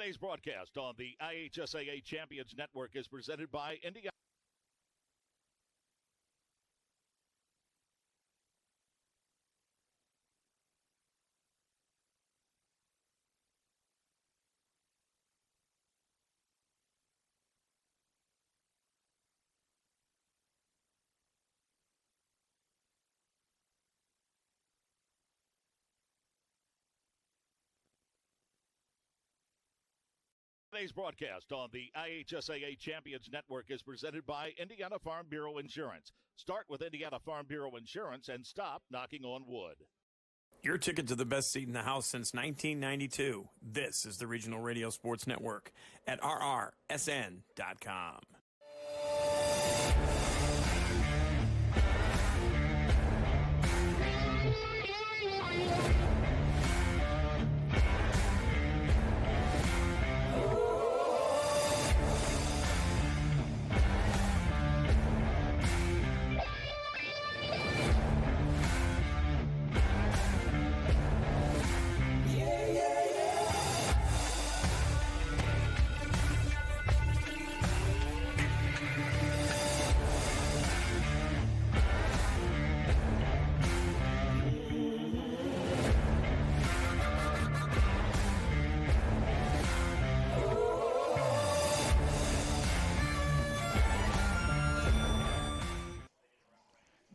Today's broadcast on the IHSAA Champions Network is presented by Indiana. Today's broadcast on the IHSAA Champions Network is presented by Indiana Farm Bureau Insurance. Start with Indiana Farm Bureau Insurance and stop knocking on wood. Your ticket to the best seat in the house since 1992. This is the Regional Radio Sports Network at rrsn.com.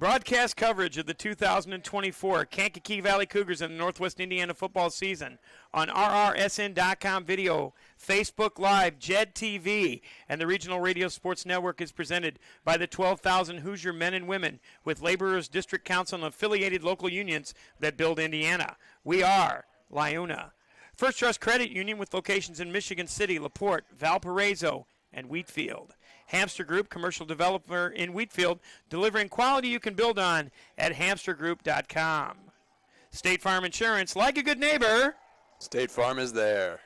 Broadcast coverage of the 2024 Kankakee Valley Cougars and the Northwest Indiana football season on rrsn.com video, Facebook Live, JED TV, and the Regional Radio Sports Network is presented by the 12,000 Hoosier men and women with Laborers District Council and affiliated local unions that build Indiana. We are LIUNA. First Trust Credit Union with locations in Michigan City, LaPorte, Valparaiso, and Wheatfield. Hamster Group, commercial developer in Wheatfield, delivering quality you can build on at hamstergroup.com. State Farm Insurance, like a good neighbor. State Farm is there.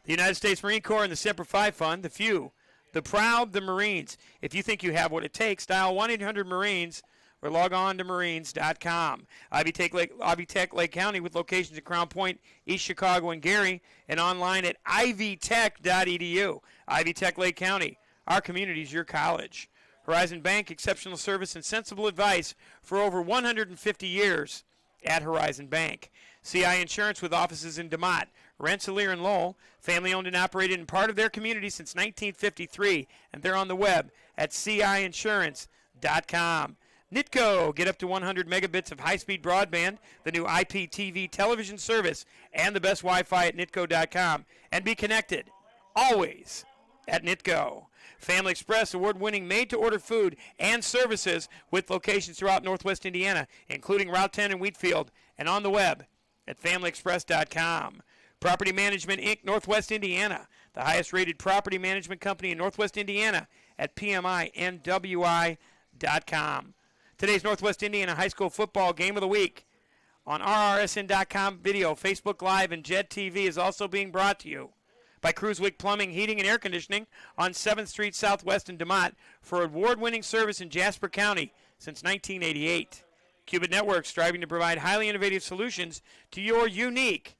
The United States Marine Corps and the Semper Fi Fund, the few, the proud, the Marines. If you think you have what it takes, dial 1-800-MARINES or log on to marines.com. Ivy Tech Lake County with locations at Crown Point, East Chicago, and Gary, and online at ivytech.edu. Ivy Tech Lake County. Our community is your college. Horizon Bank, exceptional service and sensible advice for over 150 years at Horizon Bank. CI Insurance with offices in DeMotte, Rensselaer, and Lowell. Family owned and operated and part of their community since 1953. And they're on the web at ciinsurance.com. Nitco, get up to 100 megabits of high-speed broadband, the new IPTV television service, and the best Wi-Fi at nitco.com. And be connected, always, at Nitco. Family Express, award-winning made-to-order food and services with locations throughout Northwest Indiana, including Route 10 and Wheatfield, and on the web at familyexpress.com. Property Management, Inc., Northwest Indiana, the highest-rated property management company in Northwest Indiana at PMINWI.com. Today's Northwest Indiana High School football game of the week on rrsn.com video, Facebook Live, and JED TV is also being brought to you by Cruiswick Plumbing, Heating, and Air Conditioning on 7th Street Southwest in DeMotte for award-winning service in Jasper County since 1988. Cubit Networks, striving to provide highly innovative solutions to your unique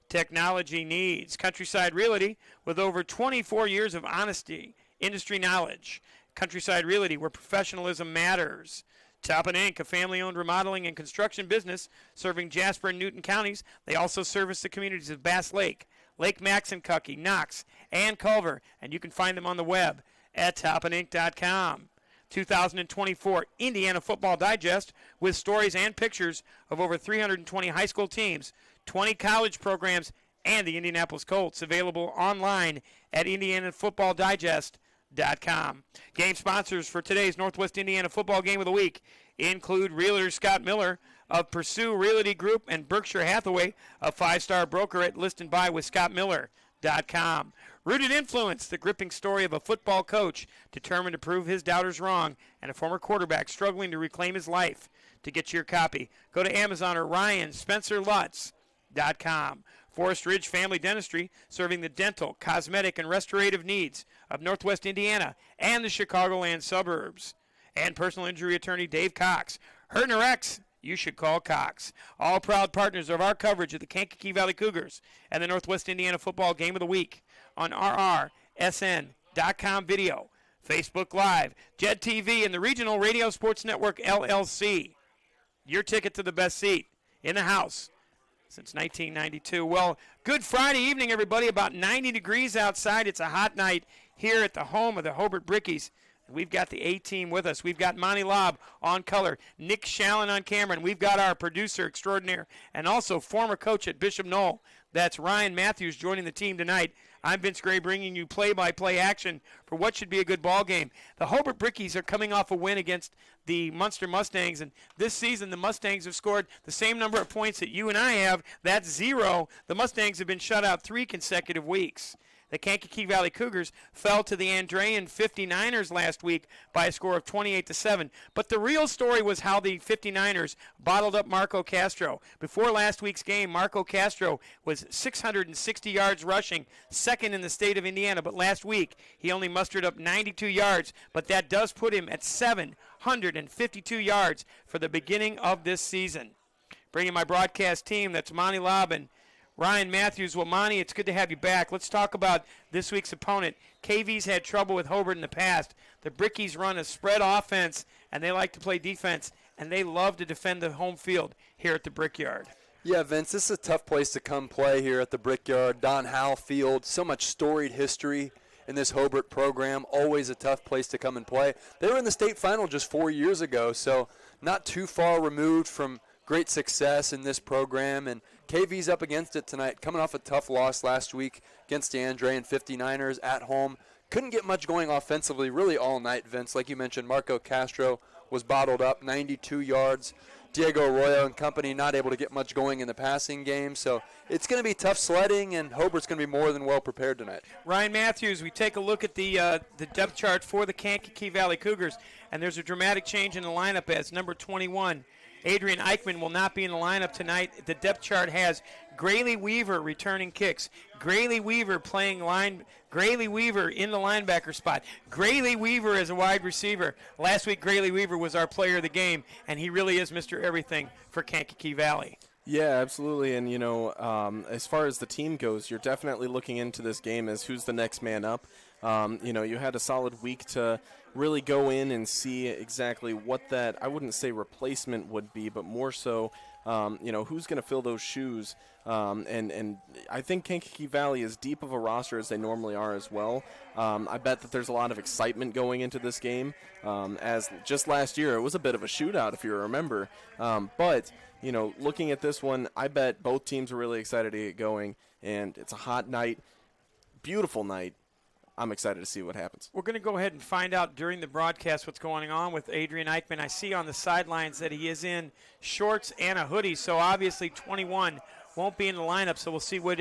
technology needs. Countryside Realty, with over 24 years of honesty, industry knowledge. Countryside Realty, where professionalism matters. Toppin Inc., a family-owned remodeling and construction business serving Jasper and Newton counties. They also service the communities of Bass Lake, Lake Maxinkuckee, Knox, and Culver, and you can find them on the web at toppininc.com. 2024 Indiana Football Digest with stories and pictures of over 320 high school teams, 20 college programs, and the Indianapolis Colts, available online at indianafootballdigest.com. Game sponsors for today's Northwest Indiana football game of the week include Realtor Scott Miller of Pursue Realty Group and Berkshire Hathaway, a five-star broker at listandbuywithscottmiller.com. Rooted Influence, the gripping story of a football coach determined to prove his doubters wrong and a former quarterback struggling to reclaim his life. To get your copy, go to Amazon or RyanSpencerLutz.com. Forest Ridge Family Dentistry, serving the dental, cosmetic, and restorative needs of Northwest Indiana and the Chicagoland suburbs. And personal injury attorney Dave Cox. Hurting or X, you should call Cox. All proud partners of our coverage of the Kankakee Valley Cougars and the Northwest Indiana Football Game of the Week on RRSN.com video, Facebook Live, JED TV, and the Regional Radio Sports Network, LLC. Your ticket to the best seat in the house since 1992. Well, good Friday evening, everybody. About 90 degrees outside. It's a hot night here at the home of the Hobart Brickies. We've got the A-team with us. We've got Monty Lobb on color, Nick Shallon on camera, and we've got our producer extraordinaire and also former coach at Bishop Knoll. That's Ryan Matthews joining the team tonight. I'm Vince Gray bringing you play-by-play action for what should be a good ball game. The Hobart Brickies are coming off a win against the Munster Mustangs, and this season the Mustangs have scored the same number of points that you and I have. That's 0. The Mustangs have been shut out 3 consecutive weeks. The Kankakee Valley Cougars fell to the Andrean 59ers last week by a score of 28-7. But the real story was how the 59ers bottled up Marco Castro. Before last week's game, Marco Castro was 660 yards rushing, second in the state of Indiana. But last week, he only mustered up 92 yards. But that does put him at 752 yards for the beginning of this season. Bringing my broadcast team, that's Monty Lobb and Ryan Matthews. Well, Monty, it's good to have you back. Let's talk about this week's opponent. KV's had trouble with Hobart in the past. The Brickies run a spread offense, and they like to play defense, and they love to defend the home field here at the Brickyard. Yeah, Vince, this is a tough place to come play here at the Brickyard. Don Howell Field, so much storied history in this Hobart program. Always a tough place to come and play. They were in the state final just 4 years ago, so not too far removed from great success in this program, and KV's up against it tonight, coming off a tough loss last week against the Andrean 59ers at home. Couldn't get much going offensively really all night, Vince. Like you mentioned, Marco Castro was bottled up, 92 yards. Diego Arroyo and company not able to get much going in the passing game. So it's going to be tough sledding, and Hobart's going to be more than well prepared tonight. Ryan Matthews, we take a look at the depth chart for the Kankakee Valley Cougars, and there's a dramatic change in the lineup as number 21, Adrian Eichmann, will not be in the lineup tonight. The depth chart has Grayley Weaver returning kicks. Grayley Weaver Grayley Weaver in the linebacker spot. Grayley Weaver as a wide receiver. Last week, Grayley Weaver was our player of the game, and he really is Mr. Everything for Kankakee Valley. Yeah, absolutely. And, as far as the team goes, you're definitely looking into this game as who's the next man up. You had a solid week to really go in and see exactly what that, I wouldn't say replacement would be, but more so, who's going to fill those shoes. And I think Kankakee Valley is deep of a roster as they normally are as well. I bet that there's a lot of excitement going into this game. As just last year, it was a bit of a shootout, if you remember. But looking at this one, I bet both teams are really excited to get going. And it's a hot night, beautiful night. I'm excited to see what happens. We're going to go ahead and find out during the broadcast what's going on with Adrian Eichmann. I see on the sidelines that he is in shorts and a hoodie, so obviously 21 won't be in the lineup, so we'll see what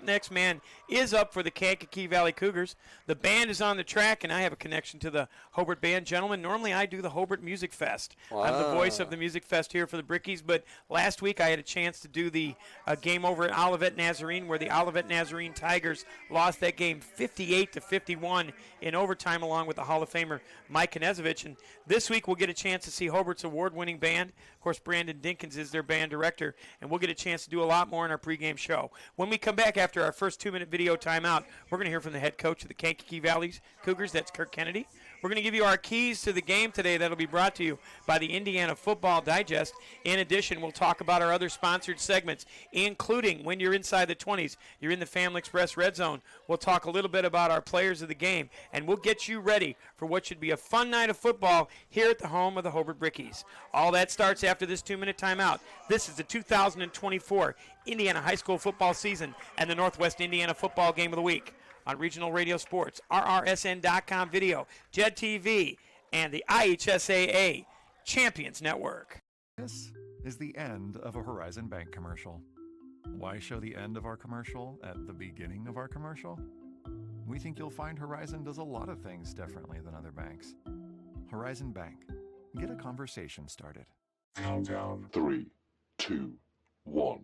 next man is up for the Kankakee Valley Cougars. The band is on the track, and I have a connection to the Hobart Band. Gentlemen, normally I do the Hobart Music Fest. Wow. I'm the voice of the Music Fest here for the Brickies, but last week I had a chance to do the game over at Olivet Nazarene, where the Olivet Nazarene Tigers lost that game 58-51 in overtime, along with the Hall of Famer Mike Knezovich. And this week we'll get a chance to see Hobart's award-winning band. Of course, Brandon Dinkins is their band director, and we'll get a chance to do a lot more in our pregame show. When we come back after our first 2-minute video timeout, we're going to hear from the head coach of the Kankakee Valley Cougars. That's Kirk Kennedy. We're going to give you our keys to the game today. That'll be brought to you by the Indiana Football Digest. In addition, we'll talk about our other sponsored segments, including when you're inside the 20s, you're in the Family Express Red Zone. We'll talk a little bit about our players of the game, and we'll get you ready for what should be a fun night of football here at the home of the Hobart Brickies. All that starts after this 2-minute timeout. This is the 2024 Indiana High School football season and the Northwest Indiana Football Game of the Week on Regional Radio Sports, RRSN.com video, JED TV, and the IHSAA Champions Network. This is the end of a Horizon Bank commercial. Why show the end of our commercial at the beginning of our commercial? We think you'll find Horizon does a lot of things differently than other banks. Horizon Bank. Get a conversation started. Countdown 3, 2, 1.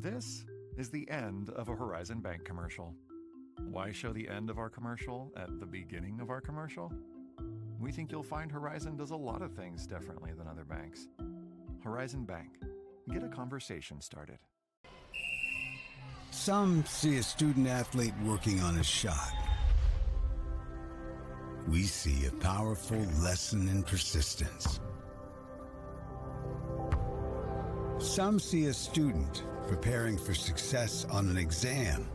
This is the end of a Horizon Bank commercial. Why show the end of our commercial at the beginning of our commercial? We think you'll find Horizon does a lot of things differently than other banks. Horizon Bank. Get a conversation started. Some see a student athlete working on a shot. We see a powerful lesson in persistence. Some see a student preparing for success on an exam.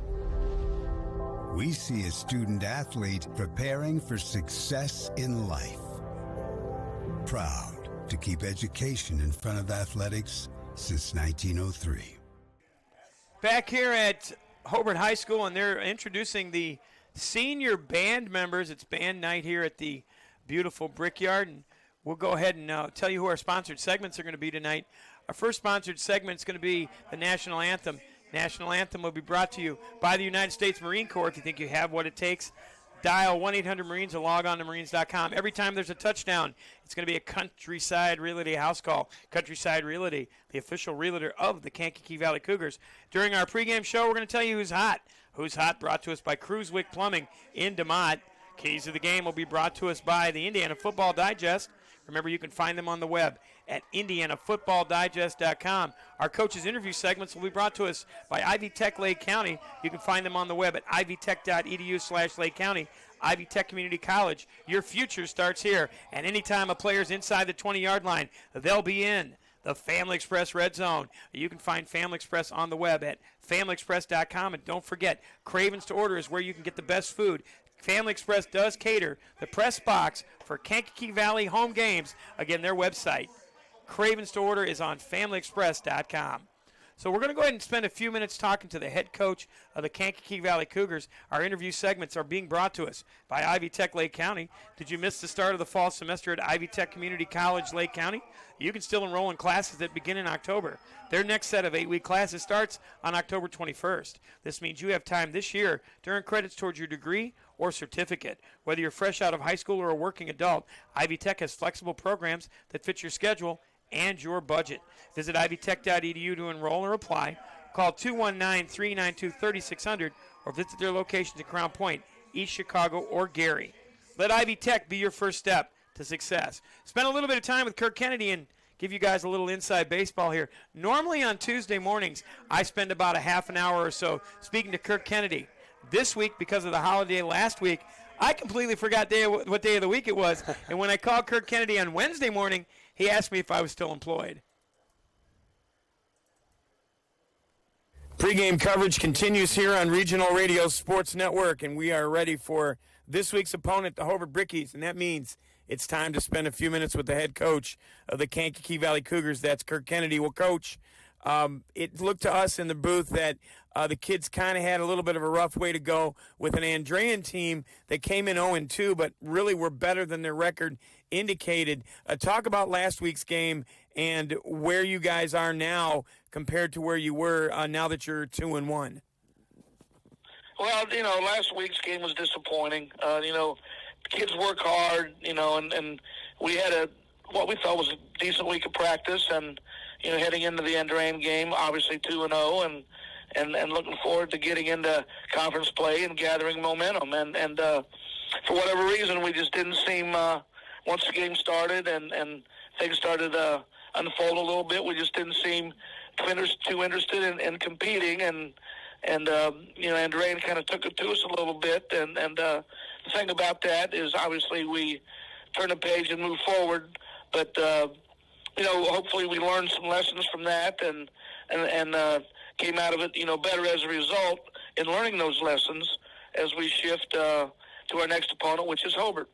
We see a student athlete preparing for success in life. Proud to keep education in front of athletics since 1903. Back here at Hobart High School, and they're introducing the senior band members. It's band night here at the beautiful Brickyard, and we'll go ahead and tell you who our sponsored segments are going to be tonight. Our first sponsored segment is going to be the National Anthem. National Anthem will be brought to you by the United States Marine Corps. If you think you have what it takes, dial 1-800-MARINES or log on to marines.com. Every time there's a touchdown, it's going to be a Countryside Realty house call. Countryside Realty, the official realtor of the Kankakee Valley Cougars. During our pregame show, we're going to tell you who's hot. Who's hot brought to us by Cruiswick Plumbing in DeMont. Keys to the game will be brought to us by the Indiana Football Digest. Remember, you can find them on the web at indianafootballdigest.com. Our coaches' interview segments will be brought to us by Ivy Tech Lake County. You can find them on the web at ivytech.edu/Lake County. Ivy Tech Community College, your future starts here. And anytime a player's inside the 20-yard line, they'll be in the Family Express Red Zone. You can find Family Express on the web at familyexpress.com. And don't forget, Cravens to Order is where you can get the best food. Family Express does cater the press box for Kankakee Valley home games. Again, their website, Cravens to Order, is on familyexpress.com. So we're going to go ahead and spend a few minutes talking to the head coach of the Kankakee Valley Cougars. Our interview segments are being brought to us by Ivy Tech Lake County. Did you miss the start of the fall semester at Ivy Tech Community College Lake County? You can still enroll in classes that begin in October. Their next set of 8-week classes starts on October 21st. This means you have time this year to earn credits towards your degree or certificate. Whether you're fresh out of high school or a working adult, Ivy Tech has flexible programs that fit your schedule and your budget. Visit ivytech.edu to enroll or apply. Call 219-392-3600 or visit their locations in Crown Point, East Chicago, or Gary. Let Ivy Tech be your first step to success. Spend a little bit of time with Kirk Kennedy and give you guys a little inside baseball here. Normally on Tuesday mornings, I spend about a half an hour or so speaking to Kirk Kennedy. This week, because of the holiday last week, I completely forgot what day of the week it was. And when I called Kirk Kennedy on Wednesday morning, he asked me if I was still employed. Pre-game coverage continues here on Regional Radio Sports Network, and we are ready for this week's opponent, the Hobart Brickies, and that means it's time to spend a few minutes with the head coach of the Kankakee Valley Cougars. That's Kirk Kennedy. Well, Coach, it looked to us in the booth that the kids kind of had a little bit of a rough way to go with an Andrean team that came in 0-2, but really were better than their record indicated. Talk about last week's game and where you guys are now compared to where you were now that you're 2-1. Well, last week's game was disappointing. Kids work hard, and we had what we thought was a decent week of practice, and heading into the Andrean game, obviously 2-0, and looking forward to getting into conference play and gathering momentum. And for whatever reason, we just didn't seem, once the game started and things started to unfold a little bit, we just didn't seem too interested in competing. And Andrean kind of took it to us a little bit. And the thing about that is obviously we turn the page and move forward. But, hopefully we learned some lessons from that and came out of it, better as a result in learning those lessons as we shift to our next opponent, which is Hobart.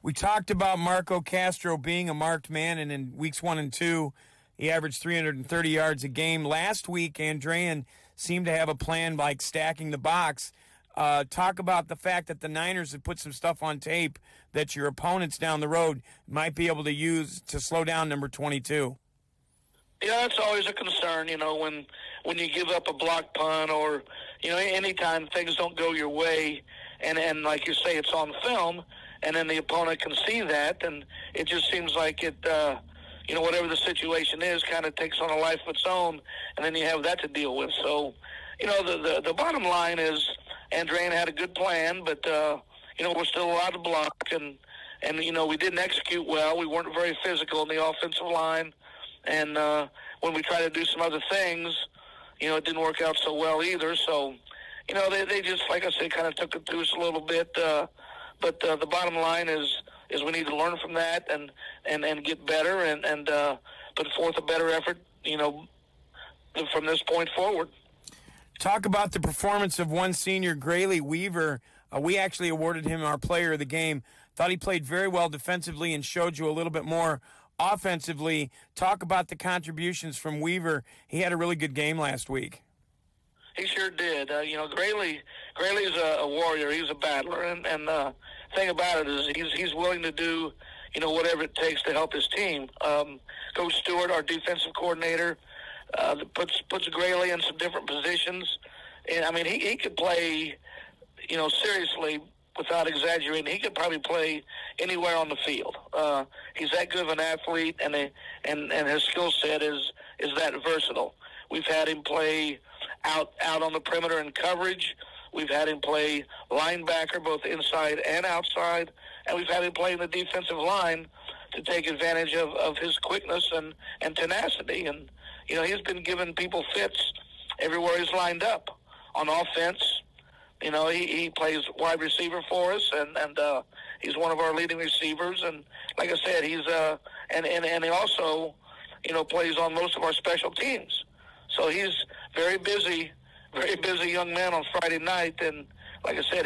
We talked about Marco Castro being a marked man, and in weeks 1 and 2, he averaged 330 yards a game. Last week, Andrean seemed to have a plan like stacking the box. Talk about the fact that the Niners have put some stuff on tape that your opponents down the road might be able to use to slow down number 22. Yeah, that's always a concern, when you give up a block punt or, anytime things don't go your way and like you say, it's on film, and then the opponent can see that, and it just seems like it whatever the situation is, kind of takes on a life of its own, and then you have that to deal with. So, the bottom line is Andrean had a good plan, but, we're still allowed to block, and we didn't execute well. We weren't very physical in the offensive line, and when we tried to do some other things, it didn't work out so well either. So, they just, like I said, kind of took it to us a little bit, but the bottom line is we need to learn from that and get better and put forth a better effort, from this point forward. Talk about the performance of one senior, Grayley Weaver. We actually awarded him our player of the game. Thought he played very well defensively and showed you a little bit more offensively. Talk about the contributions from Weaver. He had a really good game last week. He sure did. Grayley's a warrior. He's a battler, and thing about it is he's willing to do, whatever it takes to help his team. Coach Stewart, our defensive coordinator, puts Grayley in some different positions, and I mean he could play, seriously, without exaggerating, he could probably play anywhere on the field. He's that good of an athlete, and his skill set is that versatile. We've had him play out on the perimeter in coverage. We've had him play linebacker both inside and outside, and we've had him play in the defensive line to take advantage of his quickness and tenacity. And, he's been giving people fits everywhere he's lined up. On offense, he plays wide receiver for us, and he's one of our leading receivers. And like I said, he's and he also, plays on most of our special teams. So he's very busy young man on Friday night. And like I said,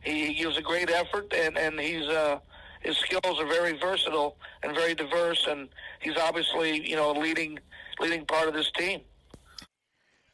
he gives a great effort, and his skills are very versatile and very diverse, and he's obviously, a leading part of this team.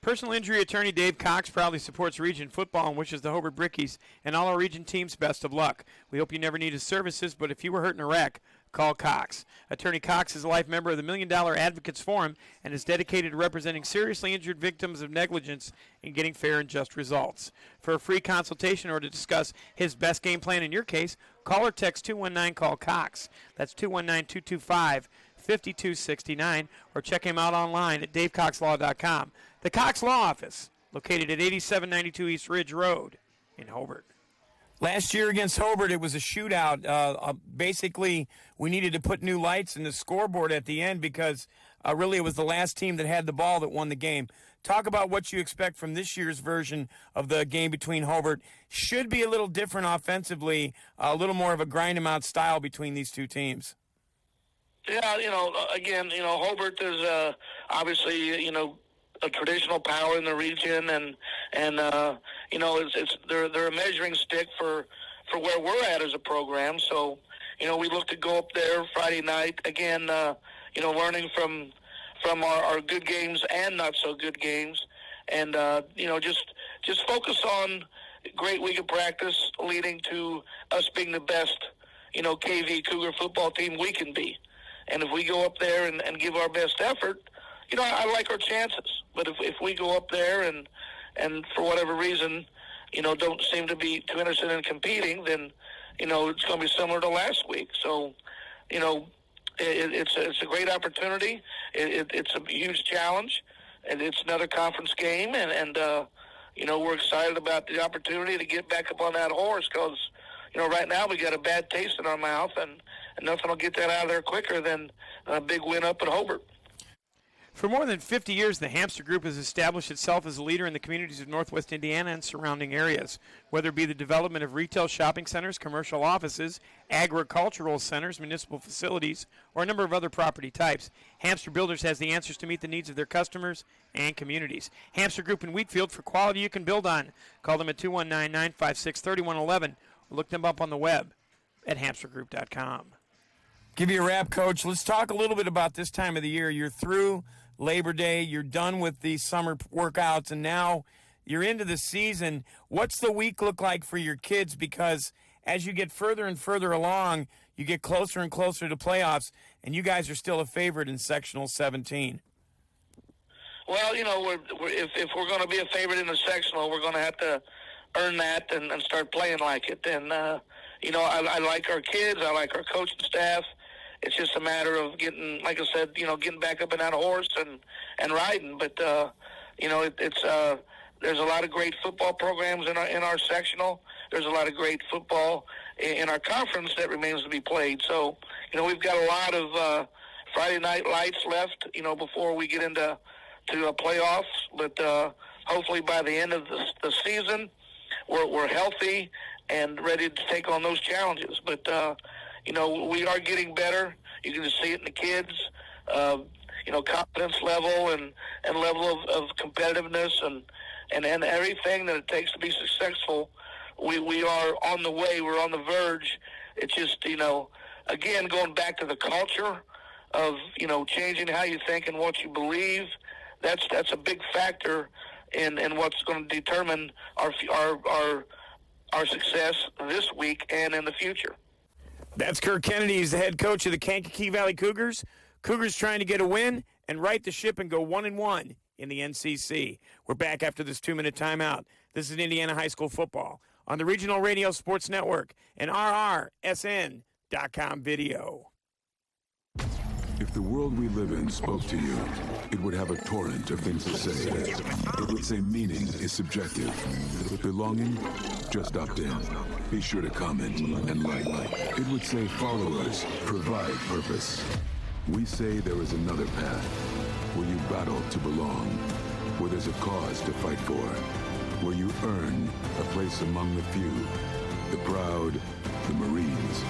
Personal injury attorney Dave Cox proudly supports region football and wishes the Hobart Brickies and all our region teams best of luck. We hope you never need his services, but if you were hurt in a wreck, call Cox. Attorney Cox is a life member of the $1 Million Advocates Forum and is dedicated to representing seriously injured victims of negligence and getting fair and just results. For a free consultation or to discuss his best game plan in your case, call or text 219-CALL-COX. That's 219-225-5269, or check him out online at davecoxlaw.com. The Cox Law Office, located at 8792 East Ridge Road in Hobart. Last year against Hobart, it was a shootout. Basically, we needed to put new lights in the scoreboard at the end because really it was the last team that had the ball that won the game. Talk about what you expect from this year's version of the game between Hobart. Should be a little different offensively, a little more of a grind-em-out style between these two teams. Yeah, again, Hobart is obviously, a traditional power in the region, and they're a measuring stick for where we're at as a program. So, we look to go up there Friday night again, learning from our good games and not so good games, and just focus on a great week of practice leading to us being the best, KV Cougar football team we can be. And if we go up there and give our best effort, I like our chances. But if we go up there and for whatever reason, don't seem to be too interested in competing, then, it's going to be similar to last week. So, it's a great opportunity. It's a huge challenge, and it's another conference game. And we're excited about the opportunity to get back up on that horse because, right now we got a bad taste in our mouth, and nothing will get that out of there quicker than a big win up at Hobart. For more than 50 years, the Hamster Group has established itself as a leader in the communities of Northwest Indiana and surrounding areas. Whether it be the development of retail shopping centers, commercial offices, agricultural centers, municipal facilities, or a number of other property types, Hamster Builders has the answers to meet the needs of their customers and communities. Hamster Group in Wheatfield, for quality you can build on. Call them at 219-956-3111 or look them up on the web at hamstergroup.com. Give you a wrap, Coach. Let's talk a little bit about this time of the year. You're through Labor Day, you're done with the summer workouts, and now you're into the season. What's the week look like for your kids? Because as you get further and further along, you get closer and closer to playoffs, and you guys are still a favorite in Sectional 17. Well, if we're going to be a favorite in the sectional, we're going to have to earn that and start playing like it. And, I like our kids. I like our coaching staff. it's just a matter of getting, like I said, getting back up on that horse and riding. But there's a lot of great football programs in our sectional. There's a lot of great football in our conference that remains to be played. So, we've got a lot of Friday night lights left, before we get into playoffs. But hopefully by the end of the season, we're healthy and ready to take on those challenges. But, we are getting better. You can just see it in the kids, confidence level and level of competitiveness and everything that it takes to be successful. We are on the way. We're on the verge. It's just, again, going back to the culture of, changing how you think and what you believe. That's a big factor in what's going to determine our success this week and in the future. That's Kirk Kennedy. He's the head coach of the Kankakee Valley Cougars. Cougars trying to get a win and right the ship and go 1-1 in the NCC. We're back after this 2-minute timeout. This is Indiana High School football on the Regional Radio Sports Network and RRSN.com video. If the world we live in spoke to you, it would have a torrent of things to say. It would say meaning is subjective. Belonging? Just opt in. Be sure to comment and like. It would say follow us, provide purpose. We say there is another path, where you battle to belong, where there's a cause to fight for, where you earn a place among the few, the proud, the Marines.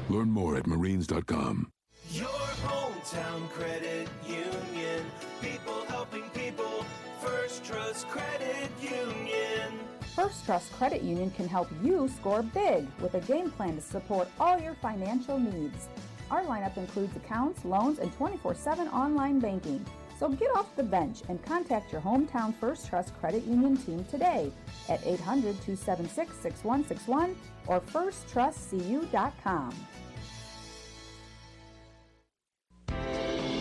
Learn more at Marines.com. Your hometown credit union. People helping people. First Trust Credit Union. First Trust Credit Union can help you score big with a game plan to support all your financial needs. Our lineup includes accounts, loans, and 24/7 online banking. So get off the bench and contact your hometown First Trust Credit Union team today at 800-276-6161 or firsttrustcu.com.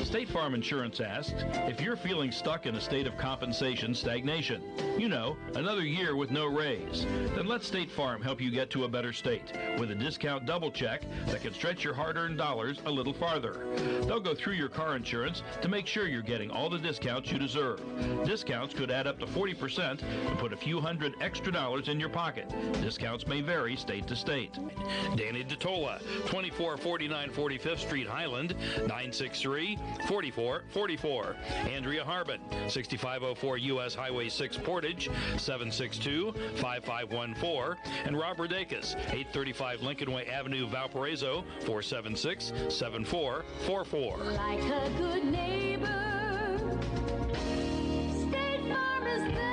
State Farm Insurance asks if you're feeling stuck in a state of compensation stagnation. Another year with no raise. Then let State Farm help you get to a better state with a discount double check that can stretch your hard-earned dollars a little farther. They'll go through your car insurance to make sure you're getting all the discounts you deserve. Discounts could add up to 40% and put a few hundred extra dollars in your pocket. Discounts may vary state to state. Danny DeTola, 2449 45th Street, Highland, 963-4444. Andrea Harbin, 6504 U.S. Highway 6 Portage, 762-5514. And Robert Dacus, 835 Lincoln Way Avenue, Valparaiso, 476-7444. Like a good neighbor, State Farm is there.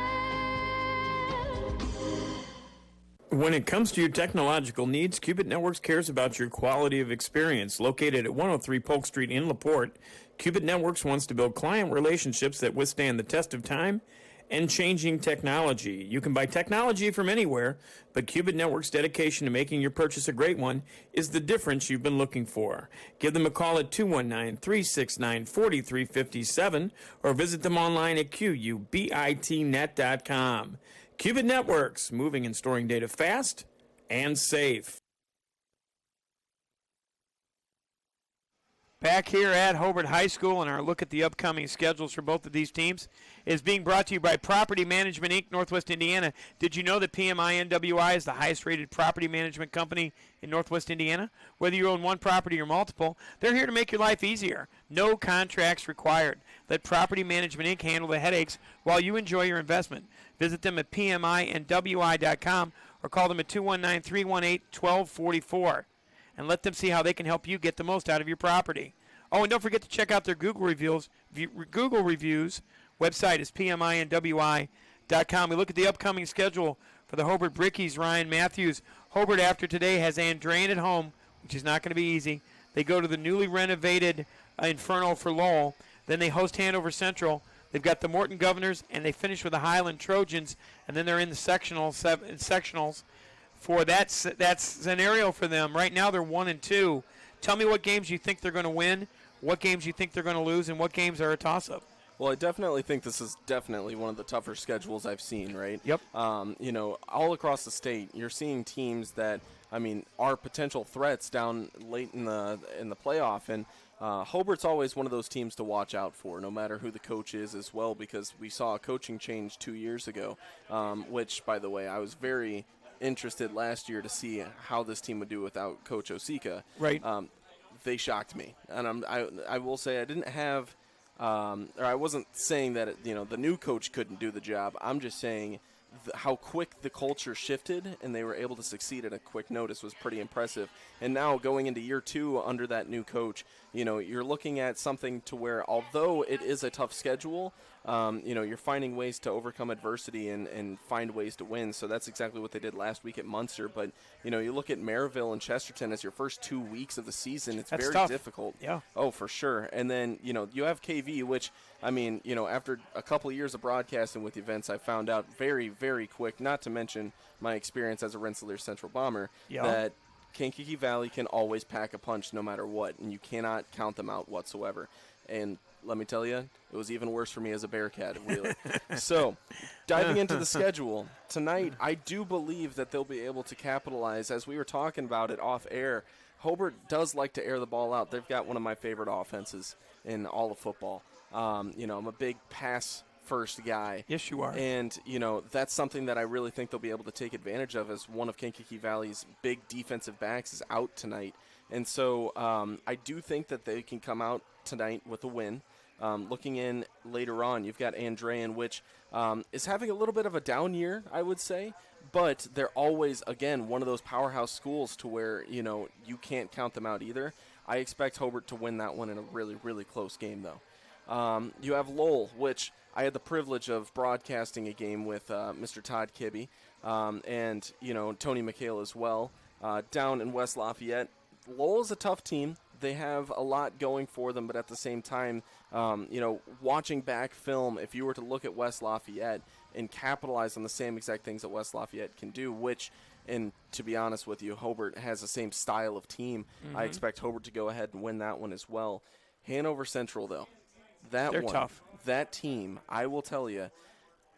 When it comes to your technological needs, Cubit Networks cares about your quality of experience. Located at 103 Polk Street in LaPorte, Cubit Networks wants to build client relationships that withstand the test of time and changing technology. You can buy technology from anywhere, but Cubit Networks' dedication to making your purchase a great one is the difference you've been looking for. Give them a call at 219-369-4357 or visit them online at qubitnet.com. Cubit Networks, moving and storing data fast and safe. Back here at Hobart High School, and our look at the upcoming schedules for both of these teams is being brought to you by Property Management, Inc., Northwest Indiana. Did you know that PMI NWI is the highest-rated property management company in Northwest Indiana? Whether you own one property or multiple, they're here to make your life easier. No contracts required. Let Property Management, Inc. handle the headaches while you enjoy your investment. Visit them at PMINWI.com or call them at 219-318-1244. And let them see how they can help you get the most out of your property. Oh, and don't forget to check out their Google reviews. Website is PMINWI.com. We look at the upcoming schedule for the Hobart Brickies. Ryan Matthews. Hobart, after today, has Andrain at home, which is not going to be easy. They go to the newly renovated Inferno for Lowell. Then they host Hanover Central. They've got the Morton Governors, and they finish with the Highland Trojans. And then they're in the sectionals. For that scenario for them. Right now they're 1-2. Tell me what games you think they're going to win, what games you think they're going to lose, and what games are a toss-up. Well, I definitely think this is definitely one of the tougher schedules I've seen, right? Yep. All across the state, you're seeing teams that, are potential threats down late in the playoff, and Hobart's always one of those teams to watch out for, no matter who the coach is as well, because we saw a coaching change 2 years ago, which, by the way, I was very interested last year to see how this team would do without Coach Osika. Right. They shocked me, and I will say I didn't have, or I wasn't saying that the new coach couldn't do the job. I'm just saying how quick the culture shifted, and they were able to succeed at a quick notice was pretty impressive. And now going into year 2 under that new coach, you're looking at something to where, although it is a tough schedule, you're finding ways to overcome adversity and find ways to win. So that's exactly what they did last week at Munster. But, you look at Maryville and Chesterton as your first 2 weeks of the season. It's That's very tough. difficult. Yeah. Oh, for sure. And then, you have KV, which, after a couple of years of broadcasting with events, I found out very, very quick, not to mention my experience as a Rensselaer Central Bomber, that Kankakee Valley can always pack a punch no matter what, and you cannot count them out whatsoever. And let me tell you, it was even worse for me as a Bearcat, really. So, diving into the schedule, tonight I do believe that they'll be able to capitalize. As we were talking about it off air, Hobart does like to air the ball out. They've got one of my favorite offenses in all of football. I'm a big pass-first guy. Yes, you are. And, that's something that I really think they'll be able to take advantage of, as one of Kankakee Valley's big defensive backs is out tonight. And so I do think that they can come out tonight with a win. Looking in later on, you've got Andrean, which is having a little bit of a down year, I would say. But they're always, again, one of those powerhouse schools to where, you can't count them out either. I expect Hobart to win that one in a really, really close game, though. You have Lowell, which I had the privilege of broadcasting a game with Mr. Todd Kibbe and, Tony McHale as well, down in West Lafayette. Lowell's a tough team. They have a lot going for them, but at the same time, watching back film, if you were to look at West Lafayette and capitalize on the same exact things that West Lafayette can do, which, and to be honest with you, Hobart has the same style of team. Mm-hmm. I expect Hobart to go ahead and win that one as well. Hanover Central, though, They're tough. That team, I will tell you,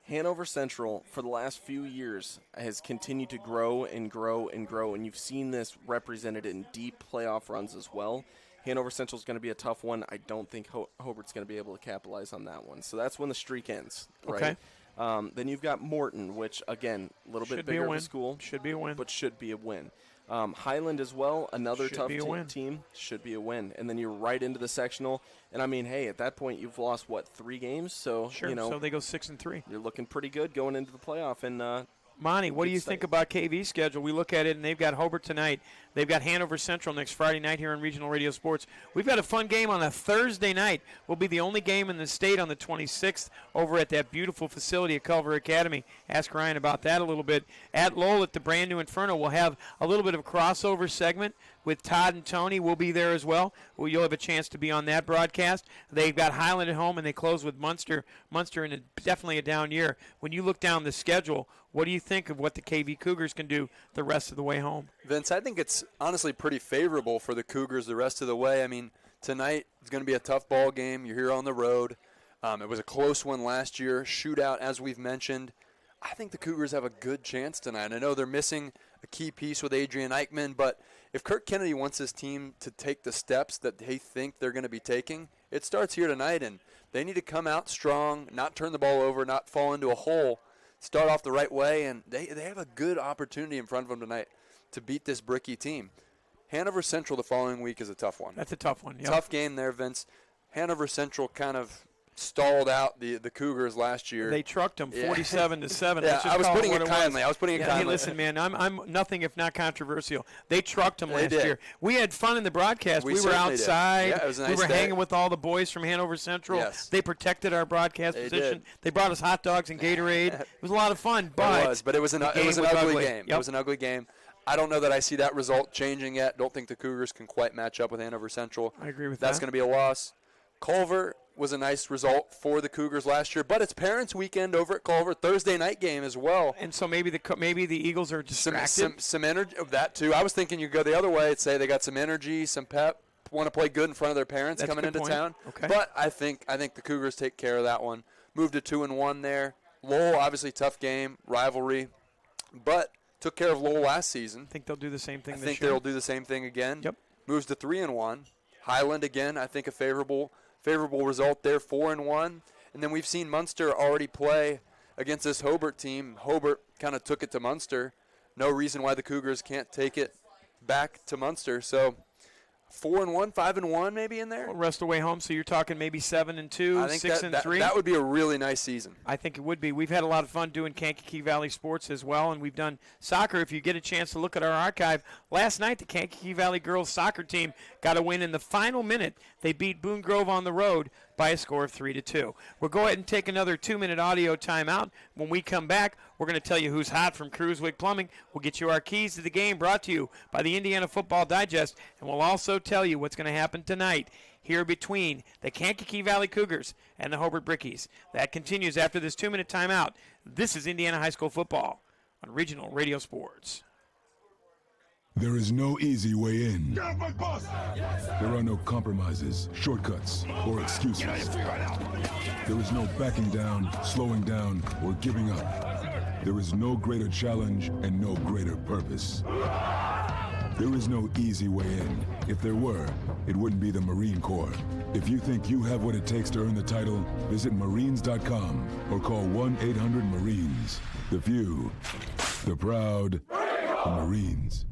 Hanover Central, for the last few years, has continued to grow and grow and grow, and you've seen this represented in deep playoff runs as well. Hanover Central is going to be a tough one. I don't think Hobart's going to be able to capitalize on that one. So that's when the streak ends, right? Okay. Then you've got Morton, which, again, a little bit bigger of a school. Should be a win. But should be a win. Highland as well, another Should tough be a win. team. Should be a win. And then you're right into the sectional. And, hey, at that point, you've lost, 3 games? So, Sure, so they go 6-3. You're looking pretty good going into the playoff. And Monty, what do you think about KV's schedule? We look at it, and they've got Hobart tonight. They've got Hanover Central next Friday night here on Regional Radio Sports. We've got a fun game on a Thursday night. We'll be the only game in the state on the 26th over at that beautiful facility at Culver Academy. Ask Ryan about that a little bit. At Lowell at the brand new Inferno, we'll have a little bit of a crossover segment with Todd and Tony. We'll be there as well. You'll have a chance to be on that broadcast. They've got Highland at home, and they close with Munster. Munster in definitely a down year. When you look down the schedule, what do you think of what the KV Cougars can do the rest of the way home? Vince, I think it's honestly pretty favorable for the Cougars the rest of the way. Tonight is going to be a tough ball game. You're here on the road. It was a close one last year, shootout, as we've mentioned. I think the Cougars have a good chance tonight. I know they're missing a key piece with Adrian Eichmann, but if Kirk Kennedy wants his team to take the steps that they think they're going to be taking, it starts here tonight, and they need to come out strong, not turn the ball over, not fall into a hole, start off the right way, and they have a good opportunity in front of them tonight to beat this Bricky team. Hanover Central the following week is a tough one. That's a tough one, yeah. Tough game there, Vince. Hanover Central kind of stalled out the Cougars last year. They trucked them 47-7. Yeah, I was putting it kindly. Hey, listen, man, I'm nothing if not controversial. They trucked them last year. We had fun in the broadcast. We were outside. Yeah, it was a nice we were day. hanging with all the boys from Hanover Central. Yes. They protected our broadcast position. They brought us hot dogs and Gatorade. It was a lot of fun. But it was an ugly game. Yep. It was an ugly game. I don't know that I see that result changing yet. Don't think the Cougars can quite match up with Hanover Central. I agree with that. That's going to be a loss. Culver was a nice result for the Cougars last year, but it's Parents' Weekend over at Culver, Thursday night game as well. And so maybe the Eagles are distracted. Some energy of that too. I was thinking you go the other way and say they got some energy, some pep want to play good in front of their parents coming into town. Okay. But I think the Cougars take care of that one. Moved to 2-1 there. Lowell, obviously tough game, rivalry, but took care of Lowell last season. I think they'll do the same thing I this think year. they'll do the same thing again. Yep. Moves to 3-1. Highland again, I think a favorable result there, 4-1. And then we've seen Munster already play against this Hobart team. Hobart kind of took it to Munster. No reason why the Cougars can't take it back to Munster. So 4-1, 5-1 maybe in there. Well, rest away home, so you're talking maybe 7-2, I think 6-3. That would be a really nice season. I think it would be. We've had a lot of fun doing Kankakee Valley sports as well, and we've done soccer. If you get a chance to look at our archive, last night the Kankakee Valley girls soccer team got a win in the final minute. They beat Boone Grove on the road by a score of 3-2. We'll go ahead and take another 2-minute audio timeout. When we come back, we're going to tell you who's hot from Cruiswick Plumbing. We'll get you our keys to the game brought to you by the Indiana Football Digest, and we'll also tell you what's going to happen tonight here between the Kankakee Valley Cougars and the Hobart Brickies. That continues after this 2-minute timeout. This is Indiana High School football on Regional Radio Sports. There is no easy way in. There are no compromises, shortcuts, or excuses. There is no backing down, slowing down, or giving up. There is no greater challenge and no greater purpose. There is no easy way in. If there were, it wouldn't be the Marine Corps. If you think you have what it takes to earn the title, visit Marines.com or call 1-800-MARINES. The few, the proud, the Marines.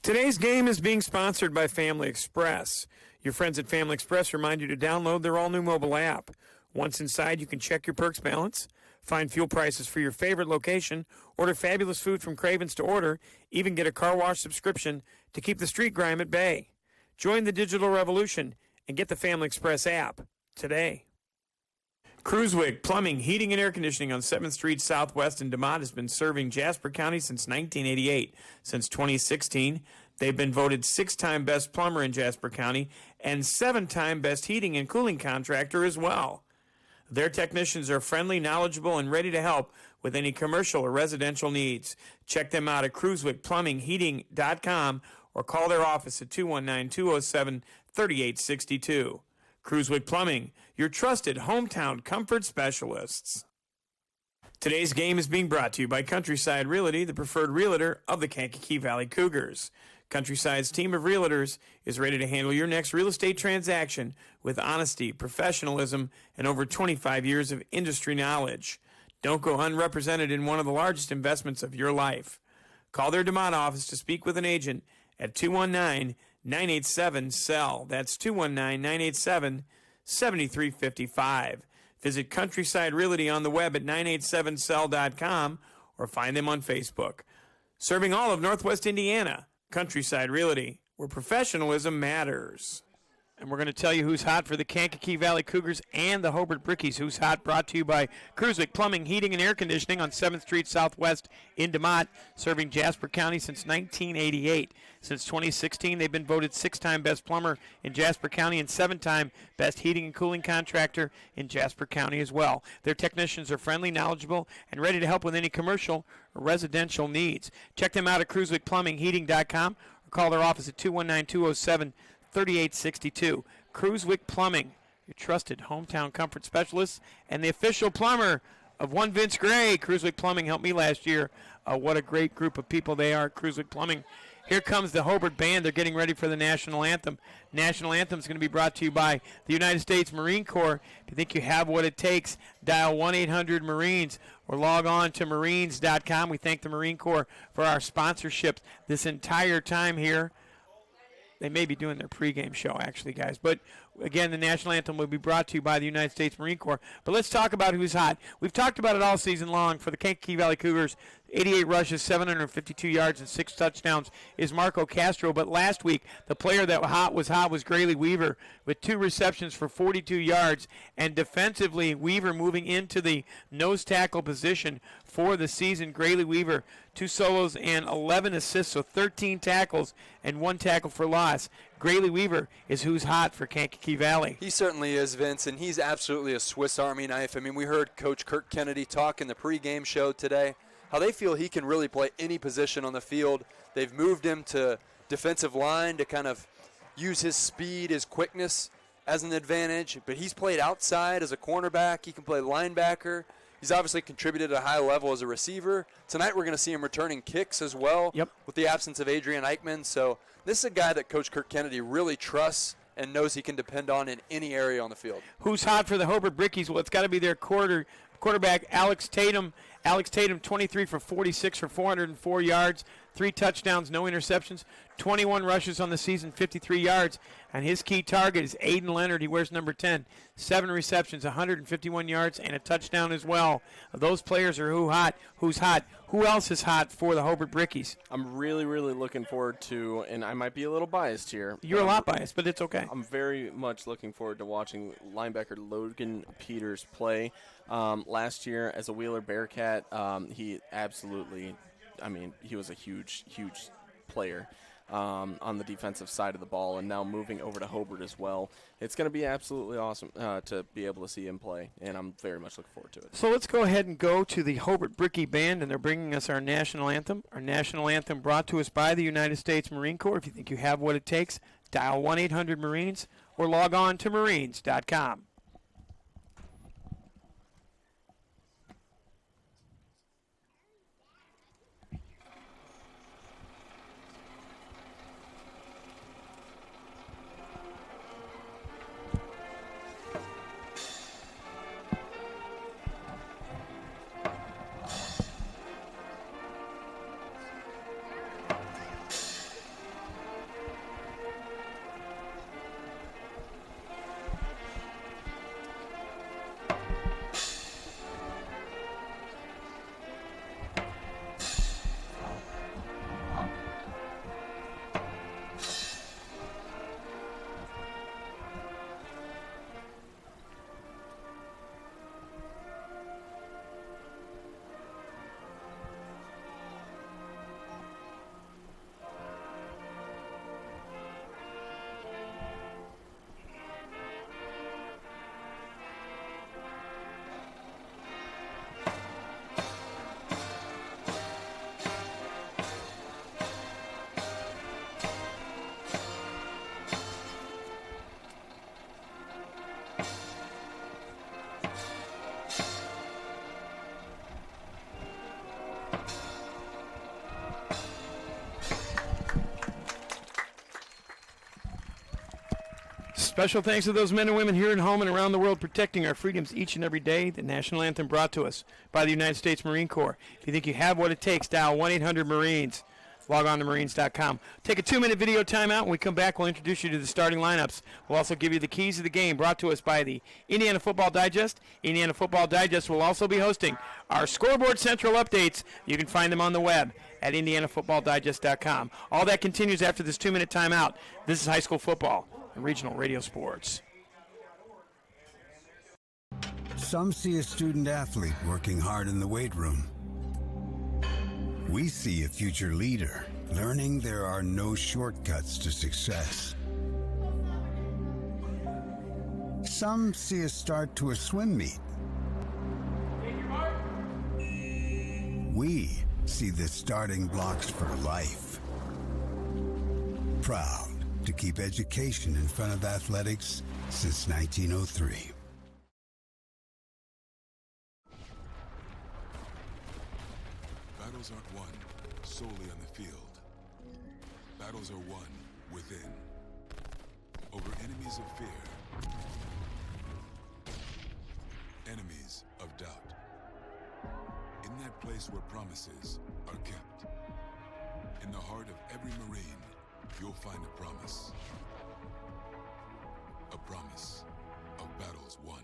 Today's game is being sponsored by Family Express. Your friends at Family Express remind you to download their all-new mobile app. Once inside, you can check your perks balance, find fuel prices for your favorite location, order fabulous food from Craven's to order, even get a car wash subscription to keep the street grime at bay. Join the digital revolution and get the Family Express app today. Cruiswick Plumbing, Heating, and Air Conditioning on 7th Street Southwest in DeMont has been serving Jasper County since 1988. Since 2016, they've been voted 6-time best plumber in Jasper County and 7-time best heating and cooling contractor as well. Their technicians are friendly, knowledgeable, and ready to help with any commercial or residential needs. Check them out at cruiswickplumbingheating.com or call their office at 219-207-3862. Cruiswick Plumbing, your trusted hometown comfort specialists. Today's game is being brought to you by Countryside Realty, the preferred realtor of the Kankakee Valley Cougars. Countryside's team of realtors is ready to handle your next real estate transaction with honesty, professionalism, and over 25 years of industry knowledge. Don't go unrepresented in one of the largest investments of your life. Call their DeMont office to speak with an agent at 219-987-SELL. That's 219-987-7355. Visit Countryside Realty on the web at 987sell.com or find them on Facebook. Serving all of Northwest Indiana, Countryside Realty, where professionalism matters. And we're going to tell you who's hot for the Kankakee Valley Cougars and the Hobart Brickies. Who's hot brought to you by Cruiswick Plumbing, Heating, and Air Conditioning on 7th Street Southwest in DeMont, serving Jasper County since 1988. Since 2016, they've been voted 6-time best plumber in Jasper County and 7-time best heating and cooling contractor in Jasper County as well. Their technicians are friendly, knowledgeable, and ready to help with any commercial or residential needs. Check them out at cruiswickplumbingheating.com or call their office at 219-207-3862. Cruiswick Plumbing, your trusted hometown comfort specialist and the official plumber of one Vince Gray. Cruiswick Plumbing helped me last year. What a great group of people they are at Cruiswick Plumbing. Here comes the Hobart Band. They're getting ready for the National Anthem. National Anthem is going to be brought to you by the United States Marine Corps. If you think you have what it takes, dial 1-800-MARINES or log on to marines.com. We thank the Marine Corps for our sponsorship this entire time here. They may be doing their pregame show, actually, guys. But, again, the National Anthem will be brought to you by the United States Marine Corps. But let's talk about who's hot. We've talked about it all season long. For the Kankakee Valley Cougars, 88 rushes, 752 yards, and 6 touchdowns is Marco Castro. But last week, the player that was hot was Grayley Weaver with 2 receptions for 42 yards. And defensively, Weaver moving into the nose tackle position for the season. Grayley Weaver, 2 solos and 11 assists, so 13 tackles and 1 tackle for loss. Grayley Weaver is who's hot for Kankakee Valley. He certainly is, Vince, and he's absolutely a Swiss Army knife. I mean, we heard Coach Kirk Kennedy talk in the pregame show today. how they feel he can really play any position on the field. They've moved him to defensive line to kind of use his speed, his quickness as an advantage, but he's played outside as a cornerback. He can play linebacker. He's obviously contributed at a high level as a receiver. Tonight we're going to see him returning kicks as well with the absence of Adrian Eichmann. So this is a guy that Coach Kirk Kennedy really trusts and knows he can depend on in any area on the field. Who's hot for the Hobart Brickies? Well, it's got to be their quarterback, Alex Tatum. Alex Tatum, 23 for 46 for 404 yards, 3 touchdowns, no interceptions, 21 rushes on the season, 53 yards. And his key target is Aiden Leonard. He wears number 10, 7 receptions, 151 yards, and a touchdown as well. Those players are who's hot. Who else is hot for the Hobart Brickies? I'm really, really looking forward to, and I might be a little biased here. You're a lot biased, but it's okay. I'm very much looking forward to watching linebacker Logan Peters play. Last year as a Wheeler Bearcat, he absolutely, he was a huge, huge player on the defensive side of the ball, and now moving over to Hobart as well. It's going to be absolutely awesome to be able to see him play, and I'm very much looking forward to it. So let's go ahead and go to the Hobart Bricky Band, and they're bringing us our national anthem. Our national anthem brought to us by the United States Marine Corps. If you think you have what it takes, dial 1-800-MARINES or log on to marines.com. Special thanks to those men and women here at home and around the world protecting our freedoms each and every day. The national anthem brought to us by the United States Marine Corps. If you think you have what it takes, dial 1-800-MARINES. Log on to marines.com. Take a 2-minute video timeout. When we come back, we'll introduce you to the starting lineups. We'll also give you the keys of the game brought to us by the Indiana Football Digest. Indiana Football Digest will also be hosting our Scoreboard Central updates. You can find them on the web at indianafootballdigest.com. All that continues after this 2-minute timeout. This is high school football and regional radio sports. Some see a student athlete working hard in the weight room. We see a future leader learning there are no shortcuts to success. Some see a start to a swim meet. We see the starting blocks for life. Proud to keep education in front of athletics since 1903. Battles aren't won solely on the field. Battles are won within. Over enemies of fear. Enemies of doubt. In that place where promises are kept. In the heart of every Marine, you'll find a promise. A promise of battles won.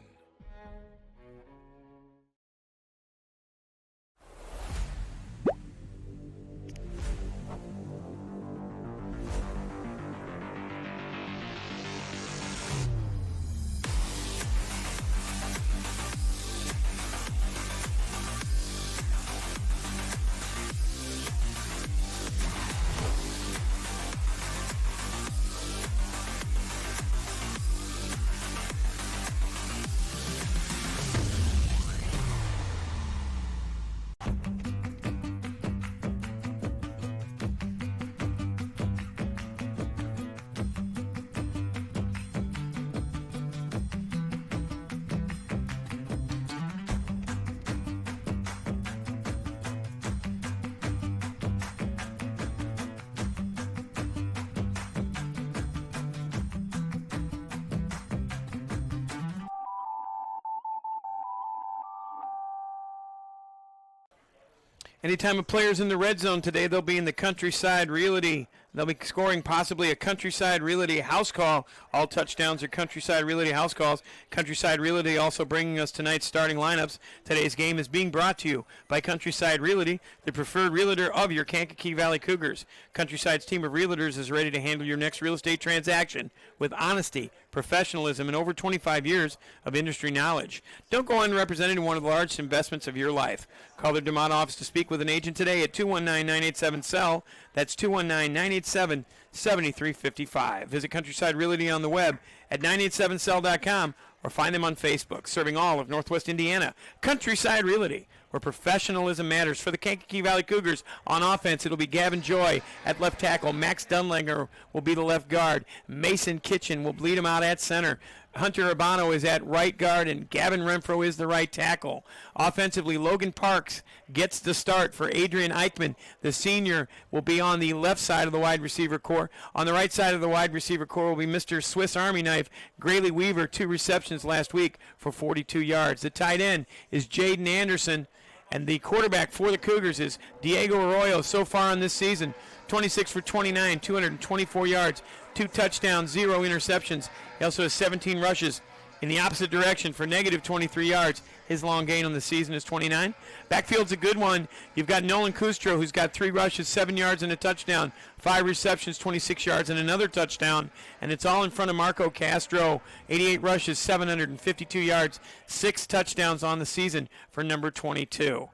Anytime a player's in the red zone today, they'll be in the Countryside Realty. They'll be scoring possibly a Countryside Realty house call. All touchdowns are Countryside Realty house calls. Countryside Realty also bringing us tonight's starting lineups. Today's game is being brought to you by Countryside Realty, the preferred realtor of your Kankakee Valley Cougars. Countryside's team of realtors is ready to handle your next real estate transaction with honesty, professionalism, and over 25 years of industry knowledge. Don't go unrepresented in one of the largest investments of your life. Call the DeMott office to speak with an agent today at 219-987-SELL. That's 219-987-7355. Visit Countryside Realty on the web at 987sell.com or find them on Facebook. Serving all of Northwest Indiana, Countryside Realty, where professionalism matters. For the Kankakee Valley Cougars on offense, it'll be Gavin Joy at left tackle. Max Dunlanger will be the left guard. Mason Kitchen will bleed him out at center. Hunter Urbano is at right guard, and Gavin Renfro is the right tackle. Offensively, Logan Parks gets the start for Adrian Eichmann. The senior will be on the left side of the wide receiver core. On the right side of the wide receiver core will be Mr. Swiss Army Knife, Grayley Weaver, 2 receptions last week for 42 yards. The tight end is Jaden Anderson, and the quarterback for the Cougars is Diego Arroyo. So far on this season, 26 for 29, 224 yards, 2 touchdowns, 0 interceptions. He also has 17 rushes in the opposite direction for negative 23 yards. His long gain on the season is 29. Backfield's a good one. You've got Nolan Kustro, who's got 3 rushes, 7 yards and a touchdown, 5 receptions, 26 yards and another touchdown. And it's all in front of Marco Castro, 88 rushes, 752 yards, 6 touchdowns on the season for number 22.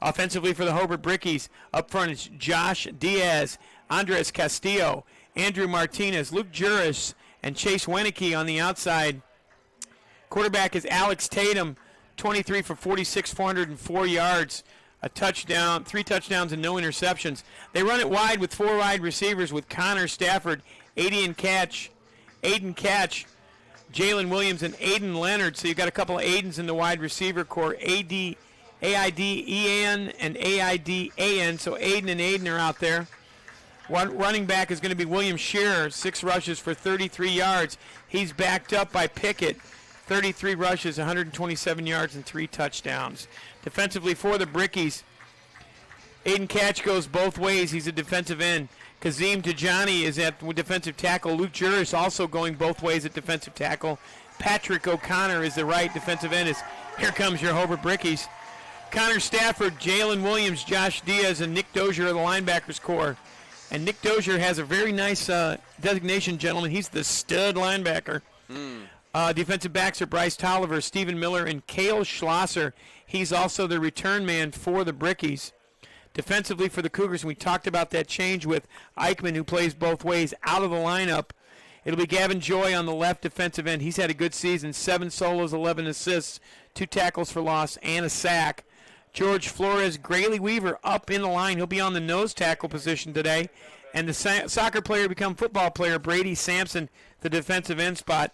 Offensively for the Hobart Brickies, up front is Josh Diaz, Andres Castillo, Andrew Martinez, Luke Juris, and Chase Wenicky on the outside. Quarterback is Alex Tatum, 23 for 46, 404 yards, a touchdown, 3 touchdowns and no interceptions. They run it wide with 4 wide receivers with Connor Stafford, Aiden Catch, Jalen Williams, and Aiden Leonard. So you've got a couple of Aidens in the wide receiver core, Aidean and Aidan. So Aiden and Aiden are out there. One running back is going to be William Shearer, 6 rushes for 33 yards. He's backed up by Pickett, 33 rushes, 127 yards, and 3 touchdowns. Defensively for the Brickies, Aiden Catch goes both ways. He's a defensive end. Kazim Tajani is at defensive tackle. Luke Juris also going both ways at defensive tackle. Patrick O'Connor is the right defensive end. Here comes your Hobart Brickies. Connor Stafford, Jalen Williams, Josh Diaz, and Nick Dozier are the linebackers core. And Nick Dozier has a very nice designation, gentlemen. He's the stud linebacker. Defensive backs are Bryce Tolliver, Stephen Miller, and Cale Schlosser. He's also the return man for the Brickies. Defensively for the Cougars, we talked about that change with Eichmann, who plays both ways, out of the lineup. It'll be Gavin Joy on the left defensive end. He's had a good season, 7 solos, 11 assists, 2 tackles for loss, and a sack. George Flores, Grayley Weaver up in the line. He'll be on the nose tackle position today. And the soccer player become football player, Brady Sampson, the defensive end spot.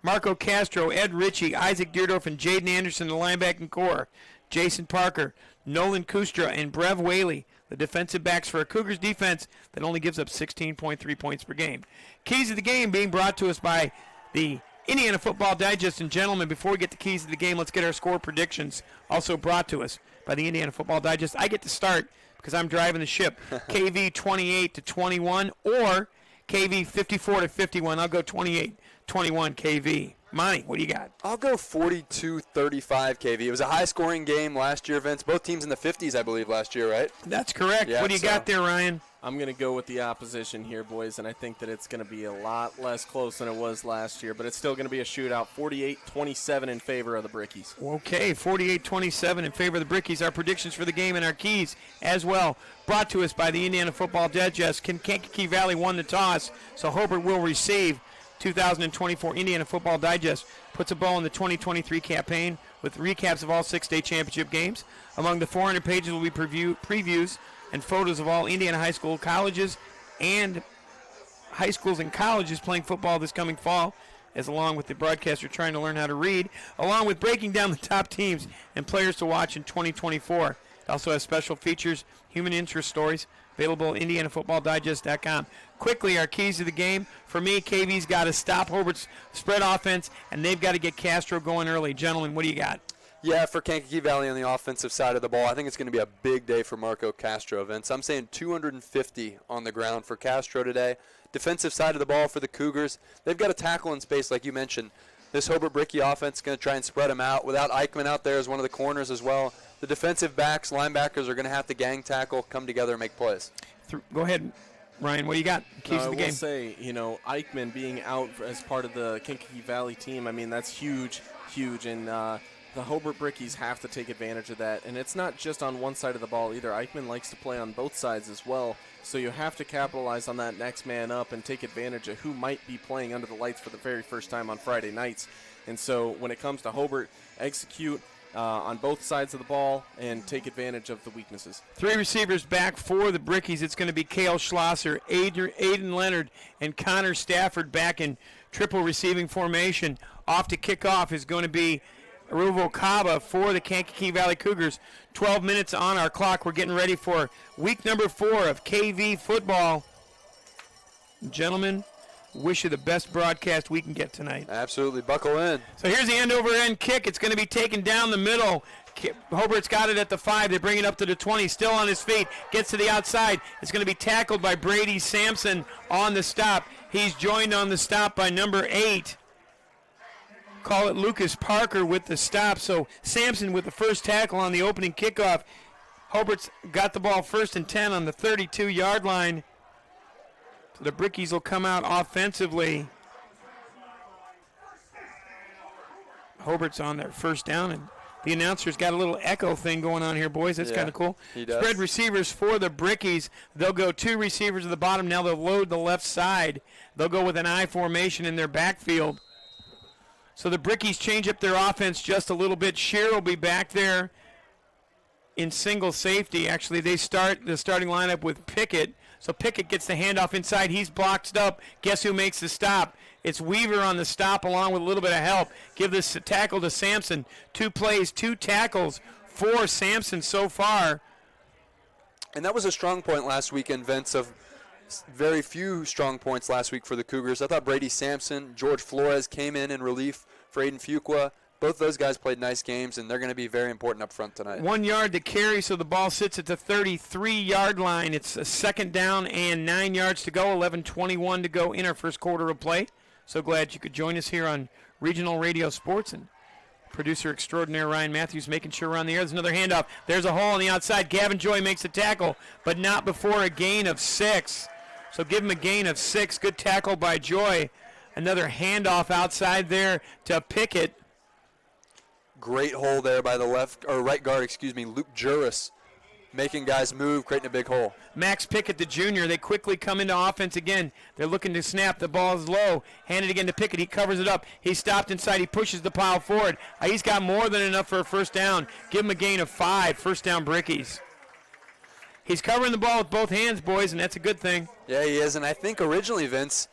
Marco Castro, Ed Ritchie, Isaac Deerdorf, and Jaden Anderson, the linebacking core. Jason Parker, Nolan Kustra, and Brev Whaley, the defensive backs for a Cougars defense that only gives up 16.3 points per game. Keys of the game being brought to us by the Indiana Football Digest. And gentlemen, before we get to keys of the game, let's get our score predictions also brought to us by the Indiana Football Digest. I get to start because I'm driving the ship. KV 28-21 or KV 54-51. I'll go 28-21 KV. Monty, what do you got? I'll go 42-35 KV. It was a high-scoring game last year, Vince. Both teams in the 50s, I believe, last year, right? That's correct. Yeah, what do you got there, Ryan? I'm going to go with the opposition here, boys, and I think that it's going to be a lot less close than it was last year, but it's still going to be a shootout, 48-27 in favor of the Brickies. Okay, 48-27 in favor of the Brickies. Our predictions for the game and our keys as well, brought to us by the Indiana Football Digest. Kankakee Valley won the toss, so Hobart will receive 2024 Indiana Football Digest. Puts a bow on the 2023 campaign with recaps of all 6 state championship games. Among the 400 pages will be previews and photos of all Indiana high school, colleges, and high schools and colleges playing football this coming fall, as along with the broadcaster trying to learn how to read, along with breaking down the top teams and players to watch in 2024. It also has special features, human interest stories, available at IndianaFootballDigest.com. Quickly, our keys to the game. For me, KV's got to stop Hobart's spread offense, and they've got to get Castro going early. Gentlemen, what do you got? Yeah, for Kankakee Valley on the offensive side of the ball, I think it's going to be a big day for Marco Castro, Vince. I'm saying 250 on the ground for Castro today. Defensive side of the ball for the Cougars, they've got a tackle in space, like you mentioned. This Hobart Bricky offense is going to try and spread them out. Without Eichmann out there as one of the corners as well, the defensive backs, linebackers are going to have to gang tackle, come together, and make plays. Go ahead, Ryan. What do you got? Keys to the game. I will say, Eichmann being out as part of the Kankakee Valley team, I mean, that's huge, and the Hobart Brickies have to take advantage of that. And it's not just on one side of the ball either. Eichmann likes to play on both sides as well, so you have to capitalize on that next man up and take advantage of who might be playing under the lights for the very first time on Friday nights. And so when it comes to Hobart, execute on both sides of the ball and take advantage of the weaknesses. 3 receivers back for the Brickies. It's going to be Cale Schlosser, Aiden Leonard, and Connor Stafford back in triple receiving formation. Off to kick off is going to be Aruvo Kaba for the Kankakee Valley Cougars. 12 minutes on our clock. We're getting ready for week number 4 of KV football. Gentlemen, wish you the best broadcast we can get tonight. Absolutely. Buckle in. So here's the end-over-end kick. It's going to be taken down the middle. Hobart's got it at the 5. They bring it up to the 20. Still on his feet. Gets to the outside. It's going to be tackled by Brady Sampson on the stop. He's joined on the stop by number 8. Call it Lucas Parker with the stop. So Sampson with the first tackle on the opening kickoff. Hobart's got the ball 1st and 10 on the 32-yard line. So the Brickies will come out offensively. Hobart's on their first down, and the announcer's got a little echo thing going on here, boys. That's kind of cool. He does. Spread receivers for the Brickies. They'll go 2 receivers at the bottom. Now they'll load the left side. They'll go with an I formation in their backfield. So the Brickies change up their offense just a little bit. Shear will be back there in single safety. Actually, they start the starting lineup with Pickett. So Pickett gets the handoff inside. He's blocked up. Guess who makes the stop? It's Weaver on the stop along with a little bit of help. Give this tackle to Sampson. 2 plays, 2 tackles for Sampson so far. And that was a strong point last weekend, Vince, of very few strong points last week for the Cougars. I thought Brady Sampson, George Flores came in relief for Aiden Fuqua. Both those guys played nice games, and they're going to be very important up front tonight. 1 yard to carry, so the ball sits at the 33-yard line. It's a 2nd down and 9 yards to go, 11:21 to go in our first quarter of play. So glad you could join us here on Regional Radio Sports, and producer extraordinaire Ryan Matthews making sure we're on the air. There's another handoff. There's a hole on the outside. Gavin Joy makes a tackle, but not before a gain of 6. So give him a gain of 6. Good tackle by Joy. Another handoff outside there to Pickett. Great hole there by the right guard, Luke Juris, making guys move, creating a big hole. Max Pickett, the junior, they quickly come into offense again. They're looking to snap. The ball is low. Handed again to Pickett. He covers it up. He's stopped inside. He pushes the pile forward. He's got more than enough for a first down. Give him a gain of 5. First down, Brickies. He's covering the ball with both hands, boys, and that's a good thing. Yeah, he is. And I think originally, Vince,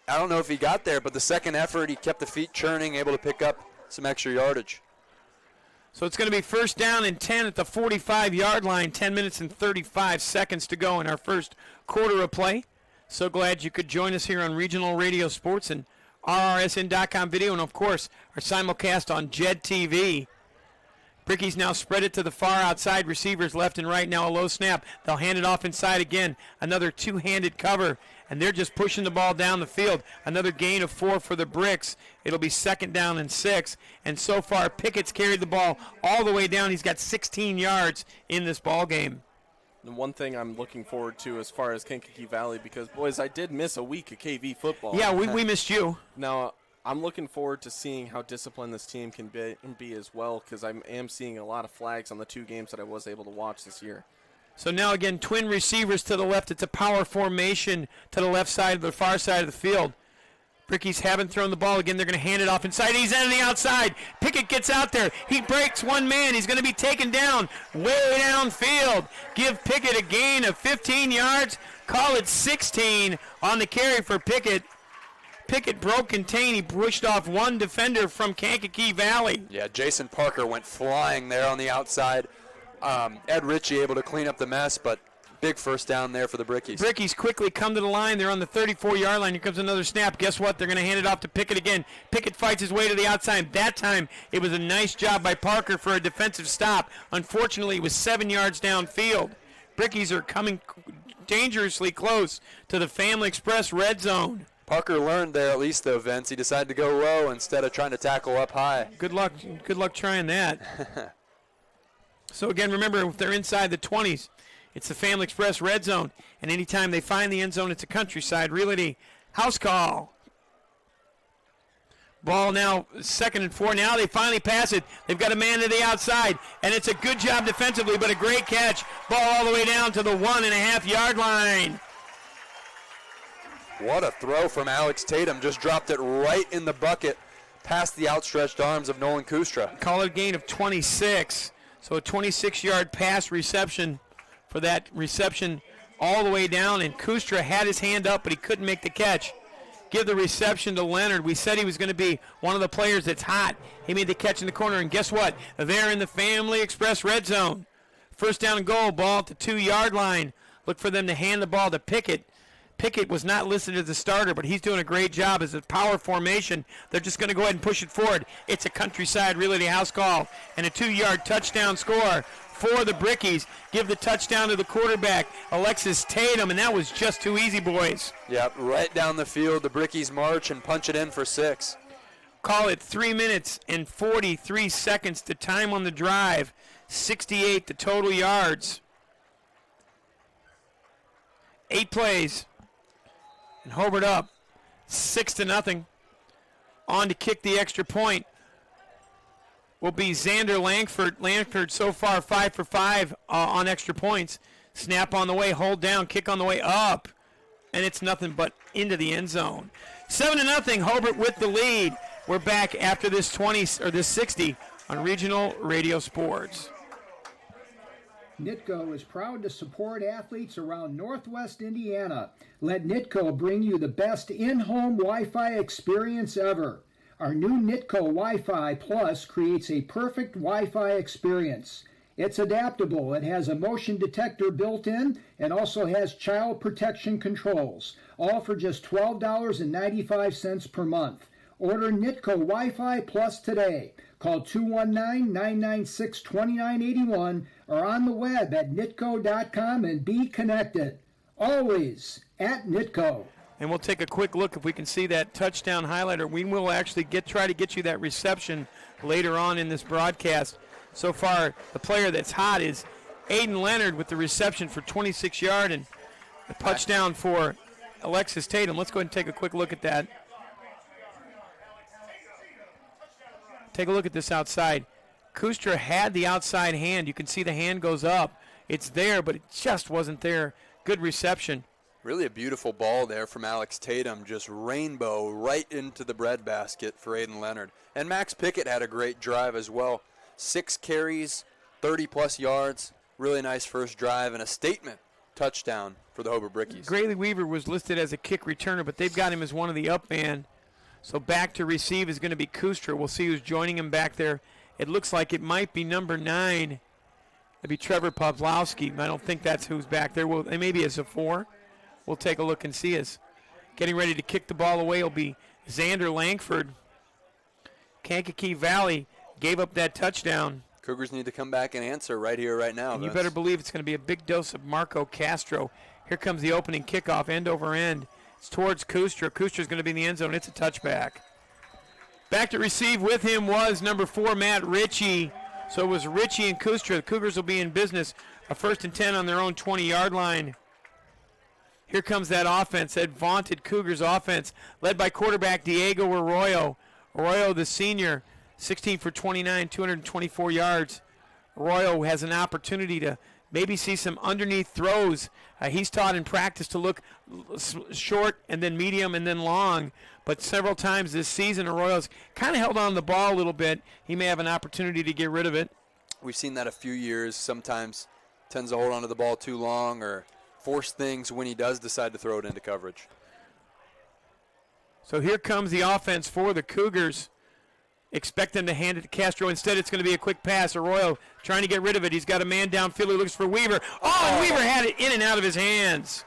I don't know if he got there, but the second effort, he kept the feet churning, able to pick up some extra yardage. So it's going to be 1st down and 10 at the 45-yard line. 10 minutes and 35 seconds to go in our first quarter of play. So glad you could join us here on Regional Radio Sports and RRSN.com video, and, of course, our simulcast on JED TV. Brickies now spread it to the far outside. Receivers left and right. Now a low snap. They'll hand it off inside again. Another 2-handed cover, and they're just pushing the ball down the field. Another gain of 4 for the Bricks. It'll be 2nd down and 6. And so far, Pickett's carried the ball all the way down. He's got 16 yards in this ball game. And one thing I'm looking forward to as far as Kankakee Valley, because, boys, I did miss a week of KV football. Yeah, we missed you. Now, I'm looking forward to seeing how disciplined this team can be as well, because I am seeing a lot of flags on the 2 games that I was able to watch this year. So now again, twin receivers to the left. It's a power formation to the left side of the far side of the field. Brickies haven't thrown the ball again. They're going to hand it off inside. He's on the outside. Pickett gets out there. He breaks one man. He's going to be taken down way downfield. Give Pickett a gain of 15 yards. Call it 16 on the carry for Pickett. Pickett broke contain. He pushed off one defender from Kankakee Valley. Yeah, Jason Parker went flying there on the outside. Ed Ritchie able to clean up the mess, but Big first down there for the Brickies. Brickies quickly come to the line. They're on the 34-yard line. Here comes another snap. Guess what? They're going to hand it off to Pickett again. Pickett fights his way to the outside. That time, it was a nice job by Parker for a defensive stop. Unfortunately, it was 7 yards downfield. Brickies are coming dangerously close to the Family Express red zone. Parker learned there at least, though, Vince. He decided to go low instead of trying to tackle up high. Good luck trying that. So, again, remember, if they're inside the 20s, it's the Family Express red zone. And anytime they find the end zone, it's a Countryside Realty house call. Ball now 2nd and 4. Now they finally pass it. They've got a man to the outside. And it's a good job defensively, but a great catch. Ball all the way down to the 1.5-yard line. What a throw from Alex Tatum. Just dropped it right in the bucket past the outstretched arms of Nolan Kustra. Call it a gain of 26. So a 26-yard pass reception for that reception all the way down. And Kustra had his hand up, but he couldn't make the catch. Give the reception to Leonard. We said he was going to be one of the players that's hot. He made the catch in the corner, and guess what? They're in the Family Express red zone. First down and goal, ball at the 2-yard line. Look for them to hand the ball to Pickett. Pickett was not listed as a starter, but he's doing a great job as a power formation. They're just going to go ahead and push it forward. It's a Countryside Realty house call and a 2-yard touchdown score for the Brickies. Give the touchdown to the quarterback, Alexis Tatum, and that was just too easy, boys. Yep, right down the field. The Brickies march and punch it in for 6. Call it 3 minutes and 43 seconds to time on the drive. 68 the total yards. 8 plays. And Hobart up 6-0. On to kick the extra point will be Xander Langford. Langford so far 5 for 5 on extra points. Snap on the way, hold down, kick on the way up. And it's nothing but into the end zone. 7-0, Hobart with the lead. We're back after this 60 on Regional Radio Sports. Nitco is proud to support athletes around Northwest Indiana. Let Nitco bring you the best in-home Wi-Fi experience ever. Our new Nitco Wi-Fi Plus creates a perfect Wi-Fi experience. It's adaptable. It has a motion detector built in and also has child protection controls, all for just $12.95 per month. Order Nitco Wi-Fi Plus today. Call 219-996-2981 or on the web at nitco.com and be connected. Always at Nitco. And we'll take a quick look if we can see that touchdown highlighter. We will actually try to get you that reception later on in this broadcast. So far, the player that's hot is Aiden Leonard with the reception for 26 yards and a touchdown for Alexis Tatum. Let's go ahead and take a quick look at that. Take a look at this outside. Kustra had the outside hand. You can see the hand goes up. It's there, but it just wasn't there. Good reception. Really a beautiful ball there from Alex Tatum. Just rainbow right into the breadbasket for Aiden Leonard. And Max Pickett had a great drive as well. 6 carries, 30-plus yards. Really nice first drive and a statement touchdown for the Hobart Brickies. Grayley Weaver was listed as a kick returner, but they've got him as one of the up man. So back to receive is going to be Kustra. We'll see who's joining him back there. It looks like it might be number 9. It'd be Trevor Pawlowski. I don't think that's who's back there. Well, maybe it's a 4. We'll take a look and see us. Getting ready to kick the ball away will be Xander Langford. Kankakee Valley gave up that touchdown. Cougars need to come back and answer right here, right now. And you better believe it's going to be a big dose of Marco Castro. Here comes the opening kickoff, end over end. It's towards Kustra. Kustra's going to be in the end zone. It's a touchback. Back to receive with him was number 4, Matt Ritchie. So it was Ritchie and Kustra. The Cougars will be in business. A 1st and 10 on their own 20-yard line. Here comes that offense, that vaunted Cougars offense, led by quarterback Diego Arroyo. Arroyo, the senior, 16 for 29, 224 yards. Arroyo has an opportunity to maybe see some underneath throws. He's taught in practice to look short and then medium and then long. But several times this season, Arroyo's kind of held on the ball a little bit. He may have an opportunity to get rid of it. We've seen that a few years. Sometimes tends to hold on to the ball too long or force things when he does decide to throw it into coverage. So here comes the offense for the Cougars. expect them to hand it to Castro. Instead, it's going to be a quick pass. Arroyo trying to get rid of it. He's got a man downfield who looks for Weaver. Oh, and Weaver had it in and out of his hands.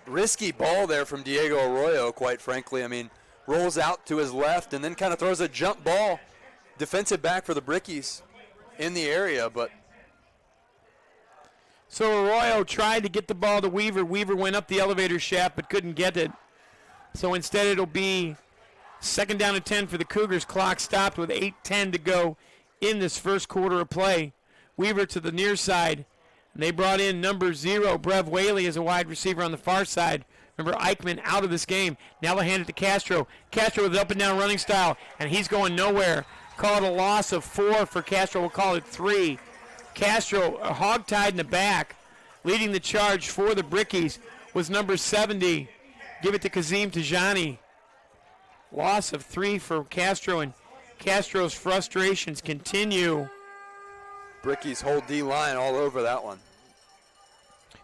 Risky ball there from Diego Arroyo, quite frankly. I mean, rolls out to his left and then kind of throws a jump ball. Defensive back for the Brickies in the area, but. So Arroyo tried to get the ball to Weaver. Weaver went up the elevator shaft but couldn't get it. So instead it'll be 2nd down and 10 for the Cougars. Clock stopped with 8:10 to go in this first quarter of play. Weaver to the near side. And they brought in number 0, Brev Whaley, as a wide receiver on the far side. Remember, Eichmann out of this game. Now they'll hand it to Castro. Castro with up and down running style, and he's going nowhere. Call it a loss of 4 for Castro. We'll call it 3. Castro, hog-tied in the back, leading the charge for the Brickies was number 70. Give it to Kazim Tajani. Loss of 3 for Castro, and Castro's frustrations continue. Brickies hold D-line all over that one.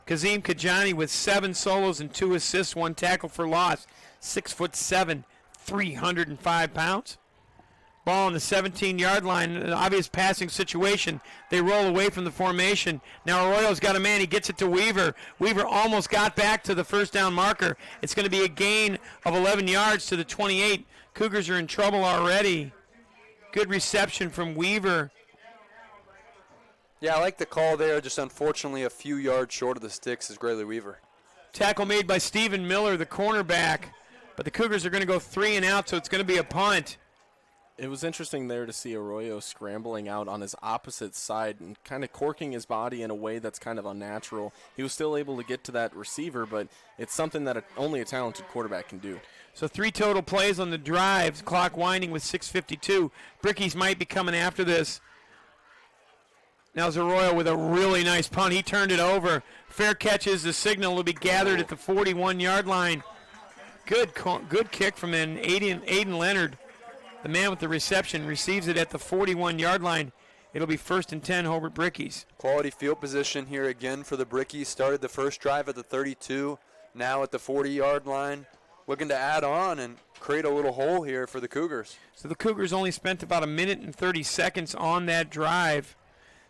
Kazim Tajani with 7 solos and 2 assists, 1 tackle for loss. 6'7", 305 pounds. Ball on the 17-yard line, an obvious passing situation. They roll away from the formation. Now Arroyo's got a man. He gets it to Weaver. Weaver almost got back to the first down marker. It's going to be a gain of 11 yards to the 28. Cougars are in trouble already. Good reception from Weaver. Yeah, I like the call there. Just unfortunately a few yards short of the sticks is Grayley Weaver. Tackle made by Stephen Miller, the cornerback. But the Cougars are going to go 3 and out, so it's going to be a punt. It was interesting there to see Arroyo scrambling out on his opposite side and kind of corking his body in a way that's kind of unnatural. He was still able to get to that receiver, but it's something that only a talented quarterback can do. So 3 total plays on the drive, clock winding with 6:52. Brickies might be coming after this. Now Arroyo with a really nice punt. He turned it over. Fair catch is the signal. Will be gathered at the 41-yard line. Good kick from Aiden Leonard. The man with the reception receives it at the 41-yard line. It'll be 1st and 10, Hobart Brickies. Quality field position here again for the Brickies. Started the first drive at the 32, now at the 40-yard line. Looking to add on and create a little hole here for the Cougars. So the Cougars only spent about 1 minute and 30 seconds on that drive.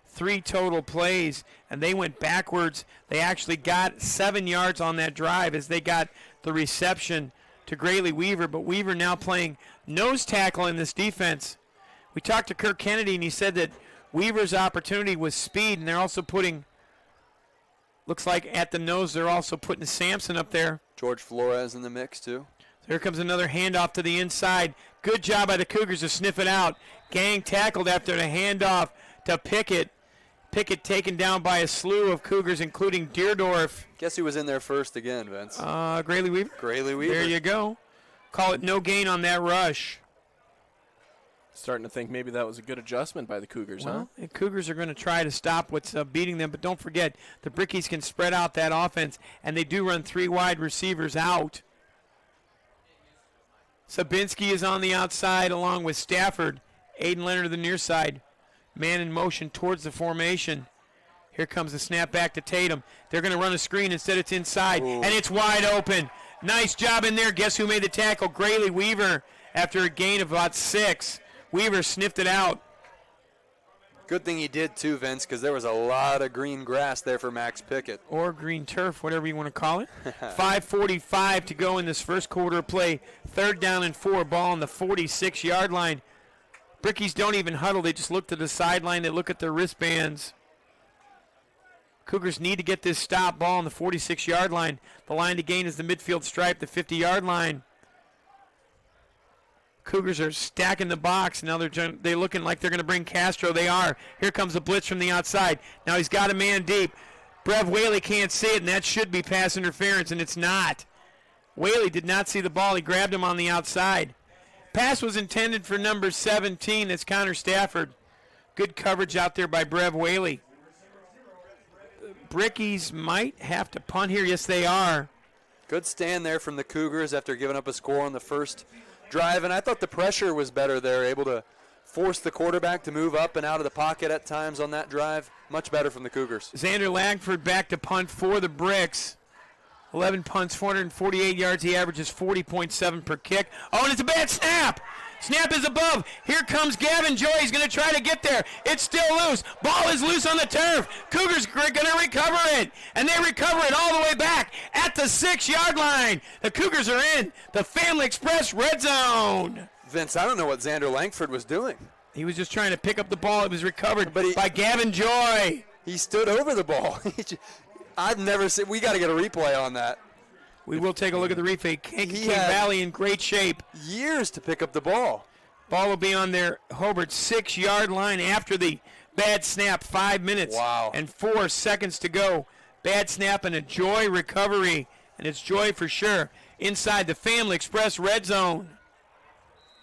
3 total plays, and they went backwards. They actually got 7 yards on that drive as they got the reception to Grayley Weaver, but Weaver now playing nose tackle in this defense. We talked to Kirk Kennedy, and he said that Weaver's opportunity was speed, and they're also putting, looks like at the nose, they're also putting Sampson up there. George Flores in the mix, too. So here comes another handoff to the inside. Good job by the Cougars to sniff it out. Gang tackled after the handoff to Pickett. Pickett taken down by a slew of Cougars, including Deerdorf. Guess who was in there first again, Vince? Grayley Weaver. Grayley Weaver. There you go. Call it no gain on that rush. Starting to think maybe that was a good adjustment by the Cougars, huh? The Cougars are going to try to stop what's beating them, but don't forget, the Brickies can spread out that offense, and they do run 3 wide receivers out. Sabinski is on the outside along with Stafford. Aiden Leonard to the near side. Man in motion towards the formation. Here comes the snap back to Tatum. They're going to run a screen. Instead, it's inside, and it's wide open. Nice job in there. Guess who made the tackle? Grayley Weaver after a gain of about 6. Weaver sniffed it out. Good thing he did, too, Vince, because there was a lot of green grass there for Max Pickett. Or green turf, whatever you want to call it. 5:45 to go in this first quarter of play. 3rd down and 4. Ball on the 46-yard line. Brickies don't even huddle. They just look to the sideline. They look at their wristbands. Cougars need to get this stop. Ball on the 46-yard line. The line to gain is the midfield stripe, the 50-yard line. Cougars are stacking the box. Now they're looking like they're going to bring Castro. They are. Here comes a blitz from the outside. Now he's got a man deep. Brev Whaley can't see it, and that should be pass interference, and it's not. Whaley did not see the ball. He grabbed him on the outside. Pass was intended for number 17. That's Connor Stafford. Good coverage out there by Brev Whaley. Brickies might have to punt here. Yes, they are. Good stand there from the Cougars after giving up a score on the first drive, and I thought the pressure was better there, able to force the quarterback to move up and out of the pocket at times on that drive. Much better from the Cougars. Xander Langford back to punt for the Bricks. 11 punts, 448 yards. He averages 40.7 per kick. Oh, and it's a bad snap. Snap is above. Here comes Gavin Joy. He's going to try to get there. It's still loose. Ball is loose on the turf. Cougars are going to recover it. And they recover it all the way back at the 6-yard line. The Cougars are in the Family Express red zone. Vince, I don't know what Xander Langford was doing. He was just trying to pick up the ball. It was recovered by Gavin Joy. He stood over the ball. I've never seen. We got to get a replay on that. We will take a look at the replay. Kankakee Valley in great shape. Years to pick up the ball. Ball will be on their Hobart 6-yard line after the bad snap. 5 minutes and 4 seconds to go. Bad snap and a Joy recovery. And it's Joy for sure. Inside the Family Express red zone.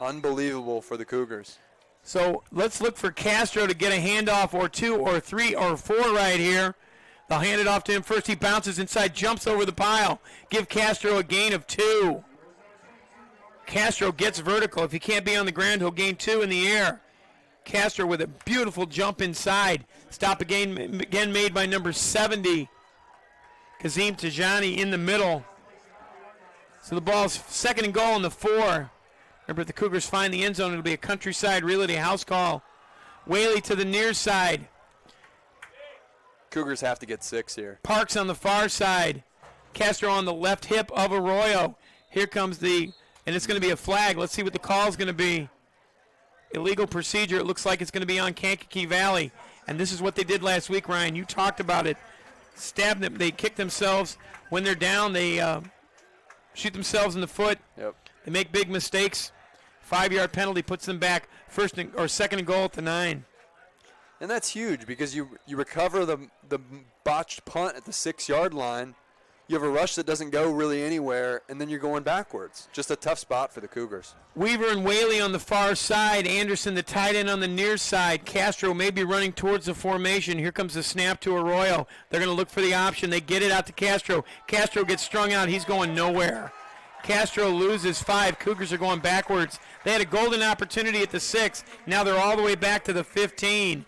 Unbelievable for the Cougars. So let's look for Castro to get a handoff or 2 or 3 or 4 right here. They'll hand it off to him first. He bounces inside, jumps over the pile. Give Castro a gain of 2. Castro gets vertical. If he can't be on the ground, he'll gain 2 in the air. Castro with a beautiful jump inside. Stop again made by number 70. Kazim Tajani in the middle. So the ball's 2nd and goal on the 4. Remember, if the Cougars find the end zone, it'll be a Countryside Realty house call. Whaley to the near side. Cougars have to get 6 here. Parks on the far side. Castro on the left hip of Arroyo. Here comes and it's going to be a flag. Let's see what the call is going to be. Illegal procedure. It looks like it's going to be on Kankakee Valley. And this is what they did last week, Ryan. You talked about it. Stab them. They kick themselves. When they're down, they shoot themselves in the foot. Yep. They make big mistakes. 5-yard penalty puts them back 2nd and goal at the 9. And that's huge because you recover the botched punt at the 6-yard line. You have a rush that doesn't go really anywhere, and then you're going backwards. Just a tough spot for the Cougars. Weaver and Whaley on the far side. Anderson, the tight end, on the near side. Castro may be running towards the formation. Here comes the snap to Arroyo. They're going to look for the option. They get it out to Castro. Castro gets strung out. He's going nowhere. Castro loses 5. Cougars are going backwards. They had a golden opportunity at the 6. Now they're all the way back to the 15.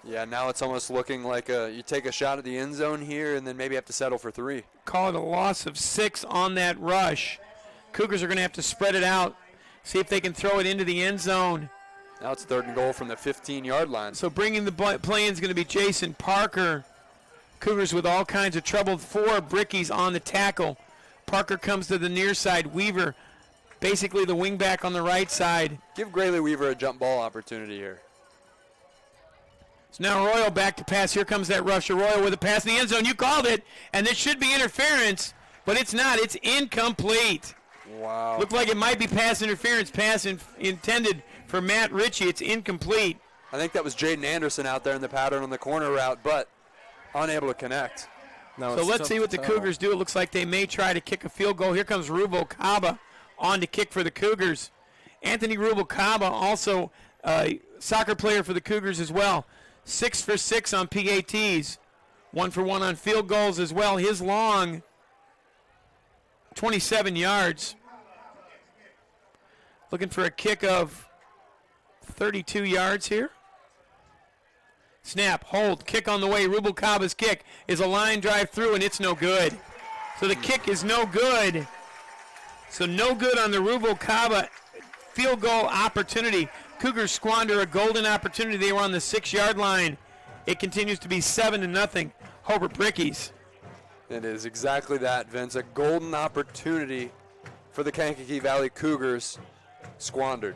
Yeah, now it's almost looking like you take a shot at the end zone here and then maybe have to settle for 3. Call it a loss of 6 on that rush. Cougars are going to have to spread it out, see if they can throw it into the end zone. Now it's 3rd and goal from the 15-yard line. So bringing the play in is going to be Jason Parker. Cougars with all kinds of trouble. 4 brickies on the tackle. Parker comes to the near side. Weaver, basically the wingback on the right side. Give Grayley Weaver a jump ball opportunity here. So now Arroyo back to pass. Here comes that rush. Arroyo with a pass in the end zone. You called it, and this should be interference, but it's not. It's incomplete. Wow. Looked like it might be pass interference. Pass intended for Matt Ritchie. It's incomplete. I think that was Jaden Anderson out there in the pattern on the corner route, but unable to connect. So let's see what the Cougars do. It looks like they may try to kick a field goal. Here comes Rubalcaba on to kick for the Cougars. Anthony Rubalcaba, also a soccer player for the Cougars as well. 6 for 6 on PATs. 1 for 1 on field goals as well. His long 27 yards. Looking for a kick of 32 yards here. Snap, hold, kick on the way. Rubalcaba's kick is a line drive through, and it's no good. So the kick is no good. So no good on the Rubalcaba field goal opportunity. Cougars squander a golden opportunity. They were on the 6-yard line. It continues to be 7-0. Hobart Brickies. It is exactly that, Vince. A golden opportunity for the Kankakee Valley Cougars squandered.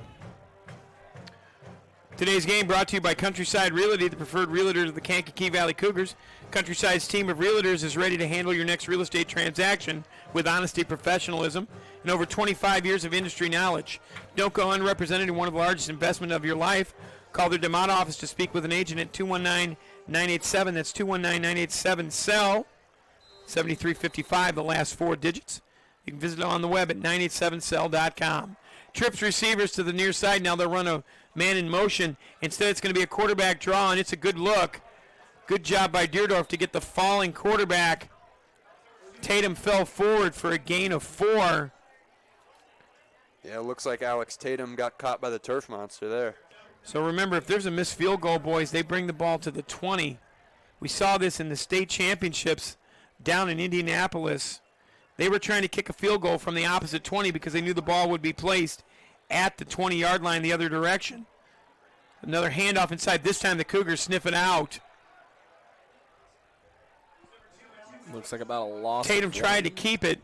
Today's game brought to you by Countryside Realty, the preferred realtor of the Kankakee Valley Cougars. Countryside's team of realtors is ready to handle your next real estate transaction with honesty, professionalism, and over 25 years of industry knowledge. Don't go unrepresented in one of the largest investments of your life. Call their DeMott office to speak with an agent at 219-987. That's 219-987-SELL. 7355, the last 4 digits. You can visit it on the web at 987cell.com. Trips receivers to the near side. Now they'll run a man in motion. Instead, it's going to be a quarterback draw, and it's a good look. Good job by Deerdorf to get the falling quarterback. Tatum fell forward for a gain of 4. Yeah, it looks like Alex Tatum got caught by the turf monster there. So remember, if there's a missed field goal, boys, they bring the ball to the 20. We saw this in the state championships down in Indianapolis. They were trying to kick a field goal from the opposite 20 because they knew the ball would be placed at the 20-yard line the other direction. Another handoff inside. This time the Cougars sniff it out. Looks like about a loss. Tatum tried to keep it.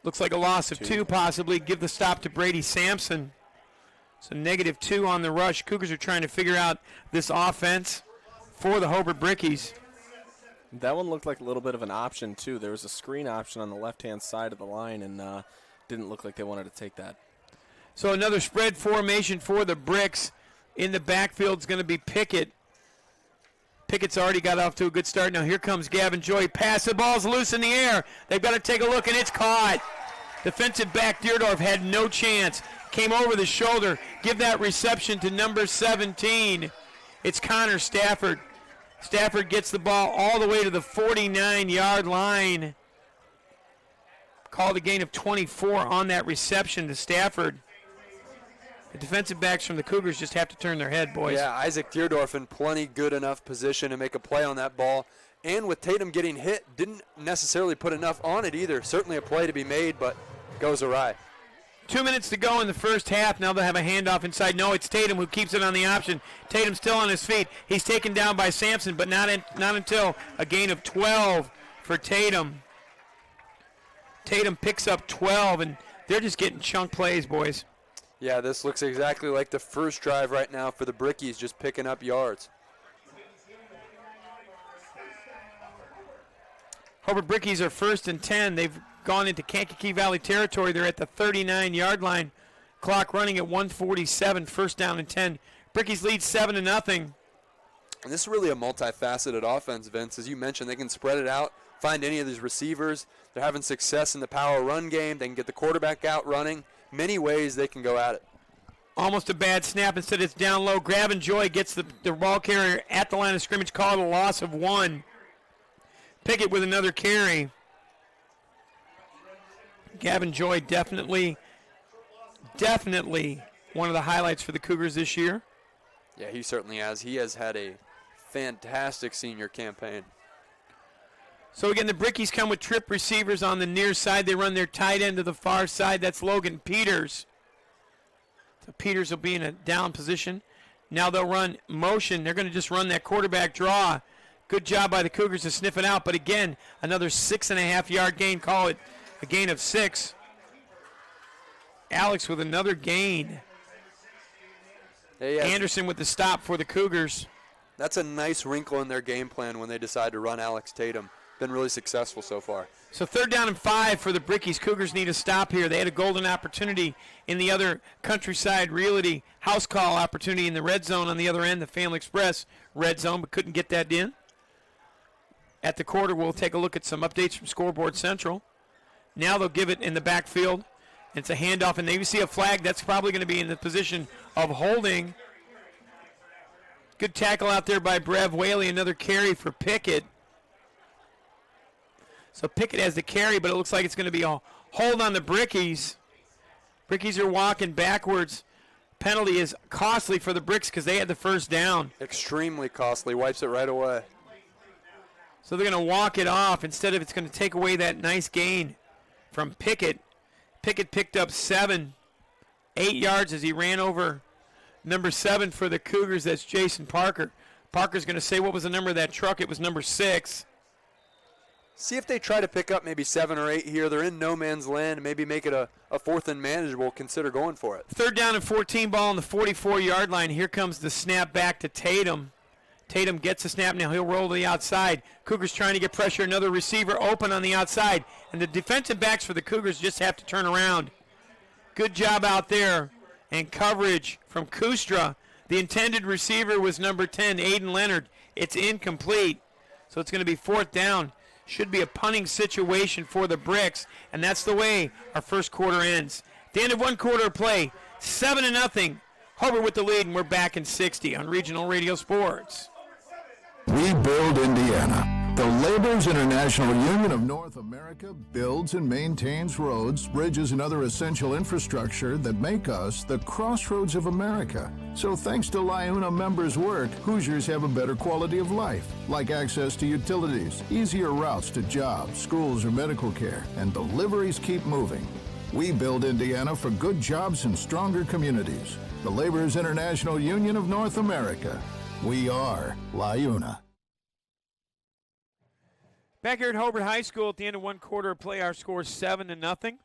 Looks like a loss of 2 possibly. Give the stop to Brady Sampson. So -2 on the rush. Cougars are trying to figure out this offense for the Hobart Brickies. That one looked like a little bit of an option, too. There was a screen option on the left-hand side of the line, and didn't look like they wanted to take that. So another spread formation for the Bricks. In the backfield is going to be Pickett. Pickett's already got off to a good start. Now here comes Gavin Joy. Pass, the ball's loose in the air. They've got to take a look, and it's caught. Defensive back Deerdorf had no chance. Came over the shoulder. Give that reception to number 17. It's Connor Stafford. Stafford gets the ball all the way to the 49-yard line. Called a gain of 24 on that reception to Stafford. The defensive backs from the Cougars just have to turn their head, boys. Yeah, Isaac Deerdorf in plenty good enough position to make a play on that ball. And with Tatum getting hit, didn't necessarily put enough on it either. Certainly a play to be made, but goes awry. 2 minutes to go in the first half. Now they'll have a handoff inside. No, it's Tatum who keeps it on the option. Tatum still on his feet. He's taken down by Sampson, but not until a gain of 12 for Tatum. Tatum picks up 12, and they're just getting chunk plays, boys. Yeah, this looks exactly like the first drive right now for the Brickies, just picking up yards. Hobart Brickies are 1st and 10. They've gone into Kankakee Valley territory. They're at the 39-yard line. Clock running at 1:47. 1st down and 10. Brickies lead 7-0. And this is really a multifaceted offense, Vince. As you mentioned, they can spread it out, find any of these receivers. They're having success in the power run game. They can get the quarterback out running. Many ways they can go at it. Almost a bad snap. Instead, it's down low. Gavin Joy gets the ball carrier at the line of scrimmage. Called a loss of 1. Pickett with another carry. Gavin Joy definitely one of the highlights for the Cougars this year. Yeah, he certainly has. He has had a fantastic senior campaign. So again, the Brickies come with trip receivers on the near side. They run their tight end to the far side. That's Logan Peters. So Peters will be in a down position. Now they'll run motion. They're going to just run that quarterback draw. Good job by the Cougars to sniff it out. But again, another 6.5-yard gain. Call it a gain of 6. Alex with another gain. Anderson with the stop for the Cougars. That's a nice wrinkle in their game plan when they decide to run Alex Tatum. Been really successful so far. So 3rd down and 5 for the Brickies. Cougars need a stop here. They had a golden opportunity in the other Countryside Realty house call opportunity in the red zone on the other end, the Family Express red zone, but couldn't get that in. At the quarter, we'll take a look at some updates from Scoreboard Central. Now they'll give it in the backfield. It's a handoff, and you see a flag. That's probably going to be in the position of holding. Good tackle out there by Brev Whaley. Another carry for Pickett. So Pickett has the carry, but it looks like it's going to be a hold on the Brickies. Brickies are walking backwards. Penalty is costly for the Bricks because they had the 1st down. Extremely costly. Wipes it right away. So they're going to walk it off. Instead of it's going to take away that nice gain from Pickett. Pickett picked up 8 yards as he ran over number 7 for the Cougars. That's Jason Parker. Parker's going to say, what was the number of that truck? It was number 6. See if they try to pick up maybe 7 or 8 here. They're in no man's land. Maybe make it a 4th and manageable. Consider going for it. 3rd down and 14, ball on the 44-yard line. Here comes the snap back to Tatum. Tatum gets the snap. Now he'll roll to the outside. Cougars trying to get pressure. Another receiver open on the outside. And the defensive backs for the Cougars just have to turn around. Good job out there. And coverage from Kustra. The intended receiver was number 10, Aiden Leonard. It's incomplete. So it's going to be 4th down. Should be a punting situation for the Bricks. And that's the way our first quarter ends. At the end of one quarter of play, 7-0. Hobart with the lead, and we're back in 60 on Regional Radio Sports. We build Indiana. The Laborers International Union of North America builds and maintains roads, bridges, and other essential infrastructure that make us the crossroads of America. So thanks to LIUNA members' work, Hoosiers have a better quality of life, like access to utilities, easier routes to jobs, schools, or medical care, and deliveries keep moving. We build Indiana for good jobs and stronger communities. The Laborers International Union of North America. We are LIUNA. Back here at Hobart High School at the end of one quarter of play, our score is 7-0.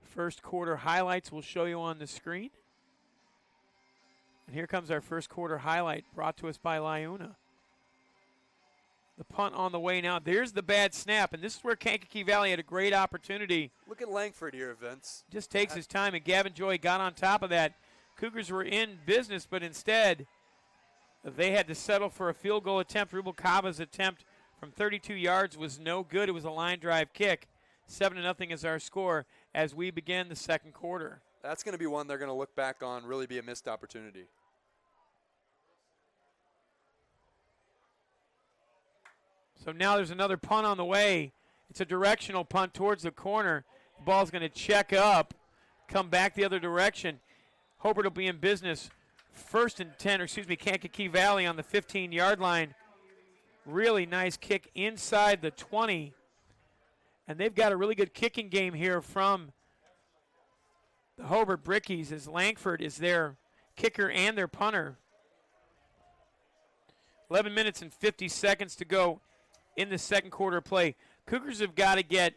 First quarter highlights we'll show you on the screen. And here comes our first quarter highlight brought to us by LIUNA. The punt on the way now. There's the bad snap, and this is where Kankakee Valley had a great opportunity. Look at Langford here, Vince. Just takes his time, and Gavin Joy got on top of that. Cougars were in business, but instead they had to settle for a field goal attempt. Rubel Cava's attempt from 32 yards was no good. It was a line drive kick. 7-0 is our score as we begin the second quarter. That's going to be one they're going to look back on, really be a missed opportunity. So now there's another punt on the way. It's a directional punt towards the corner. The ball's going to check up, come back the other direction. Hobart will be in business. First and 10, Kankakee Valley on the 15-yard line. Really nice kick inside the 20. And they've got a really good kicking game here from the Hobart Brickies as Langford is their kicker and their punter. 11 minutes and 50 seconds to go in the second quarter play. Cougars have got to get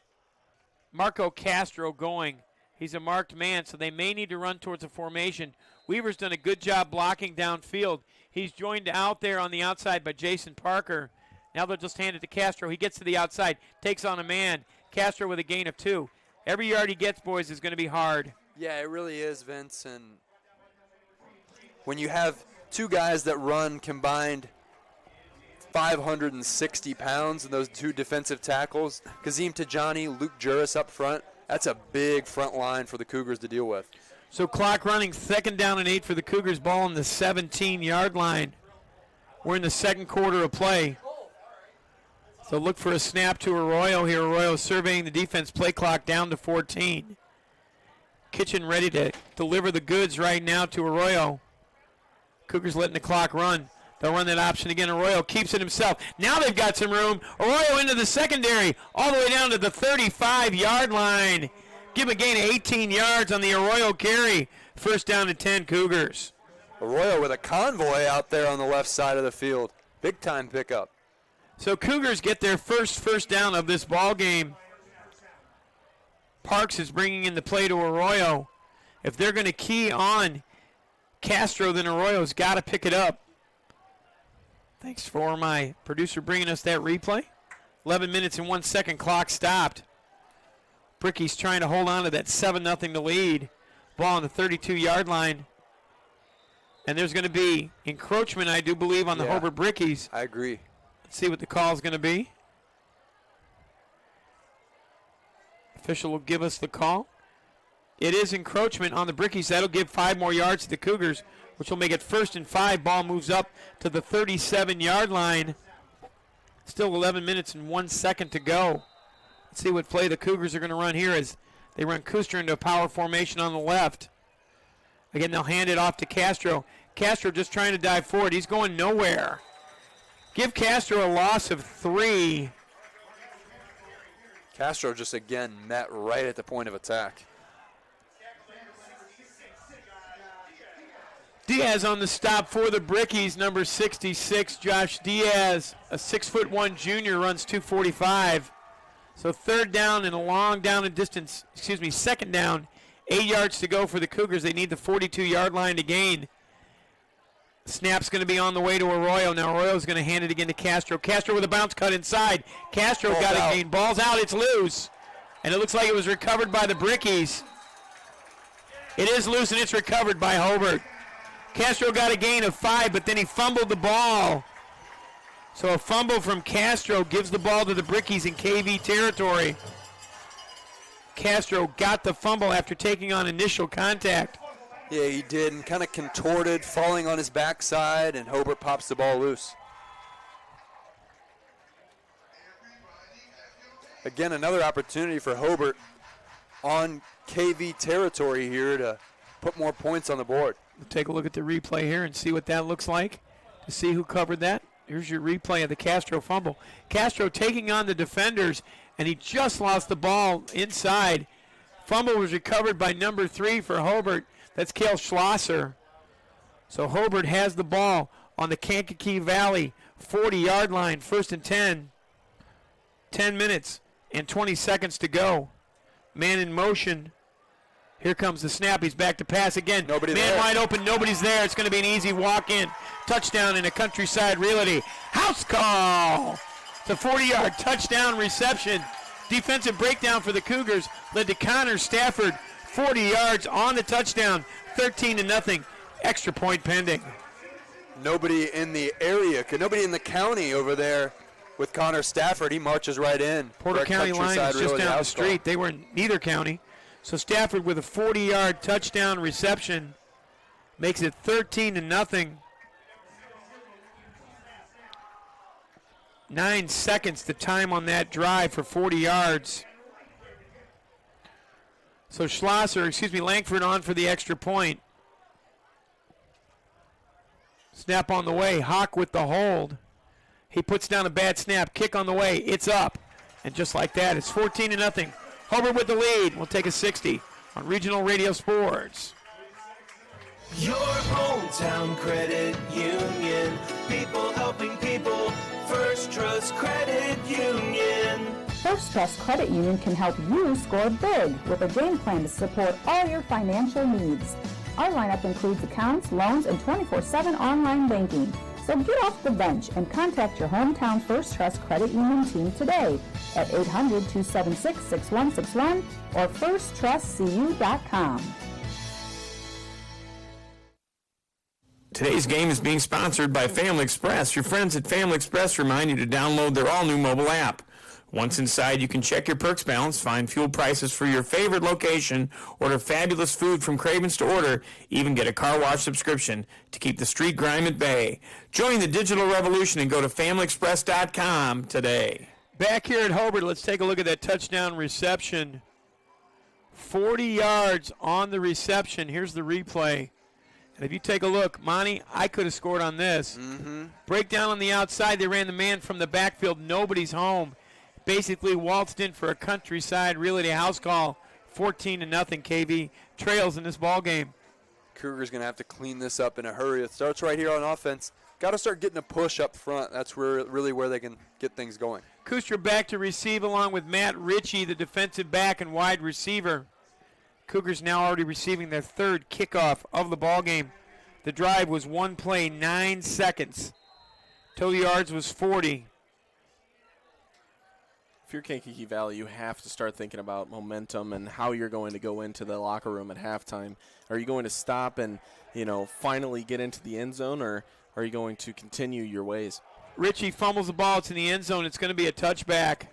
Marco Castro going. He's a marked man, so they may need to run towards a formation. Weaver's done a good job blocking downfield. He's joined out there on the outside by Jason Parker. Now they'll just hand it to Castro. He gets to the outside, takes on a man. Castro with a gain of 2. Every yard he gets, boys, is going to be hard. Yeah, it really is, Vince. And when you have two guys that run combined 560 pounds and those two defensive tackles, Kazim Tajani, Luke Juris up front, that's a big front line for the Cougars to deal with. So clock running, 2nd down and 8 for the Cougars, ball on the 17-yard line. We're in the second quarter of play. So look for a snap to Arroyo here. Arroyo surveying the defense, play clock down to 14. Kitchen ready to deliver the goods right now to Arroyo. Cougars letting the clock run. They'll run that option again. Arroyo keeps it himself. Now they've got some room. Arroyo into the secondary, all the way down to the 35-yard line. Give a gain of 18 yards on the Arroyo carry. First down and 10 Cougars. Arroyo with a convoy out there on the left side of the field. Big time pickup. So Cougars get their first down of this ball game. Parks is bringing in the play to Arroyo. If they're going to key on Castro, then Arroyo's got to pick it up. Thanks for my producer bringing us that replay. 11 minutes and 1 second, clock stopped. Bricky's trying to hold on to that 7-0 to lead. Ball on the 32-yard line. And there's going to be encroachment, I do believe, on the Hobart Brickies. I agree. Let's see what the call is going to be. Official will give us the call. It is encroachment on the Brickies. That'll give 5 more yards to the Cougars, which will make it 1st and 5. Ball moves up to the 37-yard line. Still 11 minutes and 1 second to go. Let's see what play the Cougars are going to run here as they run Kuster into a power formation on the left. Again, they'll hand it off to Castro. Castro just trying to dive forward. He's going nowhere. Give Castro a loss of 3. Castro just again met right at the point of attack. Diaz on the stop for the Brickies, number 66, Josh Diaz, a 6'1" junior, runs 245. So 3rd down and a long down and distance, 2nd down, 8 yards to go for the Cougars. They need the 42-yard line to gain. Snap's going to be on the way to Arroyo. Now Arroyo's going to hand it again to Castro. Castro with a bounce cut inside. Castro got a gain. Ball's out. It's loose. And it looks like it was recovered by the Brickies. It is loose and it's recovered by Hobart. Castro got a gain of 5, but then he fumbled the ball. So a fumble from Castro gives the ball to the Brickies in KV territory. Castro got the fumble after taking on initial contact. Yeah, he did, and kind of contorted, falling on his backside, and Hobart pops the ball loose. Again, another opportunity for Hobart on KV territory here to put more points on the board. We'll take a look at the replay here and see what that looks like to see who covered that. Here's your replay of the Castro fumble. Castro taking on the defenders, and he just lost the ball inside. Fumble was recovered by number 3 for Hobart. That's Cale Schlosser. So Hobart has the ball on the Kankakee Valley 40-yard line, 1st and 10. 10 minutes and 20 seconds to go. Man in motion. Here comes the snap. He's back to pass again. Nobody Man there. wide open. Nobody's there. It's going to be an easy walk-in. Touchdown in a Countryside Realty. House call. It's a 40-yard touchdown reception. Defensive breakdown for the Cougars led to Connor Stafford. 40 yards on the touchdown. 13-0. Extra point pending. Nobody in the area, nobody in the county over there with Connor Stafford. He marches right in. Porter County line is just down the street. They were in neither county. So Stafford with a 40-yard touchdown reception makes it 13-0. 9 seconds the time on that drive for 40 yards. So Langford on for the extra point. Snap on the way. Hawk with the hold. He puts down a bad snap. Kick on the way. It's up. And just like that, it's 14-0. Hobart with the lead. We'll take a 60 on Regional Radio Sports. Your hometown credit union. People helping people. First Trust Credit Union. First Trust Credit Union can help you score big with a game plan to support all your financial needs. Our lineup includes accounts, loans, and 24/7 online banking. So get off the bench and contact your hometown First Trust Credit Union team today at 800-276-6161 or firsttrustcu.com. Today's game is being sponsored by Family Express. Your friends at Family Express remind you to download their all-new mobile app. Once inside, you can check your perks balance, find fuel prices for your favorite location, order fabulous food from Cravens to Order, even get a car wash subscription to keep the street grime at bay. Join the digital revolution and go to FamilyExpress.com today. Back here at Hobart, let's take a look at that touchdown reception. 40 yards on the reception. Here's the replay. And if you take a look, Monty, I could have scored on this. Breakdown on the outside. They ran the man from the backfield. Nobody's home. Basically waltzed in for a Countryside Realty house call. 14-0. KV trails in this ball game. Cougars going to have to clean this up in a hurry. It starts right here on offense. Got to start getting a push up front. That's really where they can get things going. Kuster back to receive along with Matt Ritchie, the defensive back and wide receiver. Cougars now already receiving their third kickoff of the ball game. The drive was one play, 9 seconds. Total yards was 40. If you're Kankakee Valley, you have to start thinking about momentum and how you're going to go into the locker room at halftime. Are you going to stop and, finally get into the end zone, or are you going to continue your ways? Ritchie fumbles the ball. It's in the end zone. It's going to be a touchback.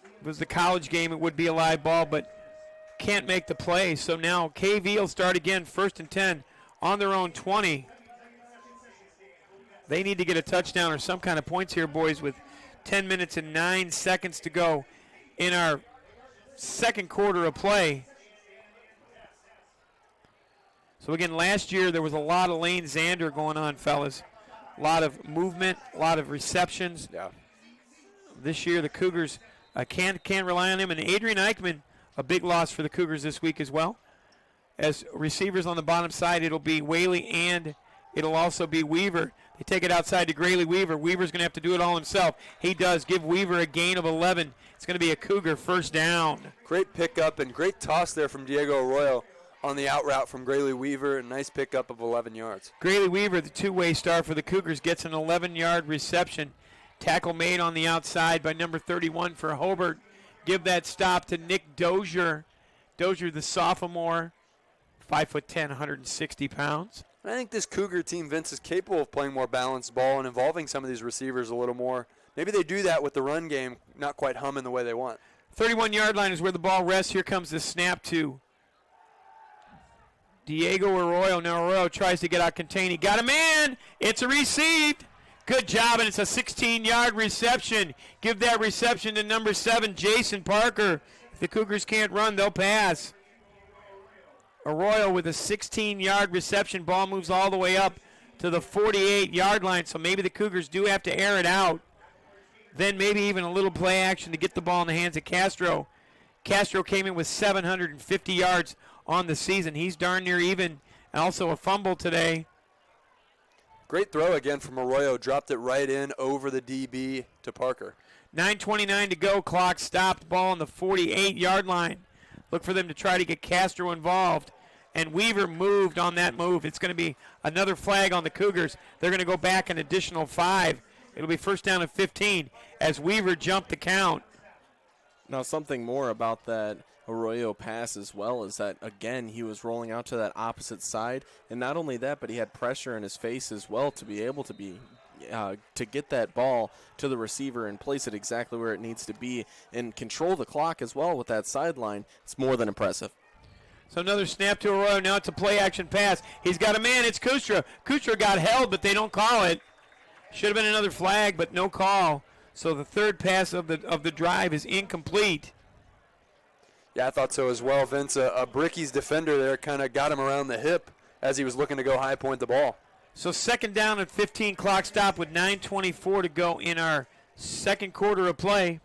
If it was the college game, it would be a live ball, but can't make the play. So now KV will start again, 1st and 10 on their own 20. They need to get a touchdown or some kind of points here, boys, with 10 minutes and 9 seconds to go in our second quarter of play. So again, last year there was a lot of Lane Zander going on, fellas. A lot of movement, a lot of receptions. Yeah. This year the Cougars can't rely on him. And Adrian Eichmann, a big loss for the Cougars this week as well. As receivers on the bottom side, it'll be Whaley and it'll also be Weaver. They take it outside to Grayley Weaver. Weaver's going to have to do it all himself. He does. Give Weaver a gain of 11. It's going to be a Cougar first down. Great pickup and great toss there from Diego Arroyo on the out route from Grayley Weaver. A nice pickup of 11 yards. Grayley Weaver, the two-way star for the Cougars, gets an 11-yard reception. Tackle made on the outside by number 31 for Hobart. Give that stop to Nick Dozier. Dozier, the sophomore, 5'10", 160 pounds. I think this Cougar team, Vince, is capable of playing more balanced ball and involving some of these receivers a little more. Maybe they do that with the run game, not quite humming the way they want. 31-yard line is where the ball rests. Here comes the snap to Diego Arroyo. Now Arroyo tries to get out contained. He got a man. It's a received. Good job, and it's a 16-yard reception. Give that reception to number 7, Jason Parker. If the Cougars can't run, they'll pass. Arroyo with a 16-yard reception. Ball moves all the way up to the 48-yard line, so maybe the Cougars do have to air it out. Then maybe even a little play action to get the ball in the hands of Castro. Castro came in with 750 yards on the season. He's darn near even, and also a fumble today. Great throw again from Arroyo. Dropped it right in over the DB to Parker. 9:29 to go. Clock stopped. Ball on the 48-yard line. Look for them to try to get Castro involved. And Weaver moved on that move. It's going to be another flag on the Cougars. They're going to go back an additional 5. It'll be first down and 15 as Weaver jumped the count. Now, something more about that Arroyo pass as well is that, again, he was rolling out to that opposite side. And not only that, but he had pressure in his face as well to be able to to get that ball to the receiver and place it exactly where it needs to be and control the clock as well with that sideline. It's more than impressive. So another snap to Arroyo. Now it's a play-action pass. He's got a man. It's Kustra. Kustra got held, but they don't call it. Should have been another flag, but no call. So the third pass of the drive is incomplete. Yeah, I thought so as well, Vince. A Bricky's defender there kind of got him around the hip as he was looking to go high point the ball. So second down and 15, clock stop with 9:24 to go in our second quarter of play.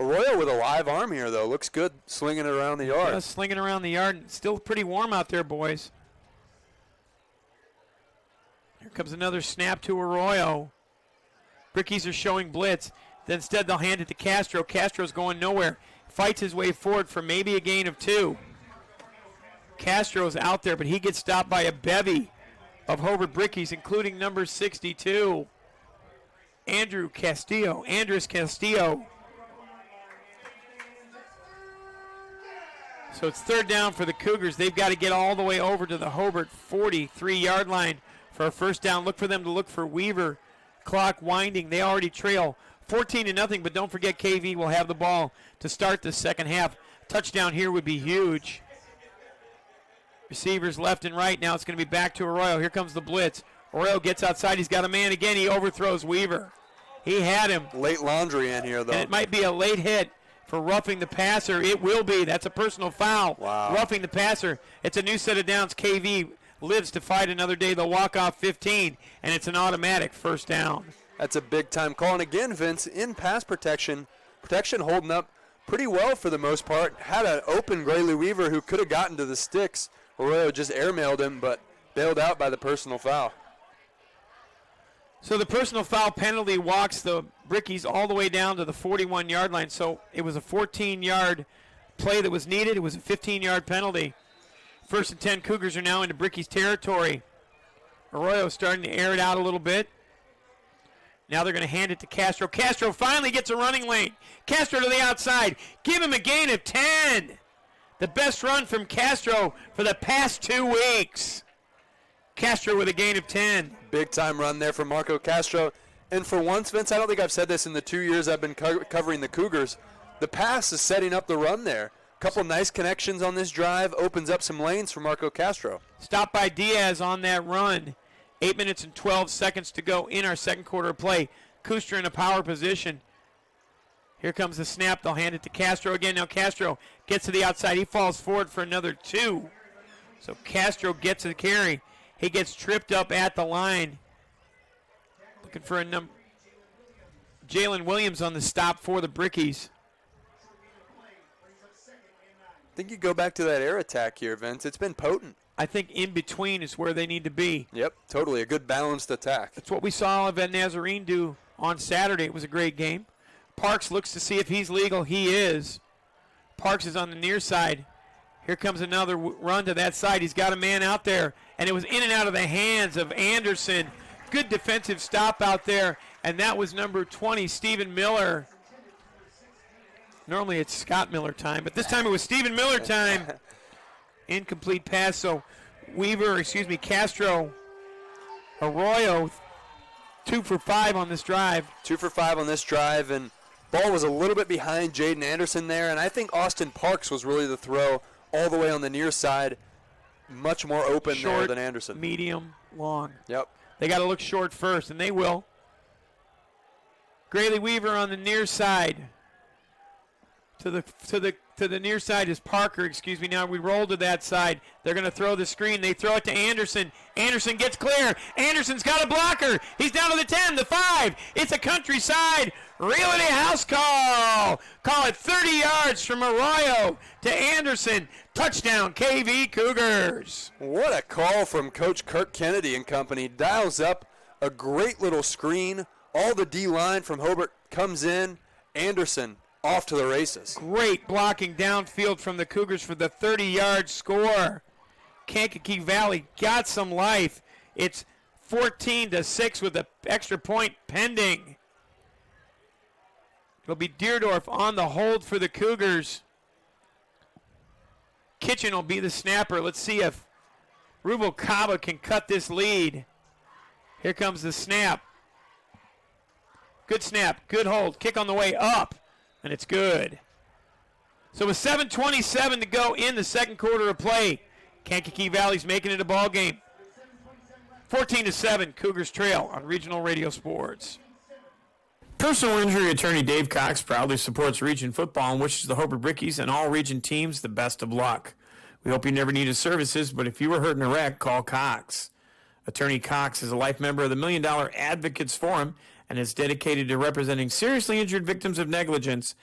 Arroyo with a live arm here, though. Looks good slinging it around the yard. Yeah, slinging around the yard. It's still pretty warm out there, boys. Here comes another snap to Arroyo. Brickies are showing blitz. Then instead they'll hand it to Castro. Castro's going nowhere. Fights his way forward for maybe a gain of 2. Castro's out there, but he gets stopped by a bevy of Hobart Brickies, including number 62, Andres Castillo. So it's third down for the Cougars. They've got to get all the way over to the Hobart 43-yard line for a first down. Look for them to look for Weaver. Clock winding. They already trail 14-0, but don't forget KV will have the ball to start the second half. Touchdown here would be huge. Receivers left and right. Now it's going to be back to Arroyo. Here comes the blitz. Arroyo gets outside. He's got a man again. He overthrows Weaver. He had him. Late laundry in here, though. And it might be a late hit for roughing the passer. It will be. That's a personal foul. Wow. Roughing the passer. It's a new set of downs. KV lives to fight another day. They'll walk off 15, and it's an automatic first down. That's a big-time call. And again, Vince, in pass protection holding up pretty well for the most part. Had an open Grayley Weaver who could have gotten to the sticks. Arroyo just airmailed him, but bailed out by the personal foul. So the personal foul penalty walks the Brickies all the way down to the 41-yard line. So it was a 14-yard play that was needed. It was a 15-yard penalty. First and 10, Cougars are now into Brickies territory. Arroyo starting to air it out a little bit. Now they're going to hand it to Castro. Castro finally gets a running lane. Castro to the outside. Give him a gain of 10. The best run from Castro for the past 2 weeks. Castro with a gain of 10. Big time run there from Marco Castro. And for once, Vince, I don't think I've said this in the 2 years I've been covering the Cougars. The pass is setting up the run there. Couple nice connections on this drive. Opens up some lanes for Marco Castro. Stopped by Diaz on that run. 8 minutes and 12 seconds to go in our second quarter of play. Kustra in a power position. Here comes the snap. They'll hand it to Castro again. Now Castro gets to the outside. He falls forward for another 2. So Castro gets the carry. He gets tripped up at the line. Looking for a number. Jalen Williams on the stop for the Brickies. I think you go back to that air attack here, Vince. It's been potent. I think in between is where they need to be. Yep, totally. A good balanced attack. That's what we saw Van Nazarene do on Saturday. It was a great game. Parks looks to see if he's legal. He is. Parks is on the near side. Here comes another run to that side. He's got a man out there, and it was in and out of the hands of Anderson. Good defensive stop out there, and that was number 20, Stephen Miller. Normally it's Scott Miller time, but this time it was Stephen Miller time. Incomplete pass, so Castro, Arroyo, 2 for 5 on this drive. 2 for 5 on this drive, and ball was a little bit behind Jaden Anderson there, and I think Austin Parks was really the throw all the way on the near side, much more open Short, there than Anderson. Medium, long. Yep. They got to look short first, and they will. Grayley Weaver on the near side. To the near side is Parker, excuse me. Now we roll to that side. They're going to throw the screen. They throw it to Anderson. Anderson gets clear. Anderson's got a blocker. He's down to the 10, the 5. It's a countryside realty house call. Call it 30 yards from Arroyo to Anderson. Touchdown, KV Cougars. What a call from Coach Kirk Kennedy and company. Dials up a great little screen. All the D-line from Hobart comes in. Anderson off to the races. Great blocking downfield from the Cougars for the 30-yard score. Kankakee Valley got some life. It's 14-6 with an extra point pending. It'll be Deerdorf on the hold for the Cougars. Kitchen will be the snapper. Let's see if Rubalcaba can cut this lead. Here comes the snap. Good snap, good hold. Kick on the way up, and it's good. So with 7:27 to go in the second quarter of play, Kankakee Valley's making it a ball game. 14-7, Cougars trail on Regional Radio Sports. Personal injury attorney Dave Cox proudly supports Region football and wishes the Hobart Brickies and all Region teams the best of luck. We hope you never need his services, but if you were hurt in a wreck, call Cox. Attorney Cox is a life member of the $1 Million Advocates Forum and is dedicated to representing seriously injured victims of negligence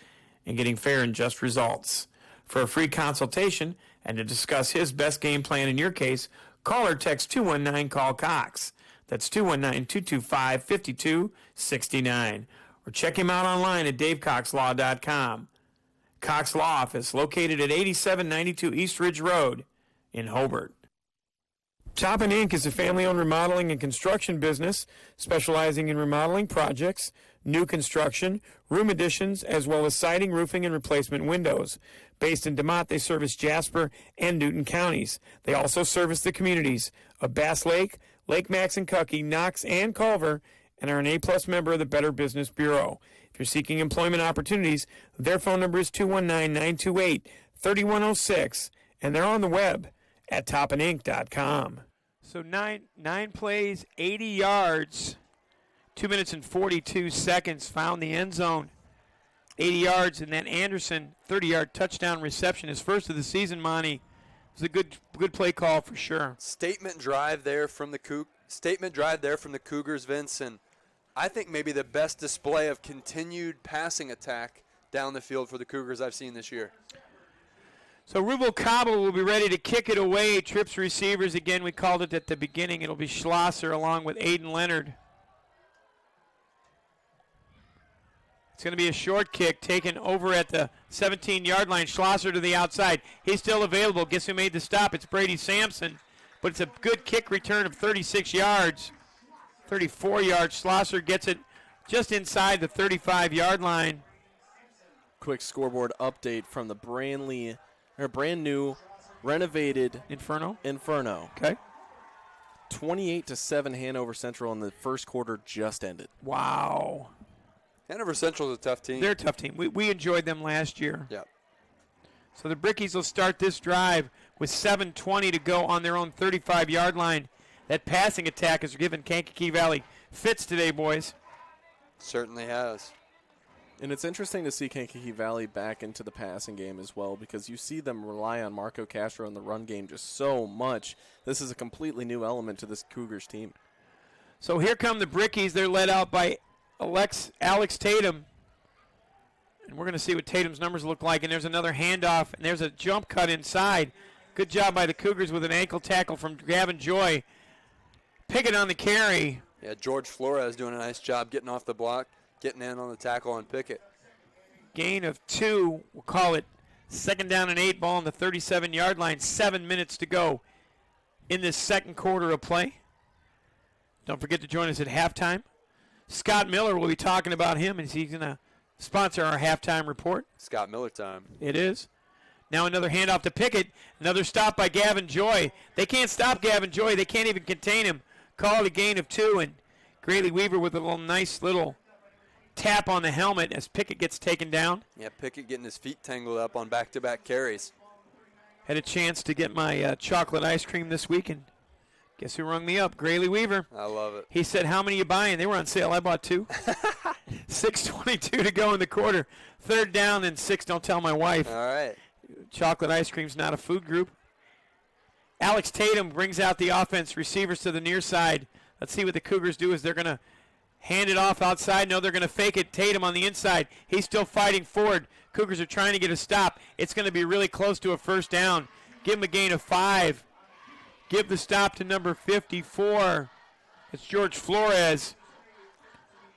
and getting fair and just results. For a free consultation and to discuss his best game plan in your case, call or text 219-CALL-COX. That's 219-225-5269. Or check him out online at davecoxlaw.com. Cox Law Office, located at 8792 East Ridge Road in Hobart. Toppin Inc. is a family-owned remodeling and construction business specializing in remodeling projects, new construction, room additions, as well as siding, roofing, and replacement windows. Based in DeMott, they service Jasper and Newton counties. They also service the communities of Bass Lake, Lake Maxinkuckee, Knox, and Culver, and are an A-plus member of the Better Business Bureau. If you're seeking employment opportunities, their phone number is 219-928-3106, and they're on the web at toppininc.com. So nine plays, 80 yards, 2 minutes and 42 seconds, found the end zone. 80 yards, and then Anderson, 30-yard touchdown reception, his first of the season, Monty. It was a good play call for sure. Statement drive there from the Cougars, Vince, and I think maybe the best display of continued passing attack down the field for the Cougars I've seen this year. So Rubalcaba will be ready to kick it away. Trips receivers again. We called it at the beginning. It'll be Schlosser along with Aiden Leonard. It's going to be a short kick taken over at the 17-yard line. Schlosser to the outside. He's still available. Guess who made the stop? It's Brady Sampson. But it's a good kick return of 36 yards. 34 yards. Schlosser gets it just inside the 35-yard line. Quick scoreboard update from the brand new renovated Inferno. Okay. 28-7 Hanover Central in the first quarter just ended. Wow. Hanover Central is a tough team. They're a tough team. We enjoyed them last year. Yep. So the Brickies will start this drive with 7:20 to go on their own 35-yard line. That passing attack has given Kankakee Valley fits today, boys. Certainly has. And it's interesting to see Kankakee Valley back into the passing game as well, because you see them rely on Marco Castro in the run game just so much. This is a completely new element to this Cougars team. So here come the Brickies. They're led out by Alex Tatum. And we're going to see what Tatum's numbers look like. And there's another handoff, and there's a jump cut inside. Good job by the Cougars with an ankle tackle from Gavin Joy. Pickett on the carry. Yeah, George Flores doing a nice job getting off the block, getting in on the tackle on Pickett. Gain of 2. We'll call it 2nd down and 8, ball on the 37-yard line. 7 minutes to go in this second quarter of play. Don't forget to join us at halftime. Scott Miller, will be talking about him, and he's going to sponsor our halftime report. Scott Miller time. It is. Now another handoff to Pickett. Another stop by Gavin Joy. They can't stop Gavin Joy. They can't even contain him. Call it a gain of 2, and Grayley Weaver with a nice little tap on the helmet as Pickett gets taken down. Yeah, Pickett getting his feet tangled up on back-to-back carries. Had a chance to get my chocolate ice cream this week and Guess who rung me up? Grayley Weaver. I love it. He said, how many you buying? They were on sale. I bought 2. 6:22 to go in the quarter. 3rd down and 6. Don't tell my wife. All right. Chocolate ice cream's not a food group. Alex Tatum brings out the offense. Receivers to the near side. Let's see what the Cougars do. Is they're going to hand it off outside? No, they're going to fake it. Tatum on the inside. He's still fighting forward. Cougars are trying to get a stop. It's going to be really close to a first down. Give him a gain of 5. Give the stop to number 54. It's George Flores.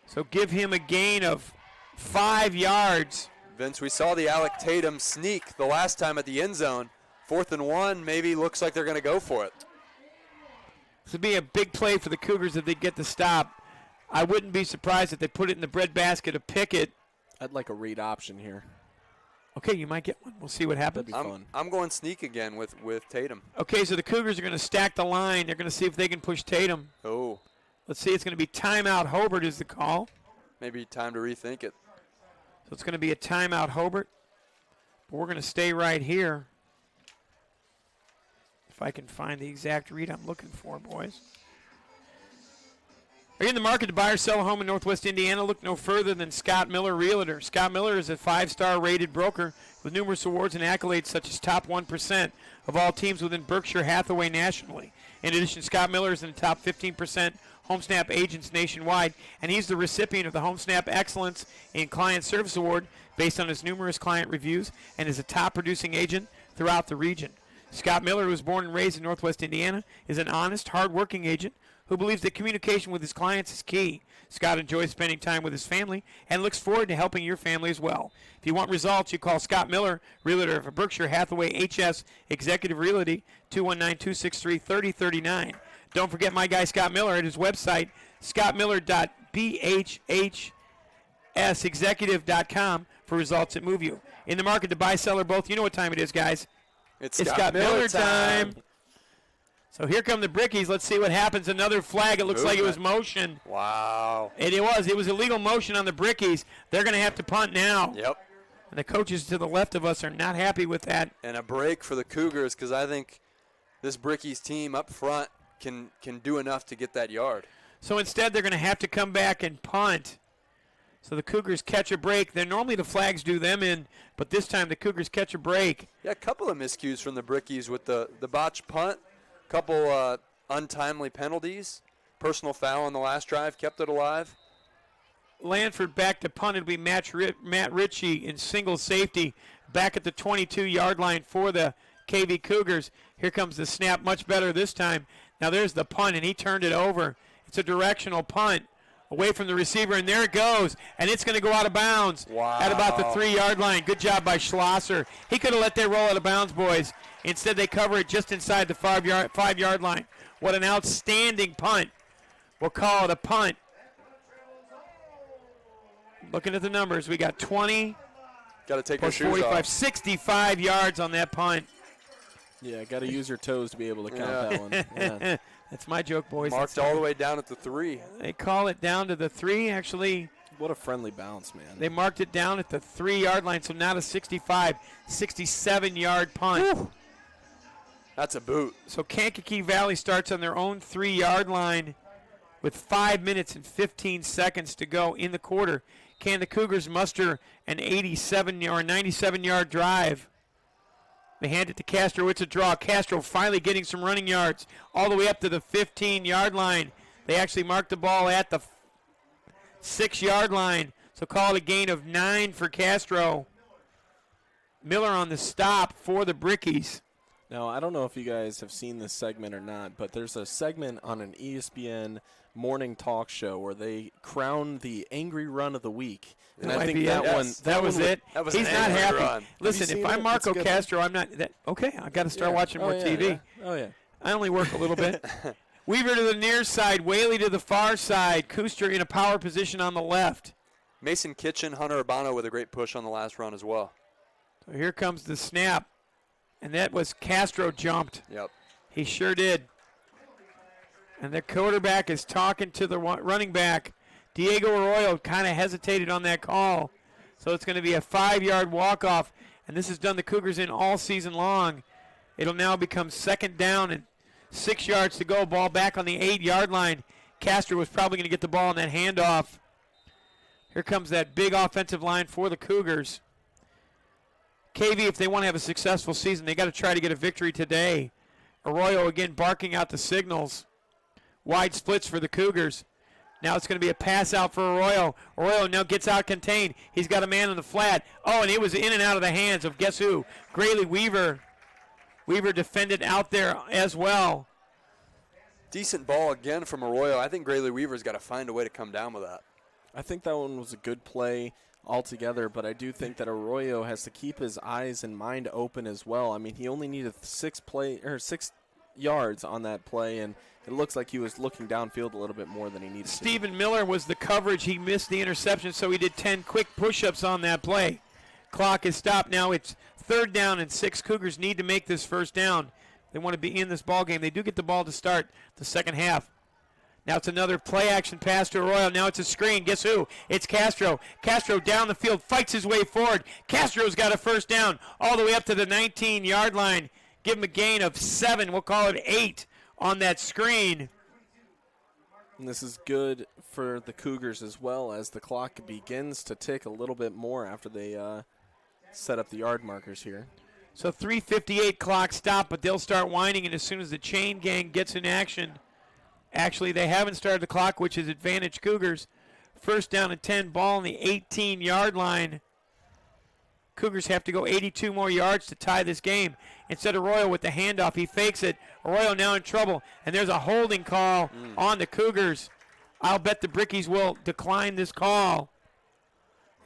So give him a gain of 5 yards. Vince, we saw the Alec Tatum sneak the last time at the end zone. 4th and 1, maybe looks like they're going to go for it. This would be a big play for the Cougars if they get the stop. I wouldn't be surprised if they put it in the breadbasket of Pickett. I'd like a read option here. Okay, you might get one. We'll see what happens. That'd be fun. I'm going sneak again with Tatum. Okay, so the Cougars are going to stack the line. They're going to see if they can push Tatum. Oh. Let's see. It's going to be timeout Hobart is the call. Maybe time to rethink it. So it's going to be a timeout Hobart. But we're going to stay right here. If I can find the exact read I'm looking for, boys. Are you in the market to buy or sell a home in Northwest Indiana? Look no further than Scott Miller Realtor. Scott Miller is a 5-star rated broker with numerous awards and accolades such as top 1% of all teams within Berkshire Hathaway nationally. In addition, Scott Miller is in the top 15% HomeSnap agents nationwide, and he's the recipient of the HomeSnap Excellence in Client Service Award based on his numerous client reviews and is a top producing agent throughout the region. Scott Miller, who was born and raised in Northwest Indiana, is an honest, hard-working agent who believes that communication with his clients is key. Scott enjoys spending time with his family and looks forward to helping your family as well. If you want results, you call Scott Miller, Realtor for Berkshire Hathaway HS Executive Realty, 219-263-3039. Don't forget my guy Scott Miller at his website, scottmiller.bhhsexecutive.com for results that move you. In the market to buy, sell, or both, you know what time it is, guys. It's Scott Miller time. So here come the Brickies. Let's see what happens. Another flag. It looks like it was motion. Wow. And it was. It was illegal motion on the Brickies. They're going to have to punt now. Yep. And the coaches to the left of us are not happy with that. And a break for the Cougars because I think this Brickies team up front can do enough to get that yard. So instead they're going to have to come back and punt. So the Cougars catch a break. Then normally the flags do them in, but this time the Cougars catch a break. Yeah, a couple of miscues from the Brickies with the botched punt. Couple untimely penalties. Personal foul on the last drive kept it alive. Lanford back to punt. It'll be Matt Ritchie in single safety back at the 22-yard line for the KV Cougars. Here comes the snap, much better this time. Now there's the punt, and he turned it over. It's a directional punt away from the receiver, and there it goes. And it's going to go out of bounds at about the 3-yard line. Good job by Schlosser. He could have let that roll out of bounds, boys. Instead, they cover it just inside the 5-yard line. What an outstanding punt. We'll call it a punt. Looking at the numbers, we got 20. Got to take your shoes 45, off. 65 yards on that punt. Yeah, got to use your toes to be able to count that one. Yeah. That's my joke, boys. Marked all the way down at the 3. They call it down to the 3, actually. What a friendly bounce, man. They marked it down at the 3-yard line, so not a 65, 67-yard punt. Whew. That's a boot. So Kankakee Valley starts on their own 3-yard line with 5 minutes and 15 seconds to go in the quarter. Can the Cougars muster an 97-yard drive? They hand it to Castro. It's a draw. Castro finally getting some running yards all the way up to the 15-yard line. They actually marked the ball at the 6-yard line. So call it a gain of 9 for Castro. Miller on the stop for the Brickies. Now, I don't know if you guys have seen this segment or not, but there's a segment on an ESPN morning talk show where they crown the angry run of the week. And I think that one was it. He's not happy. Run. Listen, if I'm Marco Castro, I'm not okay, I've got to start watching more TV. Yeah. Oh, yeah. I only work a little bit. Weaver to the near side, Whaley to the far side, Kuster in a power position on the left. Mason Kitchen, Hunter Urbano with a great push on the last run as well. So here comes the snap. And that was Castro jumped. Yep. He sure did. And the quarterback is talking to the running back. Diego Arroyo kind of hesitated on that call. So it's going to be a 5-yard walk-off. And this has done the Cougars in all season long. It'll now become 2nd down and 6 yards to go. Ball back on the 8-yard line. Castro was probably going to get the ball on that handoff. Here comes that big offensive line for the Cougars. KV, if they want to have a successful season, they got to try to get a victory today. Arroyo again barking out the signals. Wide splits for the Cougars. Now it's going to be a pass out for Arroyo. Arroyo now gets out contained. He's got a man in the flat. Oh, and it was in and out of the hands of guess who? Grayley Weaver. Weaver defended out there as well. Decent ball again from Arroyo. I think Grayley Weaver's got to find a way to come down with that. I think that one was a good play altogether, but I do think that Arroyo has to keep his eyes and mind open as well. I mean, he only needed 6 yards on that play, and it looks like he was looking downfield a little bit more than he needed to. Stephen Miller was the coverage. He missed the interception, so he did 10 quick push-ups on that play. Clock is stopped now. It's 3rd down and 6. Cougars need to make this first down. They want to be in this ball game. They do get the ball to start the second half. Now it's another play-action pass to Arroyo. Now it's a screen. Guess who? It's Castro. Castro down the field, fights his way forward. Castro's got a first down all the way up to the 19-yard line. Give him a gain of 7. We'll call it 8 on that screen. And this is good for the Cougars as well as the clock begins to tick a little bit more after they set up the yard markers here. So 3:58 clock stop, but they'll start winding it as soon as the chain gang gets in action. Actually, they haven't started the clock, which is advantage Cougars. First down and 10, ball on the 18-yard line. Cougars have to go 82 more yards to tie this game. Instead, Arroyo with the handoff. He fakes it. Arroyo now in trouble, and there's a holding call on the Cougars. I'll bet the Brickies will decline this call,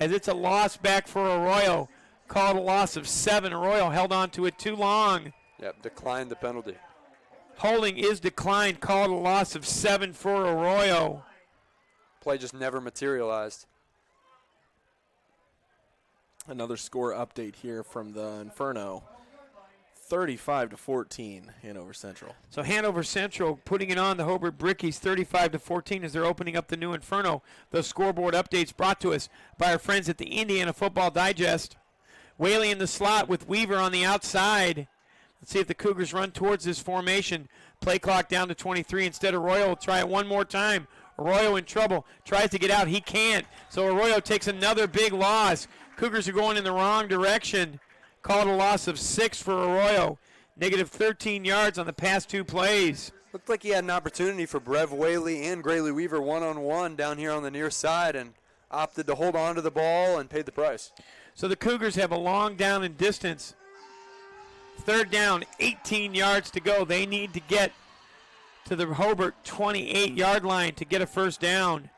as it's a loss back for Arroyo. Called a loss of 7. Arroyo held on to it too long. Yep, declined the penalty. Holding is declined. Called a loss of 7 for Arroyo. Play just never materialized. Another score update here from the Inferno. 35-14, Hanover Central. So Hanover Central putting it on the Hobart Brickies 35-14 as they're opening up the new Inferno. Those scoreboard updates brought to us by our friends at the Indiana Football Digest. Whaley in the slot with Weaver on the outside. Let's see if the Cougars run towards this formation. Play clock down to 23. Instead, Arroyo will try it one more time. Arroyo in trouble. Tries to get out. He can't. So Arroyo takes another big loss. Cougars are going in the wrong direction. Called a loss of 6 for Arroyo. Negative 13 yards on the past 2 plays. Looked like he had an opportunity for Brev Whaley and Grayley Weaver one-on-one down here on the near side and opted to hold on to the ball and paid the price. So the Cougars have a long down and distance. 3rd down, 18 yards to go. They need to get to the Hobart 28-yard line to get a first down.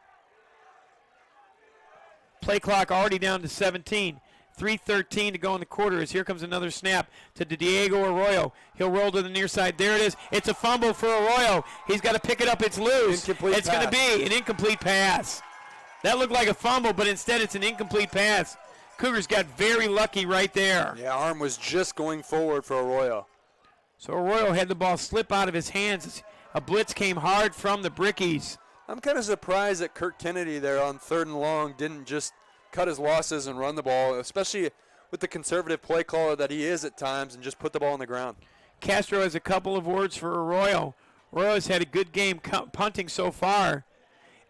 Play clock already down to 17. 3:13 to go in the quarter as here comes another snap to Diego Arroyo. He'll roll to the near side. There it is. It's a fumble for Arroyo. He's got to pick it up. It's loose. It's going to be an incomplete pass. That looked like a fumble, but instead it's an incomplete pass. Cougars got very lucky right there. Yeah, arm was just going forward for Arroyo. So Arroyo had the ball slip out of his hands. A blitz came hard from the Brickies. I'm kind of surprised that Kirk Kennedy there on 3rd and long didn't just cut his losses and run the ball, especially with the conservative play caller that he is at times, and just put the ball on the ground. Castro has a couple of words for Arroyo. Arroyo's had a good game punting so far.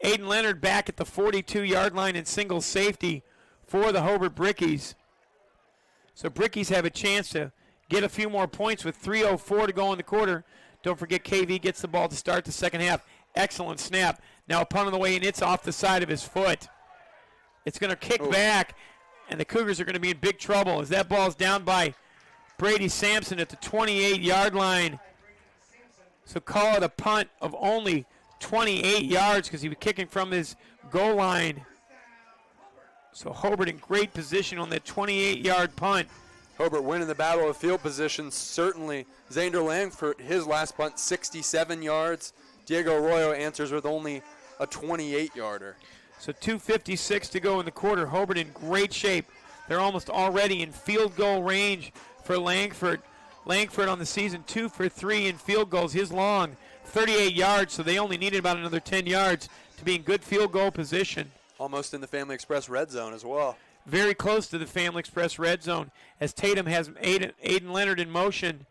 Aiden Leonard back at the 42-yard line in single safety for the Hobart Brickies. So Brickies have a chance to get a few more points with 3:04 to go in the quarter. Don't forget KV gets the ball to start the second half. Excellent snap. Now a punt on the way, and it's off the side of his foot. It's going to kick back, and the Cougars are going to be in big trouble as that ball's down by Brady Sampson at the 28-yard line. So call it a punt of only 28 yards because he was kicking from his goal line. So Hobart in great position on that 28-yard punt. Hobart winning the battle of field position. Certainly, Zander Langford, his last punt, 67 yards. Diego Arroyo answers with only a 28-yarder. So 2:56 to go in the quarter. Hobart in great shape. They're almost already in field goal range for Langford. Langford on the season 2 for 3 in field goals. His long 38 yards, so they only needed about another 10 yards to be in good field goal position. Almost in the Family Express red zone as well. Very close to the Family Express red zone as Tatum has Aiden Leonard in motion.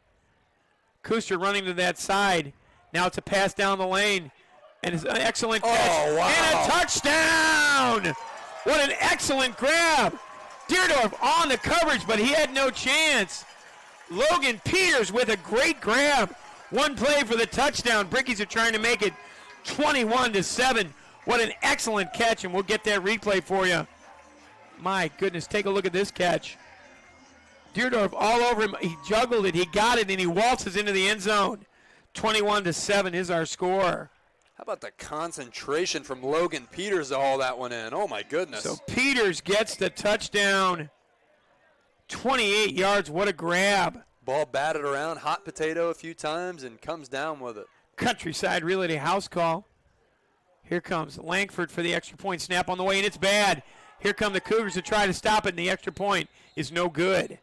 Kuster running to that side. Now it's a pass down the lane. And it's an excellent catch. Oh, wow. And a touchdown! What an excellent grab. Deerdorf on the coverage, but he had no chance. Logan Peters with a great grab. One play for the touchdown. Brickies are trying to make it 21-7. What an excellent catch, and we'll get that replay for you. My goodness, take a look at this catch. Deerdorf all over him. He juggled it, he got it, and he waltzes into the end zone. 21-7 is our score. How about the concentration from Logan Peters to haul that one in? Oh, my goodness. So Peters gets the touchdown. 28 yards, what a grab. Ball batted around, hot potato a few times, and comes down with it. Countryside Realty house call. Here comes Langford for the extra point. Snap on the way, and it's bad. Here come the Cougars to try to stop it, and the extra point is no good.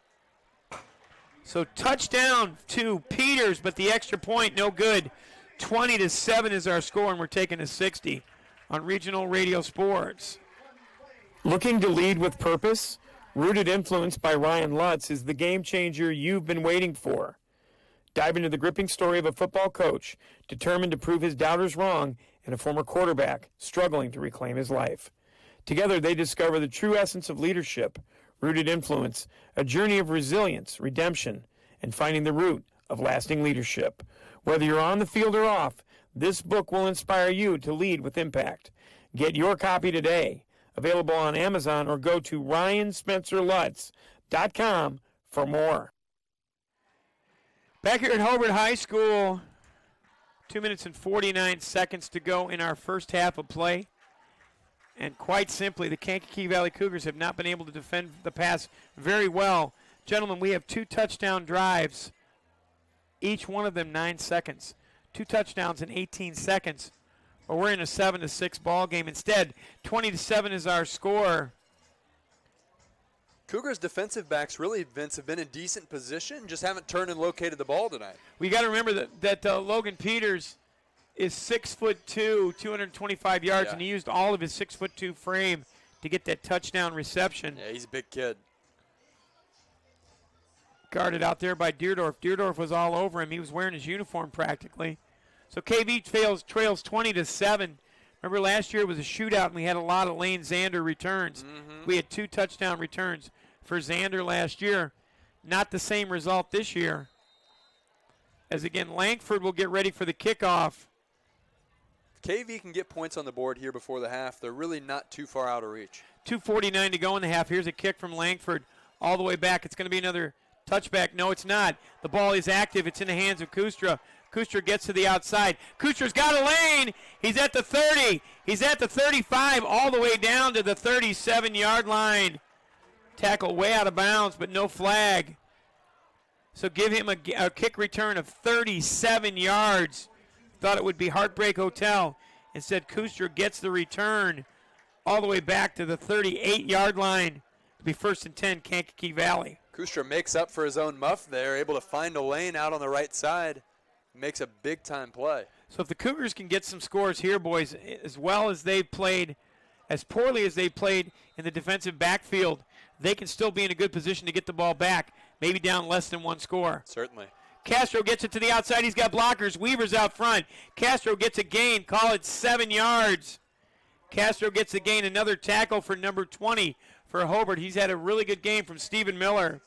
So touchdown to Peters, but the extra point no good. 20-7 is our score, and we're taking a 60 on Regional Radio Sports. Looking to lead with purpose? Rooted Influence by Ryan Lutz is the game changer you've been waiting for. Dive into the gripping story of a football coach determined to prove his doubters wrong and a former quarterback struggling to reclaim his life. Together, they discover the true essence of leadership, Rooted Influence, a journey of resilience, redemption, and finding the root of lasting leadership. Whether you're on the field or off, this book will inspire you to lead with impact. Get your copy today. Available on Amazon or go to RyanSpencerLutz.com for more. Back here at Hobart High School, 2 minutes and 49 seconds to go in our first half of play. And quite simply, the Kankakee Valley Cougars have not been able to defend the pass very well. Gentlemen, we have 2 touchdown drives, each one of them 9 seconds. 2 touchdowns in 18 seconds. Or we're in a 7-6 ball game. Instead, 20-7 is our score. Cougars defensive backs really, Vince, have been in decent position, just haven't turned and located the ball tonight. We got to remember that Logan Peters is 6'2", 225 yards, Yeah. and he used all of his 6'2" frame to get that touchdown reception. Yeah, he's a big kid. Guarded out there by Deerdorf. Deerdorf was all over him. He was wearing his uniform practically. So KV trails 20-7. Remember last year it was a shootout, and we had a lot of Lane Zander returns. We had 2 touchdown returns for Zander last year. Not the same result this year. As again, Langford will get ready for the kickoff. If KV can get points on the board here before the half, they're really not too far out of reach. 2:49 to go in the half. Here's a kick from Langford all the way back. It's going to be another touchback. No, it's not. The ball is active. It's in the hands of Kustra. Kustra gets to the outside. Kustra's got a lane. He's at the 30. He's at the 35, all the way down to the 37-yard line. Tackle way out of bounds, but no flag. So give him a kick return of 37 yards. Thought it would be Heartbreak Hotel. Instead, Kustra gets the return all the way back to the 38-yard line. It'll be 1st and 10, Kankakee Valley. Kustra makes up for his own muff there, able to find a lane out on the right side. Makes a big-time play. So if the Cougars can get some scores here, boys, as well as they've played, as poorly as they played in the defensive backfield, they can still be in a good position to get the ball back, maybe down less than 1 score. Certainly. Castro gets it to the outside. He's got blockers. Weaver's out front. Castro gets a gain. Call it 7 yards. Castro gets a gain. Another tackle for number 20 for Hobart. He's had a really good game from Stephen Miller.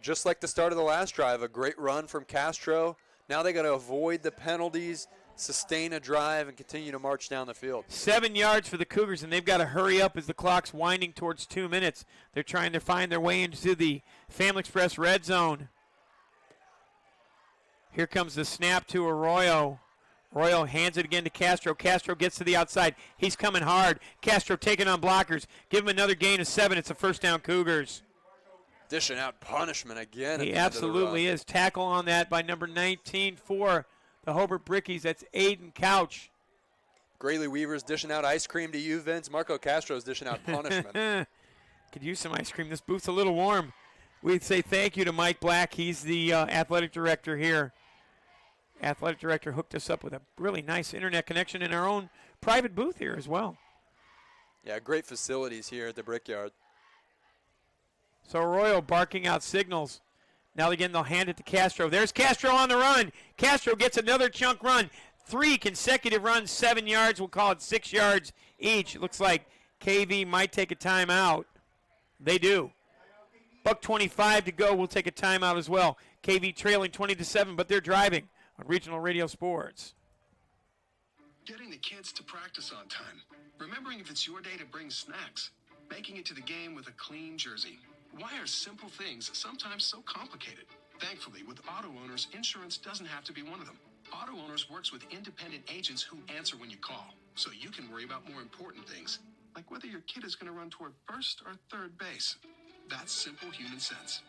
Just like the start of the last drive, a great run from Castro. Now they got to avoid the penalties, sustain a drive, and continue to march down the field. 7 yards for the Cougars, and they've got to hurry up as the clock's winding towards 2 minutes. They're trying to find their way into the Family Express red zone. Here comes the snap to Arroyo. Arroyo hands it again to Castro. Castro gets to the outside. He's coming hard. Castro taking on blockers. Give him another gain of 7. It's a first down Cougars. Dishing out punishment again. He absolutely is. Tackle on that by number 19 for the Hobart Brickies. That's Aiden Couch. Grayley Weaver's dishing out ice cream to you, Vince. Marco Castro's dishing out punishment. Could use some ice cream. This booth's a little warm. We'd say thank you to Mike Black. He's the athletic director here. Athletic director hooked us up with a really nice internet connection in our own private booth here as well. Yeah, great facilities here at the Brickyard. So Arroyo barking out signals. Now again, they'll hand it to Castro. There's Castro on the run. Castro gets another chunk run. 3 consecutive runs, 7 yards. We'll call it 6 yards each. It looks like KV might take a timeout. They do. $1:25 to go. We'll take a timeout as well. KV trailing 20-7, but they're driving on Regional Radio Sports. Getting the kids to practice on time. Remembering if it's your day to bring snacks. Making it to the game with a clean jersey. Why are simple things sometimes so complicated? Thankfully, with Auto Owners, insurance doesn't have to be one of them. Auto Owners works with independent agents who answer when you call, so you can worry about more important things, like whether your kid is going to run toward first or third base. That's simple human sense.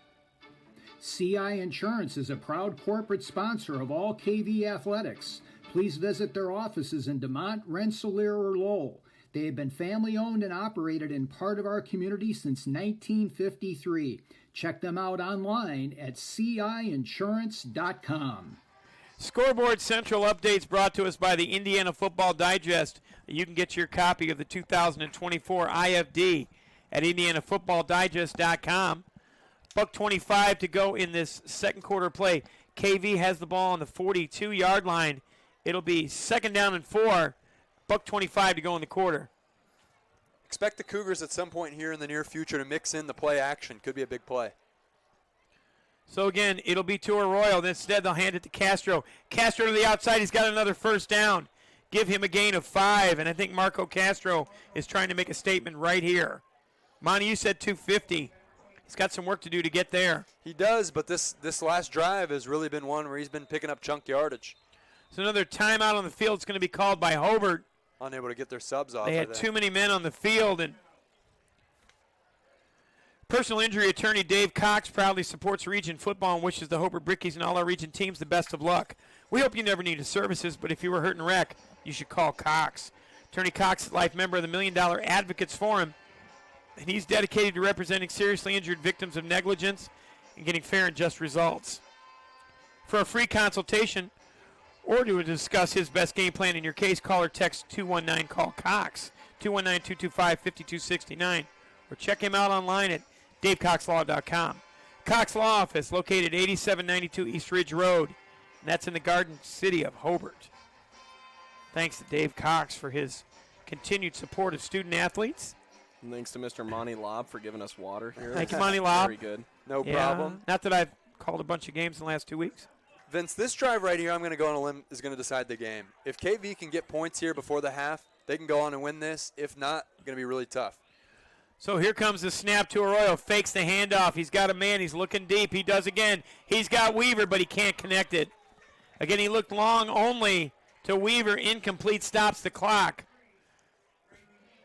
CI Insurance is a proud corporate sponsor of all KV athletics. Please visit their offices in DeMont, Rensselaer, or Lowell. They have been family-owned and operated in part of our community since 1953. Check them out online at ciinsurance.com. Scoreboard Central updates brought to us by the Indiana Football Digest. You can get your copy of the 2024 IFD at indianafootballdigest.com. $1:25 to go in this second quarter play. KV has the ball on the 42-yard line. It'll be 2nd down and 4. $1:25 to go in the quarter. Expect the Cougars at some point here in the near future to mix in the play action. Could be a big play. So again, it'll be to Arroyo. Instead, they'll hand it to Castro. Castro to the outside. He's got another first down. Give him a gain of 5, and I think Marco Castro is trying to make a statement right here. Monty, you said 250. He's got some work to do to get there. He does, but this last drive has really been one where he's been picking up chunk yardage. So another timeout on the field is going to be called by Hobart. Unable to get their subs off. They had too many men on the field. And personal injury attorney Dave Cox proudly supports region football and wishes the Hobart Brickies and all our region teams the best of luck. We hope you never need his services, but if you were hurt and wreck, you should call Cox. Attorney Cox is a life member of the $1 Million Advocates Forum, and he's dedicated to representing seriously injured victims of negligence and getting fair and just results. For a free consultation or to discuss his best game plan in your case, call or text 219-CALL-COX, 219-225-5269, or check him out online at davecoxlaw.com. Cox Law Office, located 8792 East Ridge Road, and that's in the Garden City of Hobart. Thanks to Dave Cox for his continued support of student athletes. And thanks to Mr. Monty Lobb for giving us water here. Thank you, Monty Lobb. Very good. No problem. Not that I've called a bunch of games in the last 2 weeks. Vince, this drive right here, I'm going to go on a limb, is going to decide the game. If KV can get points here before the half, they can go on and win this. If not, it's going to be really tough. So here comes the snap to Arroyo. Fakes the handoff. He's got a man. He's looking deep. He does again. He's got Weaver, but he can't connect it. Again, he looked long only to Weaver. Incomplete, stops the clock.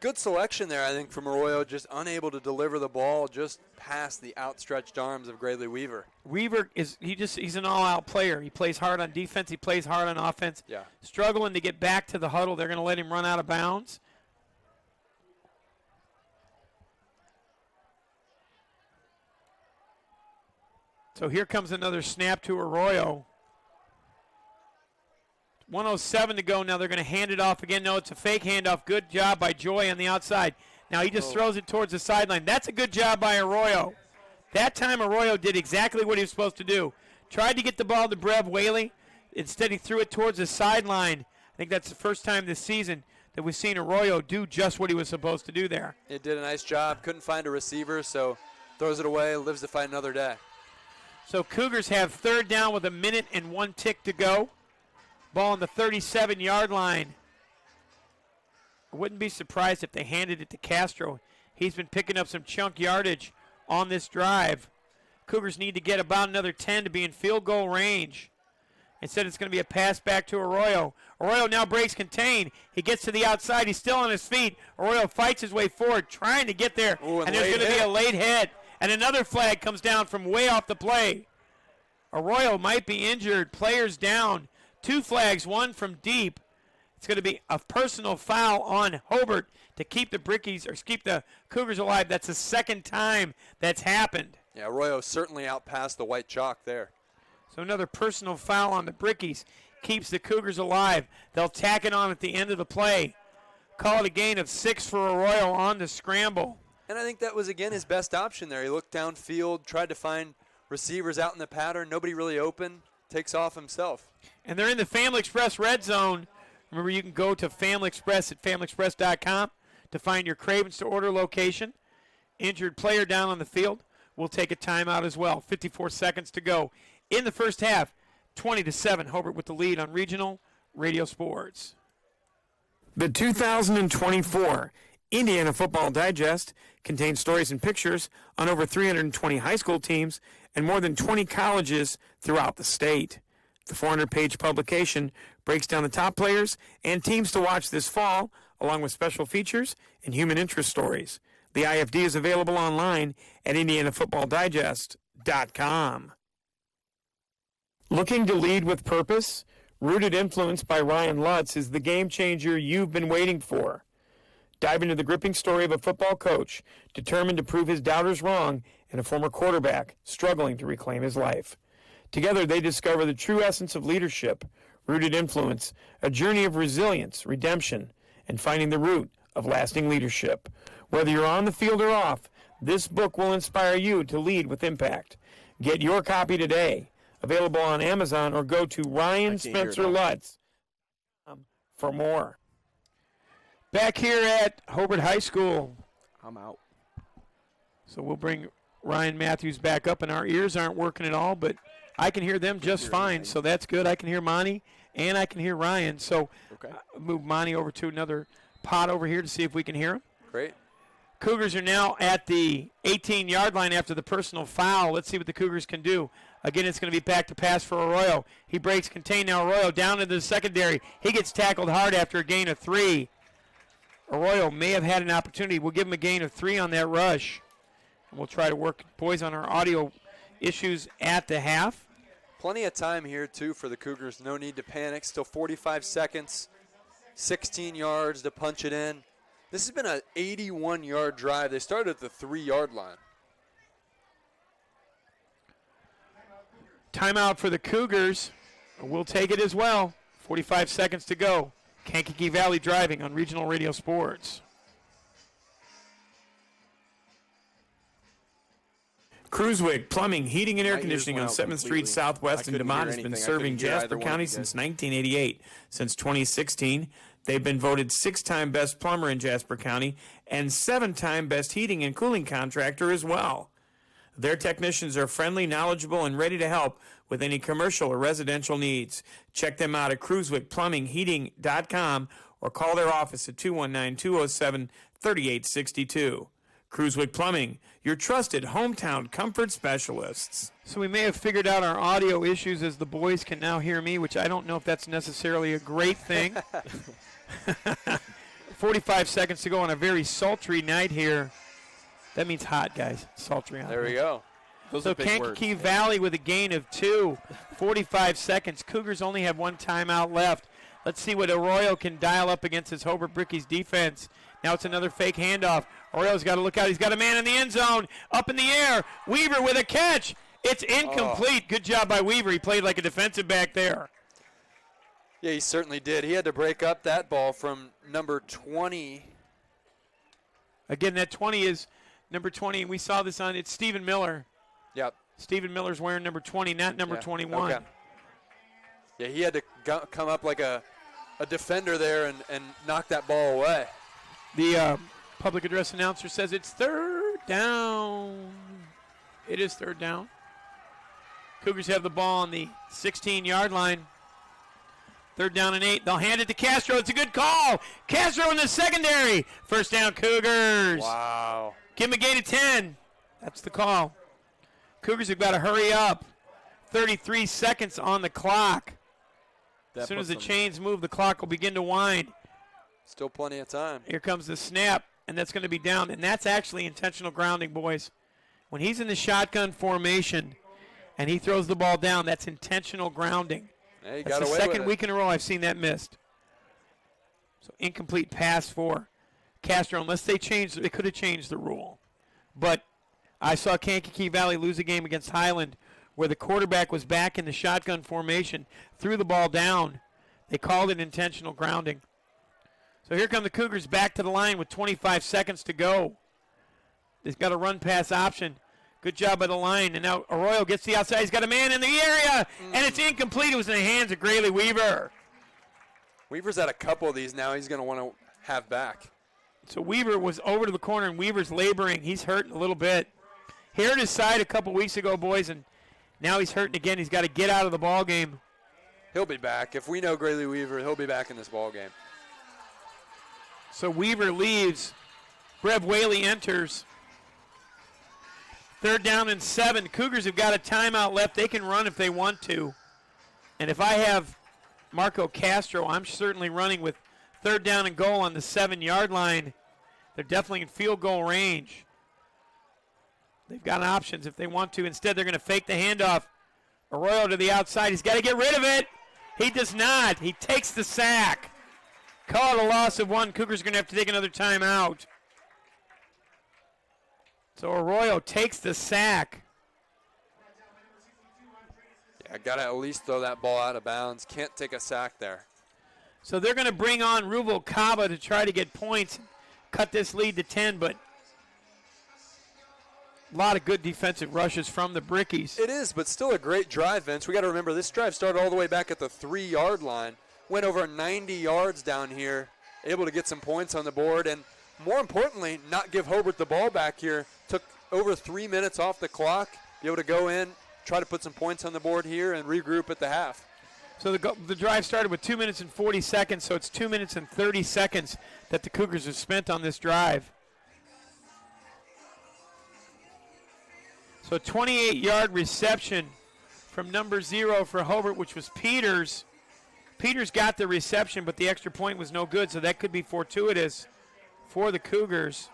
Good selection there, I think, from Arroyo, just unable to deliver the ball just past the outstretched arms of Grayley Weaver. Weaver he's an all-out player. He plays hard on defense. He plays hard on offense. Yeah. Struggling to get back to the huddle. They're going to let him run out of bounds. So here comes another snap to Arroyo. 1:07 to go. Now they're going to hand it off again. No, it's a fake handoff. Good job by Joy on the outside. Now he just throws it towards the sideline. That's a good job by Arroyo. That time Arroyo did exactly what he was supposed to do. Tried to get the ball to Brev Whaley. Instead he threw it towards the sideline. I think that's the first time this season that we've seen Arroyo do just what he was supposed to do there. It did a nice job. Couldn't find a receiver, so throws it away, lives to fight another day. So Cougars have 3rd down with 1 minute and 1 tick to go. Ball on the 37-yard line. I wouldn't be surprised if they handed it to Castro. He's been picking up some chunk yardage on this drive. Cougars need to get about another 10 to be in field goal range. Instead, it's going to be a pass back to Arroyo. Arroyo now breaks contain. He gets to the outside. He's still on his feet. Arroyo fights his way forward, trying to get there. Ooh, and there's going to be a late hit. And another flag comes down from way off the play. Arroyo might be injured. Players down. 2 flags, one from deep. It's going to be a personal foul on Hobart to keep keep the Cougars alive. That's the 2nd time that's happened. Yeah, Arroyo certainly outpassed the white chalk there. So another personal foul on the Brickies keeps the Cougars alive. They'll tack it on at the end of the play. Call it a gain of 6 for Arroyo on the scramble. And I think that was, again, his best option there. He looked downfield, tried to find Receivers out in the pattern, nobody really open, takes off himself. And they're in the Family Express red zone. Remember, you can go to Family Express at FamilyExpress.com to find your Cravens to order location. Injured player down on the field. We'll take a timeout as well. 54 seconds to go in the first half. 20-7. Hobart with the lead on Regional Radio Sports. The 2024 Indiana Football Digest contains stories and pictures on over 320 high school teams and more than 20 colleges throughout the state. The 400-page publication breaks down the top players and teams to watch this fall, along with special features and human interest stories. The IFD is available online at IndianaFootballDigest.com. Looking to lead with purpose? Rooted Influence by Ryan Lutz is the game changer you've been waiting for. Dive into the gripping story of a football coach determined to prove his doubters wrong and a former quarterback struggling to reclaim his life. Together, they discover the true essence of leadership, Rooted Influence, a journey of resilience, redemption, and finding the root of lasting leadership. Whether you're on the field or off, this book will inspire you to lead with impact. Get your copy today. Available on Amazon, or go to Ryan Spencer Lutz for more. Back here at Hobart High School. I'm out. So we'll bring Ryan Matthews back up, and our ears aren't working at all, but I can hear them just fine, so that's good. I can hear Monty, and I can hear Ryan. So move Monty over to another pot over here to see if we can hear him. Great. Cougars are now at the 18-yard line after the personal foul. Let's see what the Cougars can do. Again, it's going to be back to pass for Arroyo. He breaks contain now. Arroyo down into the secondary. He gets tackled hard after a gain of 3. Arroyo may have had an opportunity. We'll give him a gain of 3 on that rush. And we'll try to work, boys, on our audio issues at the half. Plenty of time here, too, for the Cougars. No need to panic. Still 45 seconds, 16 yards to punch it in. This has been an 81-yard drive. They started at the 3-yard line. Timeout for the Cougars. We'll take it as well. 45 seconds to go. Kankakee Valley driving on Regional Radio Sports. Cruiswick Plumbing, Heating, and Air Conditioning on 7th Street Southwest in DeMont has been serving Jasper County since 1988. Since 2016, they've been voted 6-time best plumber in Jasper County and 7-time best heating and cooling contractor as well. Their technicians are friendly, knowledgeable, and ready to help with any commercial or residential needs. Check them out at cruiswickplumbingheating.com or call their office at 219-207-3862. Cruiswick Plumbing, your trusted hometown comfort specialists. So we may have figured out our audio issues as the boys can now hear me, which I don't know if that's necessarily a great thing. 45 seconds to go on a very sultry night here. That means hot, guys. Sultry out there. We go. So Kankakee Valley with a gain of 2. 45 seconds. Cougars only have 1 timeout left. Let's see what Arroyo can dial up against his Hobart Brickies defense. Now it's another fake handoff. Arroyo's got to look out. He's got a man in the end zone. Up in the air. Weaver with a catch. It's incomplete. Good job by Weaver. He played like a defensive back there. Yeah, he certainly did. He had to break up that ball from number 20. Again, that 20 is number 20, and we saw this on, it's Stephen Miller. Yep. Stephen Miller's wearing number 20, not number 21. Okay. Yeah, he had to come up like a defender there and knock that ball away. The public address announcer says it's 3rd down. It is 3rd down. Cougars have the ball on the 16-yard line. 3rd down and 8. They'll hand it to Castro. It's a good call. Castro in the secondary. 1st down, Cougars. Wow. Give him a gain of 10. That's the call. Cougars have got to hurry up. 33 seconds on the clock. As soon as the chains move, the clock will begin to wind. Still plenty of time. Here comes the snap, and that's going to be down. And that's actually intentional grounding, boys. When he's in the shotgun formation and he throws the ball down, that's intentional grounding. Hey, that's the second week in a row I've seen that missed. So incomplete pass for Castro, unless they could have changed the rule. But I saw Kankakee Valley lose a game against Highland where the quarterback was back in the shotgun formation, threw the ball down. They called it intentional grounding. So here come the Cougars back to the line with 25 seconds to go. They've got a run-pass option. Good job by the line. And now Arroyo gets the outside. He's got a man in the area, and it's incomplete. It was in the hands of Grayley Weaver. Weaver's had a couple of these now he's going to want to have back. So Weaver was over to the corner, and Weaver's laboring. He's hurting a little bit. He hurt his side a couple weeks ago, boys, and now he's hurting again. He's got to get out of the ball game. He'll be back. If we know Grayley Weaver, he'll be back in this ball game. So Weaver leaves. Brev Whaley enters. 3rd down and 7. Cougars have got a timeout left. They can run if they want to. And if I have Marco Castro, I'm certainly running with 3rd down and goal on the 7-yard line. They're definitely in field goal range. They've got options if they want to. Instead, they're going to fake the handoff. Arroyo to the outside. He's got to get rid of it. He does not. He takes the sack. Call it a loss of 1. Cougars are going to have to take another timeout. So Arroyo takes the sack. Yeah, got to at least throw that ball out of bounds. Can't take a sack there. So they're going to bring on Rubalcaba to try to get points, cut this lead to 10, but a lot of good defensive rushes from the Brickies. It is, but still a great drive, Vince. We got to remember this drive started all the way back at the 3-yard line, went over 90 yards down here, able to get some points on the board, and more importantly, not give Hobart the ball back here. Took over 3 minutes off the clock, be able to go in, try to put some points on the board here, and regroup at the half. So the drive started with 2 minutes and 40 seconds, so it's 2 minutes and 30 seconds that the Cougars have spent on this drive. So a 28-yard reception from number 0 for Hobart, which was Peters. Peters got the reception, but the extra point was no good, so that could be fortuitous for the Cougars.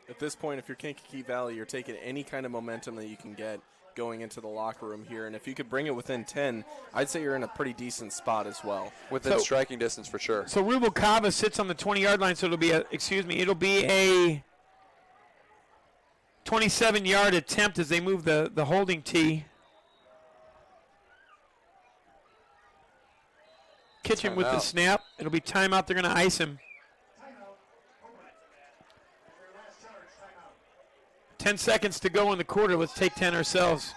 At this point, if you're Kankakee Valley, you're taking any kind of momentum that you can get going into the locker room here. And if you could bring it within 10, I'd say you're in a pretty decent spot as well. Within striking distance for sure. So Rubalcaba sits on the 20-yard line, so it'll be a 27-yard attempt as they move the holding tee. Kitchen with the snap. It'll be timeout. They're going to ice him. 10 seconds to go in the quarter. Let's take 10 ourselves.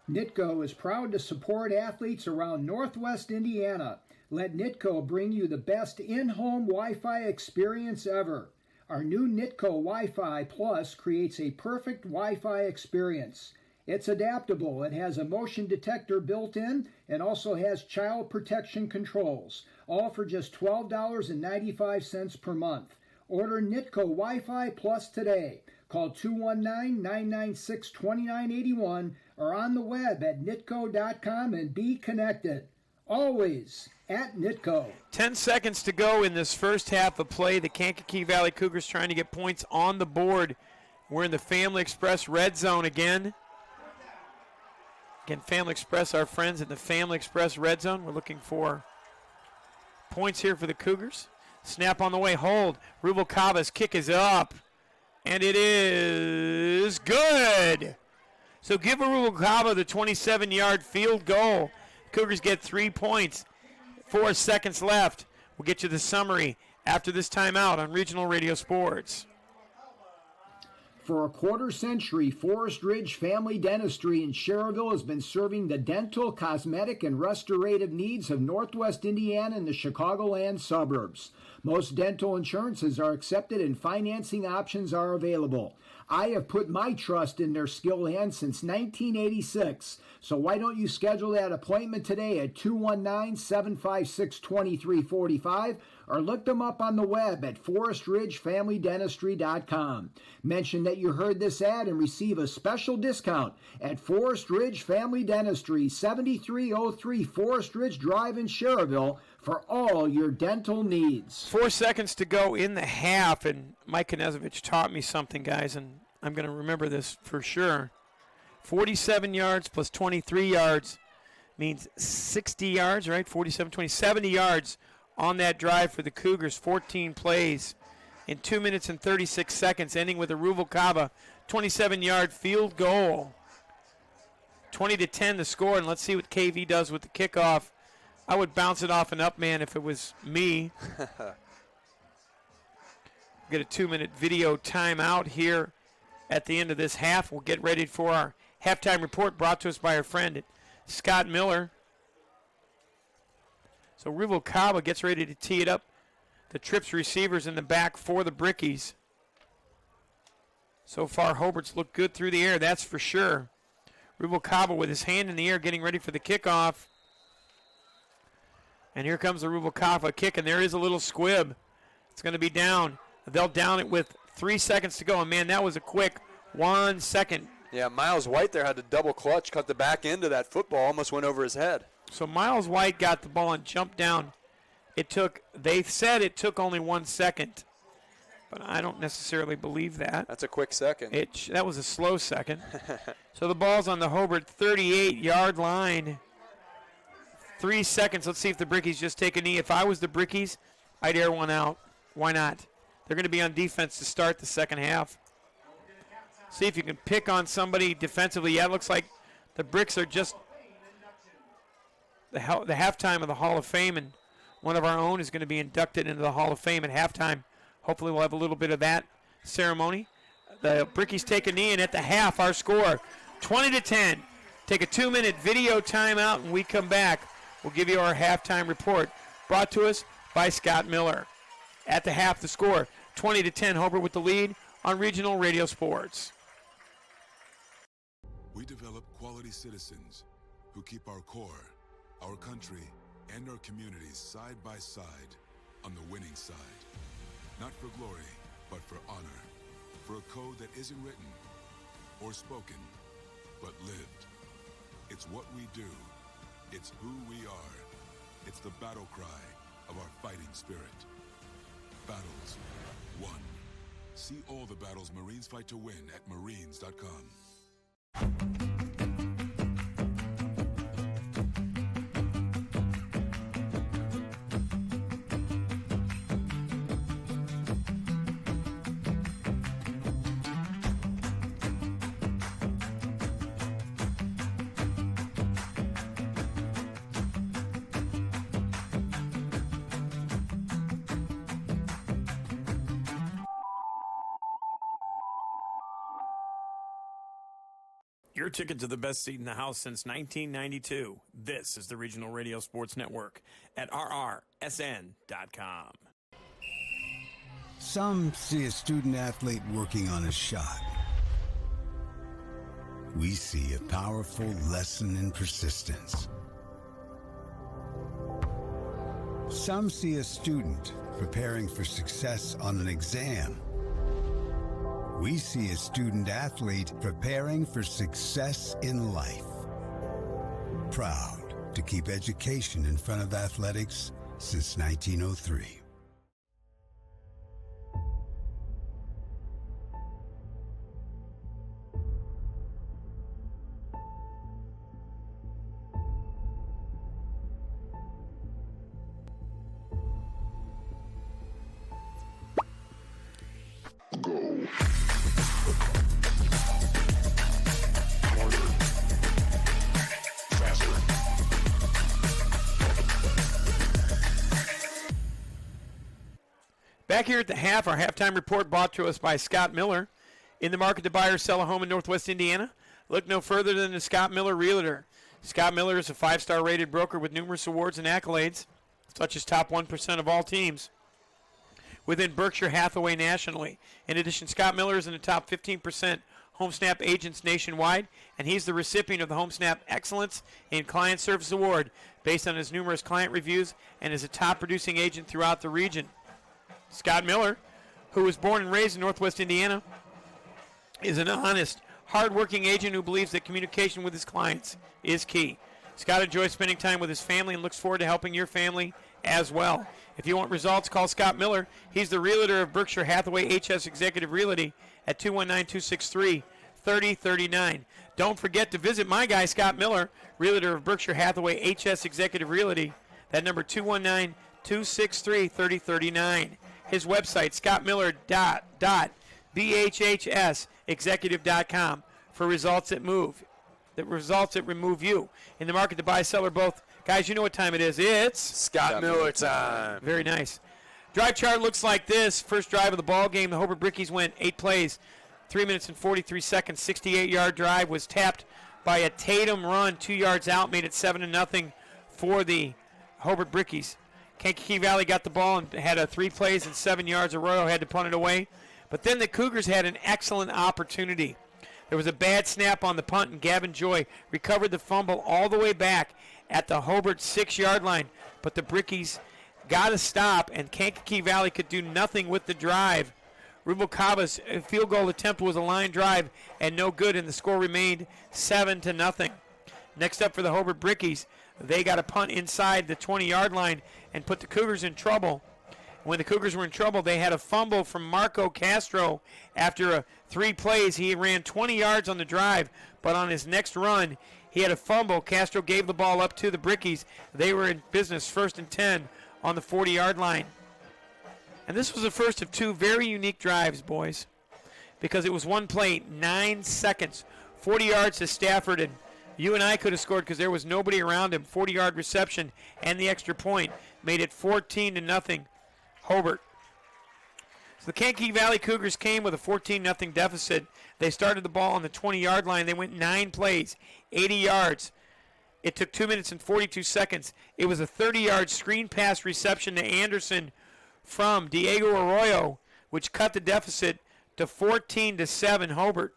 Nitco is proud to support athletes around Northwest Indiana. Let Nitco bring you the best in-home Wi-Fi experience ever. Our new Nitco Wi-Fi Plus creates a perfect Wi-Fi experience. It's adaptable. It has a motion detector built in and also has child protection controls, all for just $12.95 per month. Order Nitco Wi-Fi Plus today. Call 219-996-2981 or on the web at nitco.com and be connected. Always at Nitco. 10 seconds to go in this first half of play. The Kankakee Valley Cougars trying to get points on the board. We're in the Family Express red zone again. Again, Family Express, our friends in the Family Express red zone. We're looking for points here for the Cougars. Snap on the way, hold. Rubalcaba's kick is up, and it is good. So give Rubalcaba the 27-yard field goal. Cougars get 3 points. 4 seconds left. We'll get you the summary after this timeout on Regional Radio Sports. For a quarter century, Forest Ridge Family Dentistry in Schererville has been serving the dental, cosmetic, and restorative needs of Northwest Indiana and the Chicagoland suburbs. Most dental insurances are accepted and financing options are available. I have put my trust in their skilled hands since 1986. So why don't you schedule that appointment today at 219-756-2345 or look them up on the web at forestridgefamilydentistry.com. Mention that you heard this ad and receive a special discount at Forest Ridge Family Dentistry, 7303 Forest Ridge Drive in Schererville for all your dental needs. 4 seconds to go in the half, and Mike Knezovich taught me something, guys, and I'm going to remember this for sure. 47 yards plus 23 yards means 60 yards, right? 47, 20, 70 yards on that drive for the Cougars. 14 plays in 2 minutes and 36 seconds, ending with a Rubalcaba 27-yard field goal. 20-10 the score, and let's see what KV does with the kickoff. I would bounce it off an up man if it was me. get a 2-minute video timeout here at the end of this half. We'll get ready for our halftime report brought to us by our friend Scott Miller. So Ruvalcaba gets ready to tee it up. The Trips receivers in the back for the Brickies. So far, Hobart's looked good through the air, that's for sure. Ruvalcaba with his hand in the air getting ready for the kickoff. And here comes the Ruvalcaba kick, and there is a little squib. It's going to be down. They'll down it with 3 seconds to go. And, man, that was a quick 1 second. Yeah, Miles White there had to double clutch, cut the back end of that football, almost went over his head. So Miles White got the ball and jumped down. They said it took only 1 second, but I don't necessarily believe that. That's a quick second. That was a slow second. So the ball's on the Hobart 38-yard line. 3 seconds. Let's see if the Brickies just take a knee. If I was the Brickies, I'd air one out. Why not? They're going to be on defense to start the second half. See if you can pick on somebody defensively. Yeah, it looks like the Bricks are just the halftime of the Hall of Fame, and one of our own is going to be inducted into the Hall of Fame at halftime. Hopefully we'll have a little bit of that ceremony. The Brickies take a knee, and at the half, our score, 20-10. Take a 2-minute video timeout, and we come back. We'll give you our halftime report, brought to us by Scott Miller. At the half, the score, 20-10. Hobart with the lead on Regional Radio Sports. We develop quality citizens who keep our core, our country, and our communities side by side on the winning side. Not for glory, but for honor. For a code that isn't written or spoken, but lived. It's what we do. It's who we are. It's the battle cry of our fighting spirit. Battles won. See all the battles Marines fight to win at marines.com. Your ticket to the best seat in the house since 1992. This is the Regional Radio Sports Network at rrsn.com. Some see a student athlete working on a shot. We see a powerful lesson in persistence. Some see a student preparing for success on an exam. We see a student athlete preparing for success in life. Proud to keep education in front of athletics since 1903. Back here at the half, our halftime report brought to us by Scott Miller. In the market to buy or sell a home in Northwest Indiana? Look no further than the Scott Miller Realtor. Scott Miller is a 5-star rated broker with numerous awards and accolades, such as top 1% of all teams within Berkshire Hathaway nationally. In addition, Scott Miller is in the top 15% HomeSnap agents nationwide, and he's the recipient of the HomeSnap Excellence in Client Service Award based on his numerous client reviews and is a top producing agent throughout the region. Scott Miller, who was born and raised in Northwest Indiana, is an honest, hard-working agent who believes that communication with his clients is key. Scott enjoys spending time with his family and looks forward to helping your family as well. If you want results, call Scott Miller. He's the realtor of Berkshire Hathaway HS Executive Realty at 219-263-3039. Don't forget to visit my guy, Scott Miller, realtor of Berkshire Hathaway HS Executive Realty. That number, 219-263-3039. His website, scottmiller.bhhsexecutive.com, for results that move. The results that remove you. In the market to buy, sell, or both. Guys, you know what time it is. It's Scott Miller time. Very nice. Drive chart looks like this. First drive of the ball game, the Hobart Brickies went 8 plays, 3 minutes and 43 seconds. 68-yard drive was tapped by a Tatum run, 2 yards out, made it 7-0 for the Hobart Brickies. Kankakee Valley got the ball and had 3 plays and 7 yards. Arroyo had to punt it away. But then the Cougars had an excellent opportunity. There was a bad snap on the punt, and Gavin Joy recovered the fumble all the way back at the Hobart 6-yard line. But the Brickies got to stop, and Kankakee Valley could do nothing with the drive. Rubalcava's field goal attempt was a line drive and no good, and the score remained 7-0. Next up for the Hobart Brickies, they got a punt inside the 20-yard line and put the Cougars in trouble. When the Cougars were in trouble, they had a fumble from Marco Castro. After 3 plays, he ran 20 yards on the drive, but on his next run, he had a fumble. Castro gave the ball up to the Brickies. They were in business, 1st and 10 on the 40-yard line. And this was the first of 2 very unique drives, boys, because it was 1 play, 9 seconds, 40 yards to Stafford, and you and I could have scored because there was nobody around him. 40-yard reception and the extra point made it 14-0 Hobart. So the Kankakee Valley Cougars came with a 14-0 deficit. They started the ball on the 20-yard line. They went 9 plays, 80 yards. It took 2 minutes and 42 seconds. It was a 30-yard screen pass reception to Anderson from Diego Arroyo, which cut the deficit to 14-7 Hobart.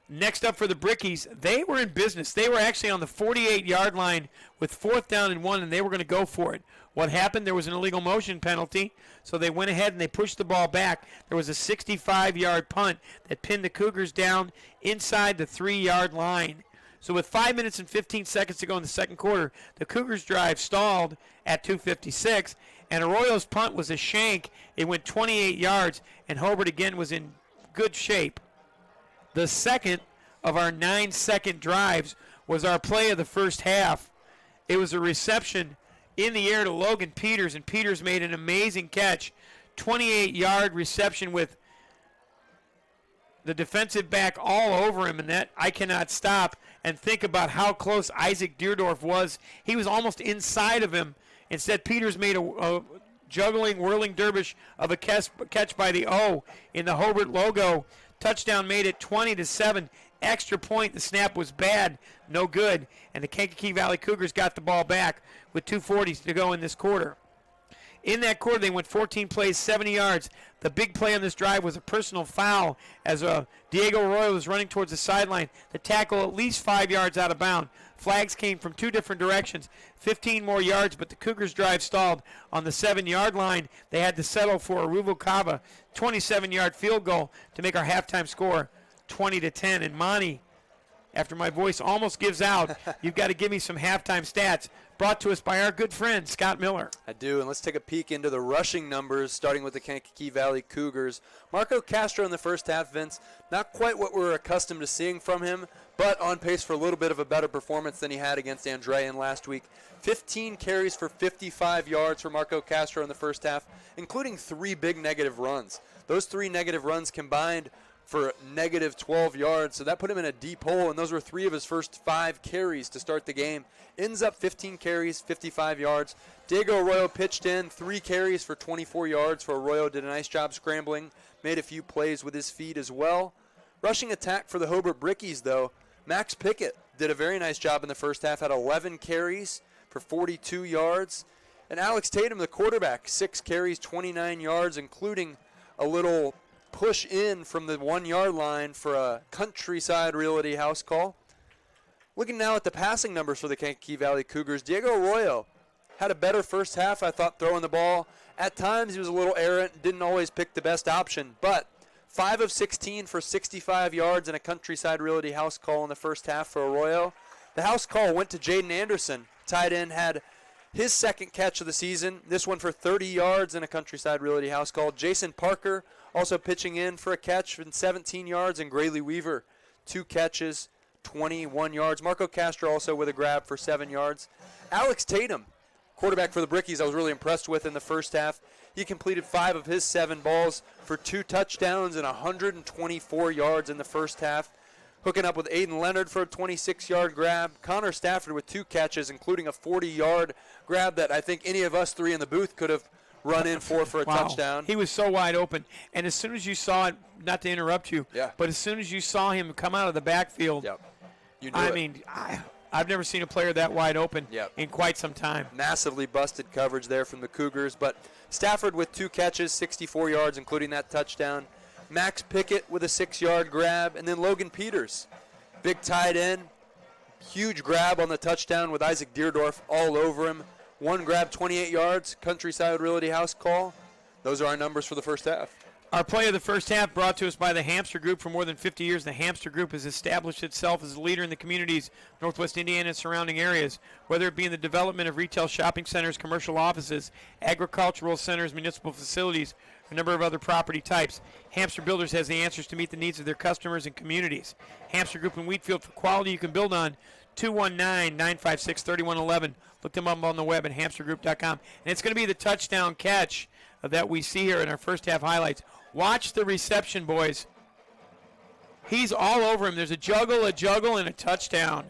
Next up for the Brickies, they were in business. They were actually on the 48-yard line with 4th down and 1, and they were going to go for it. What happened? There was an illegal motion penalty, so they went ahead and they pushed the ball back. There was a 65-yard punt that pinned the Cougars down inside the 3-yard line. So with 5 minutes and 15 seconds to go in the second quarter, the Cougars' drive stalled at 2:56, and Arroyo's punt was a shank. It went 28 yards, and Hobart again was in good shape. The second of our 9-second drives was our play of the first half. It was a reception in the air to Logan Peters, and Peters made an amazing catch. 28-yard reception with the defensive back all over him, and that I cannot stop and think about how close Isaac Deerdorf was. He was almost inside of him. Instead, Peters made a juggling, whirling dervish of a catch by the O in the Hobart logo. Touchdown made it 20-7. Extra point. The snap was bad. No good. And the Kankakee Valley Cougars got the ball back with 2:40 to go in this quarter. In that quarter, they went 14 plays, 70 yards. The big play on this drive was a personal foul as Diego Arroyo was running towards the sideline. The tackle at least 5 yards out of bounds. Flags came from 2 different directions, 15 more yards, but the Cougars' drive stalled on the 7-yard line. They had to settle for a Rubalcava 27-yard field goal to make our halftime score 20-10. And Monty, after my voice almost gives out, you've got to give me some halftime stats brought to us by our good friend Scott Miller. I do, and let's take a peek into the rushing numbers, starting with the Kankakee Valley Cougars. Marco Castro in the first half, Vince, not quite what we're accustomed to seeing from him, but on pace for a little bit of a better performance than he had against Andrean last week. 15 carries for 55 yards for Marco Castro in the first half, including 3 big negative runs. Those 3 negative runs combined for negative 12 yards, so that put him in a deep hole, and those were 3 of his first 5 carries to start the game. Ends up 15 carries, 55 yards. Diego Arroyo pitched in, 3 carries for 24 yards for Arroyo. Did a nice job scrambling, made a few plays with his feet as well. Rushing attack for the Hobart Brickies, though. Max Pickett did a very nice job in the first half, had 11 carries for 42 yards. And Alex Tatum, the quarterback, 6 carries, 29 yards, including a little push in from the 1-yard line for a Countryside Realty house call. Looking now at the passing numbers for the Kankakee Valley Cougars, Diego Arroyo had a better first half, I thought, throwing the ball. At times he was a little errant, didn't always pick the best option, but 5 of 16 for 65 yards and a Countryside Realty house call in the first half for Arroyo. The house call went to Jaden Anderson. Tight end had his second catch of the season, this one for 30 yards and a Countryside Realty house call. Jason Parker also pitching in for a catch in 17 yards, and Grayley Weaver, 2 catches, 21 yards. Marco Castro also with a grab for 7 yards. Alex Tatum, quarterback for the Brickies, I was really impressed with in the first half. He completed 5 of his 7 balls for 2 touchdowns and 124 yards in the first half. hooking up with Aiden Leonard for a 26-yard grab. Connor Stafford with 2 catches, including a 40-yard grab that I think any of us 3 in the booth could have run in for a Wow. touchdown. He was so wide open. And as soon as you saw it, not to interrupt you, Yeah. but as soon as you saw him come out of the backfield, You knew I it. mean, I've never seen a player that wide open in quite some time. Massively busted coverage there from the Cougars. But Stafford with 2 catches, 64 yards, including that touchdown. Max Pickett with a 6-yard grab. And then Logan Peters, big tight end, huge grab on the touchdown with Isaac Deerdorf all over him. 1 grab, 28 yards, Countryside Realty House call. Those are our numbers for the first half. Our play of the first half brought to us by the Hamster Group. For more than 50 years, the Hamster Group has established itself as a leader in the communities, Northwest Indiana and surrounding areas, whether it be in the development of retail shopping centers, commercial offices, agricultural centers, municipal facilities, or a number of other property types. Hamster Builders has the answers to meet the needs of their customers and communities. Hamster Group in Wheatfield, for quality you can build on. 219-956-3111. Look them up on the web at hamstergroup.com. And it's going to be the touchdown catch that we see here in our first half highlights. Watch the reception, boys. He's all over him. There's a juggle, and a touchdown.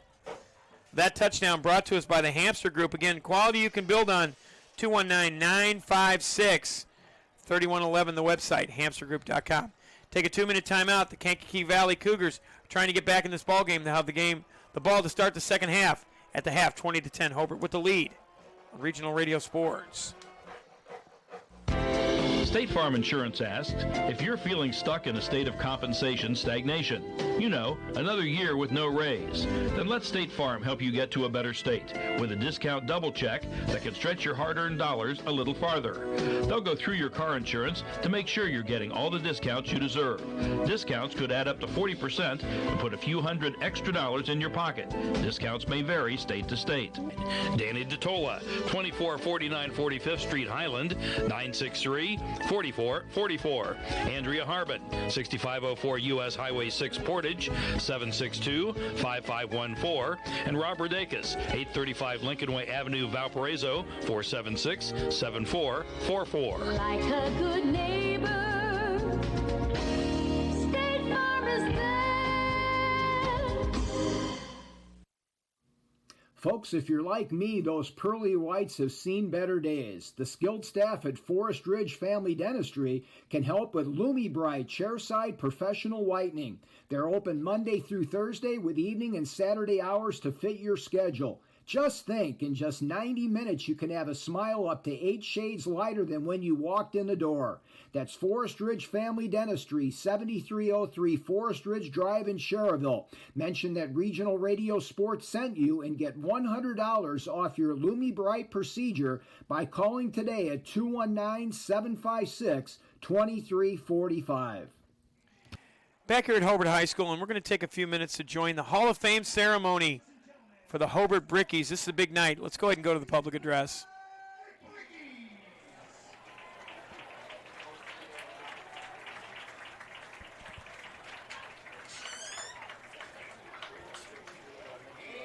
That touchdown brought to us by the Hamster Group. Again, quality you can build on. 219-956-3111, the website, hamstergroup.com. Take a 2-minute timeout. The Kankakee Valley Cougars are trying to get back in this ball game. They have the ball to start the second half. At the half, 20-10, Hobart with the lead on Regional Radio Sports. State Farm Insurance asks, if you're feeling stuck in a state of compensation stagnation, another year with no raise, then let State Farm help you get to a better state with a discount double check that can stretch your hard-earned dollars a little farther. They'll go through your car insurance to make sure you're getting all the discounts you deserve. Discounts could add up to 40% and put a few hundred extra dollars in your pocket. Discounts may vary state to state. Danny DeTola, 2449 45th Street, Highland, 963-4444. Andrea Harbin, 6504 U.S. Highway 6 Portage, 762-5514. And Rob Rodakis, 835 Lincoln Way Avenue, Valparaiso, 476-7444. Like a good neighbor, State Farm is there. Folks, if you're like me, those pearly whites have seen better days. The skilled staff at Forest Ridge Family Dentistry can help with Lumi Bright chairside professional whitening. They're open Monday through Thursday with evening and Saturday hours to fit your schedule. Just think, in just 90 minutes you can have a smile up to 8 shades lighter than when you walked in the door. That's Forest Ridge Family Dentistry, 7303 Forest Ridge Drive in Sherrville. Mention that Regional Radio Sports sent you and get $100 off your Lumi Bright procedure by calling today at 219-756-2345. Back here at Hobart High School, and we're going to take a few minutes to join the Hall of Fame ceremony for the Hobart Brickies. This is a big night. Let's go ahead and go to the public address.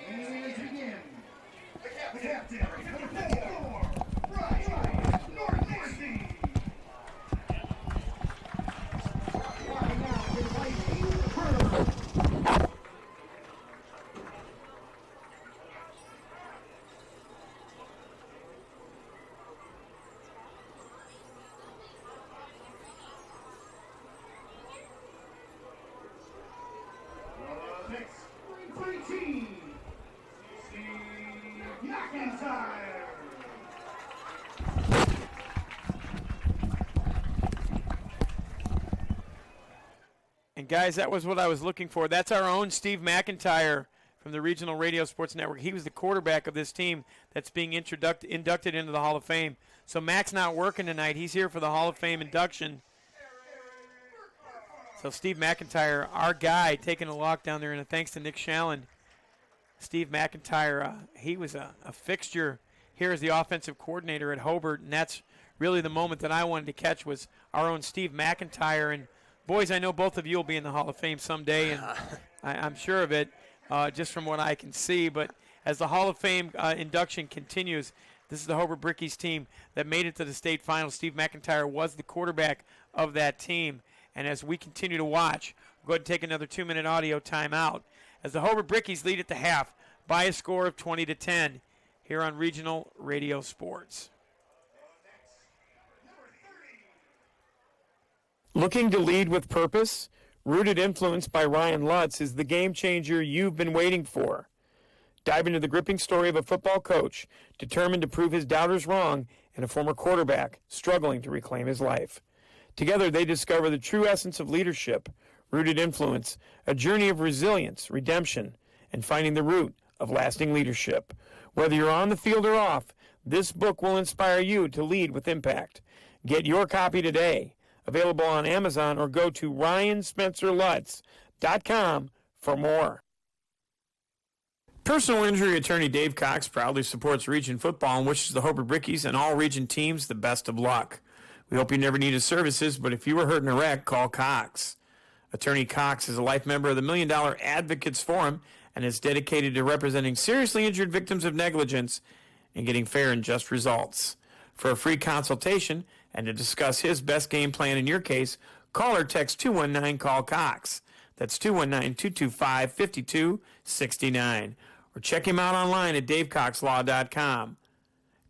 And begin. The captain, number 4, Brian Northwesty. Walking out in white, Pearl. Next, green team, Steve McIntyre. And guys, that was what I was looking for. That's our own Steve McIntyre from the Regional Radio Sports Network. He was the quarterback of this team that's being inducted into the Hall of Fame. So Mac's not working tonight. He's here for the Hall of Fame induction. So Steve McIntyre, our guy, taking a walk down there, and thanks to Nick Shallen. Steve McIntyre, he was a fixture here as the offensive coordinator at Hobart, and that's really the moment that I wanted to catch was our own Steve McIntyre. And boys, I know both of you will be in the Hall of Fame someday, and I'm sure of it, just from what I can see. But as the Hall of Fame induction continues, this is the Hobart Brickies team that made it to the state finals. Steve McIntyre was the quarterback of that team. And as we continue to watch, We'll go ahead and take another 2-minute audio timeout as the Hobart Brickies lead at the half by a score of 20-10 here on Regional Radio Sports. Looking to lead with purpose? Rooted Influence by Ryan Lutz is the game changer you've been waiting for. Dive into the gripping story of a football coach determined to prove his doubters wrong and a former quarterback struggling to reclaim his life. Together, they discover the true essence of leadership, Rooted Influence, a journey of resilience, redemption, and finding the root of lasting leadership. Whether you're on the field or off, this book will inspire you to lead with impact. Get your copy today. Available on Amazon or go to RyanSpencerLutz.com for more. Personal injury attorney Dave Cox proudly supports Region football and wishes the Hobart Brickies and all Region teams the best of luck. We hope you never need his services, but if you were hurt in a wreck, call Cox. Attorney Cox is a life member of the $1 Million Advocates Forum and is dedicated to representing seriously injured victims of negligence and getting fair and just results. For a free consultation and to discuss his best game plan in your case, call or text 219-CALL-COX. That's 219-225-5269. Or check him out online at davecoxlaw.com.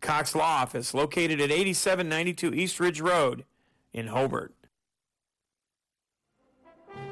Cox Law Office, located at 8792 East Ridge Road in Hobart.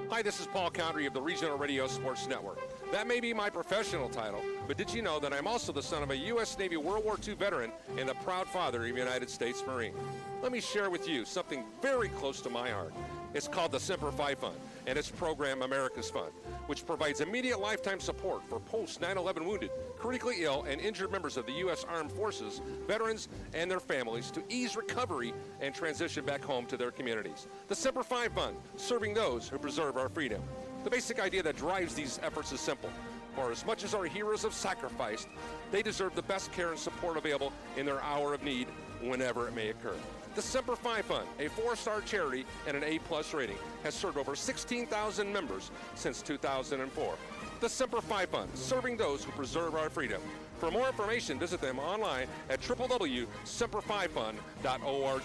Hi, this is Paul Condry of the Regional Radio Sports Network. That may be my professional title, but did you know that I'm also the son of a U.S. Navy World War II veteran and the proud father of a United States Marine? Let me share with you something very close to my heart. It's called the Semper Fi Fund and its program America's Fund, which provides immediate lifetime support for post-9/11 wounded, critically ill, and injured members of the U.S. Armed Forces, veterans, and their families to ease recovery and transition back home to their communities. The Semper Fi Fund, serving those who preserve our freedom. The basic idea that drives these efforts is simple. For as much as our heroes have sacrificed, they deserve the best care and support available in their hour of need, whenever it may occur. The Semper Fi Fund, a 4-star charity and an A+ rating, has served over 16,000 members since 2004. The Semper Fi Fund, serving those who preserve our freedom. For more information, visit them online at www.semperfifund.org.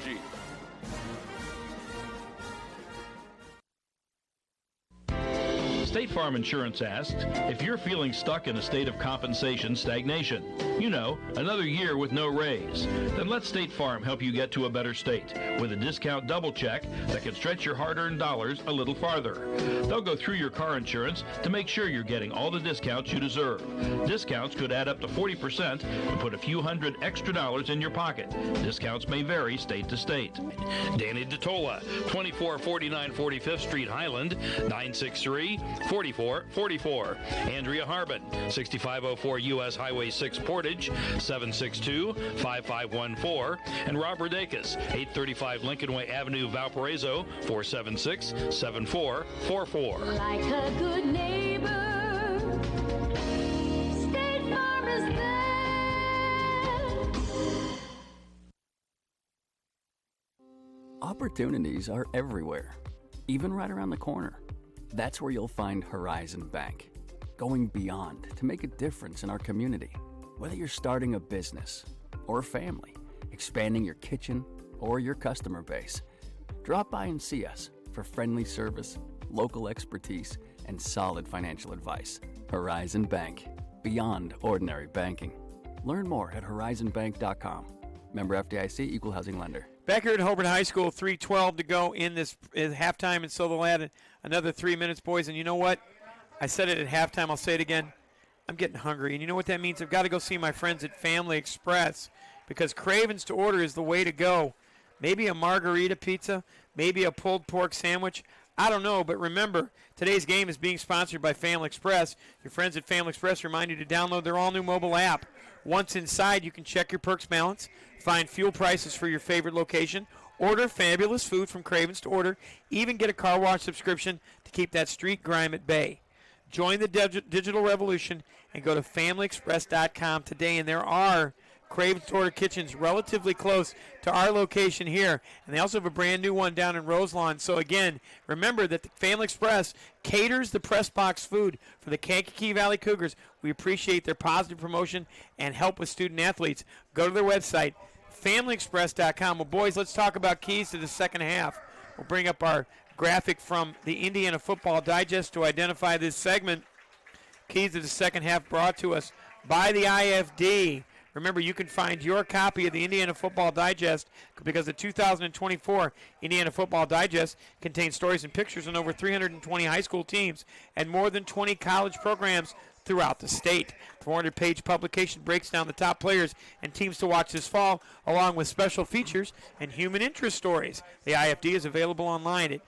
State Farm Insurance asks, if you're feeling stuck in a state of compensation stagnation, another year with no raise, then let State Farm help you get to a better state with a discount double check that can stretch your hard-earned dollars a little farther. They'll go through your car insurance to make sure you're getting all the discounts you deserve. Discounts could add up to 40% and put a few hundred extra dollars in your pocket. Discounts may vary state to state. Danny DeTola, 2449 45th Street, Highland, 963-4444. Andrea Harbin, 6504 U.S. Highway 6 Portage, 762-5514. And Rob Rodakis, 835 Lincoln Way Avenue, Valparaiso, 476-7444. Like a good neighbor, State Farm is there. Opportunities are everywhere, even right around the corner. That's where you'll find Horizon Bank, going beyond to make a difference in our community. Whether you're starting a business or a family, expanding your kitchen or your customer base, drop by and see us for friendly service, local expertise, and solid financial advice. Horizon Bank, beyond ordinary banking. Learn more at horizonbank.com. Member FDIC, Equal Housing Lender. Back here at Hobart High School, 3:12 to go in this halftime, and so they'll add another 3 minutes, boys. And you know what? I said it at halftime. I'll say it again. I'm getting hungry, and you know what that means? I've got to go see my friends at Family Express because Cravens to Order is the way to go. Maybe a margarita pizza, maybe a pulled pork sandwich. I don't know, but remember, today's game is being sponsored by Family Express. Your friends at Family Express remind you to download their all-new mobile app. Once inside, you can check your perks balance, find fuel prices for your favorite location, order fabulous food from Cravens to Order, even get a car wash subscription to keep that street grime at bay. Join the digital revolution and go to FamilyExpress.com today, and there are Cravens to Order kitchens relatively close to our location here, and they also have a brand new one down in Roselawn. So again, remember that the Family Express caters the press box food for the Kankakee Valley Cougars. We appreciate their positive promotion and help with student athletes. Go to their website, FamilyExpress.com. Well, boys, let's talk about keys to the second half. We'll bring up our graphic from the Indiana Football Digest to identify this segment. Keys of the second half brought to us by the IFD. Remember, you can find your copy of the Indiana Football Digest because the 2024 Indiana Football Digest contains stories and pictures on over 320 high school teams and more than 20 college programs throughout the state. The 400-page publication breaks down the top players and teams to watch this fall, along with special features and human interest stories. The IFD is available online at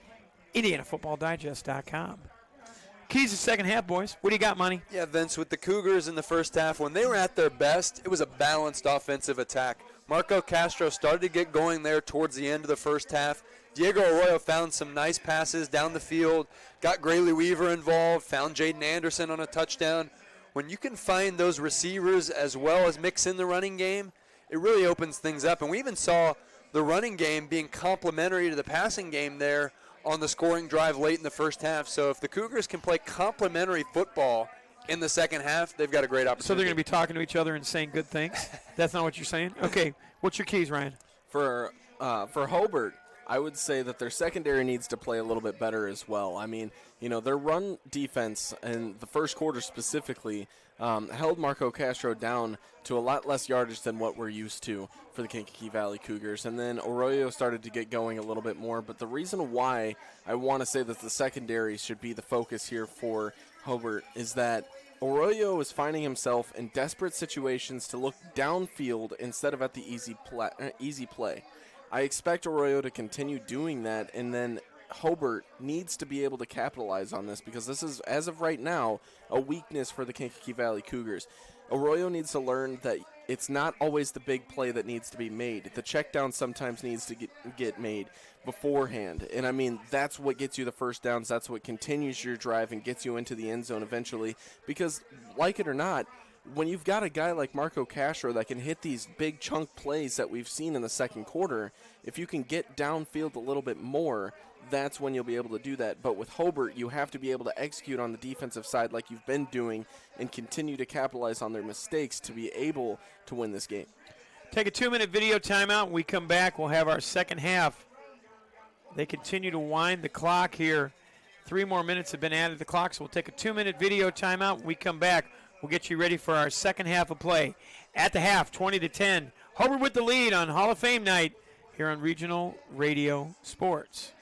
IndianaFootballDigest.com. Keys to second half, boys. What do you got, Money? Yeah, Vince, with the Cougars in the first half, when they were at their best, it was a balanced offensive attack. Marco Castro started to get going there towards the end of the first half. Diego Arroyo found some nice passes down the field, got Grayley Weaver involved, found Jaden Anderson on a touchdown. When you can find those receivers as well as mix in the running game, it really opens things up. And we even saw the running game being complementary to the passing game there on the scoring drive late in the first half. So if the Cougars can play complementary football in the second half, they've got a great opportunity. So they're going to be talking to each other and saying good things? That's not what you're saying? Okay, what's your keys, Ryan? For Hobart, I would say that their secondary needs to play a little bit better as well. I mean, their run defense in the first quarter specifically held Marco Castro down to a lot less yardage than what we're used to for the Kankakee Valley Cougars. And then Arroyo started to get going a little bit more. But the reason why I want to say that the secondary should be the focus here for Hobart is that Arroyo is finding himself in desperate situations to look downfield instead of at the easy play. I expect Arroyo to continue doing that, and then Hobart needs to be able to capitalize on this because this is, as of right now, a weakness for the Kankakee Valley Cougars. Arroyo needs to learn that it's not always the big play that needs to be made. The check down sometimes needs to get made beforehand. And, I mean, that's what gets you the first downs. That's what continues your drive and gets you into the end zone eventually because, like it or not, when you've got a guy like Marco Castro that can hit these big chunk plays that we've seen in the second quarter, if you can get downfield a little bit more, that's when you'll be able to do that. But with Hobart, you have to be able to execute on the defensive side like you've been doing and continue to capitalize on their mistakes to be able to win this game. Take a 2-minute video timeout. When we come back, we'll have our second half. They continue to wind the clock here. 3 more minutes have been added to the clock, so we'll take a 2-minute video timeout. When we come back, we'll get you ready for our second half of play. At the half, 20-10. Hobart with the lead on Hall of Fame night here on Regional Radio Sports.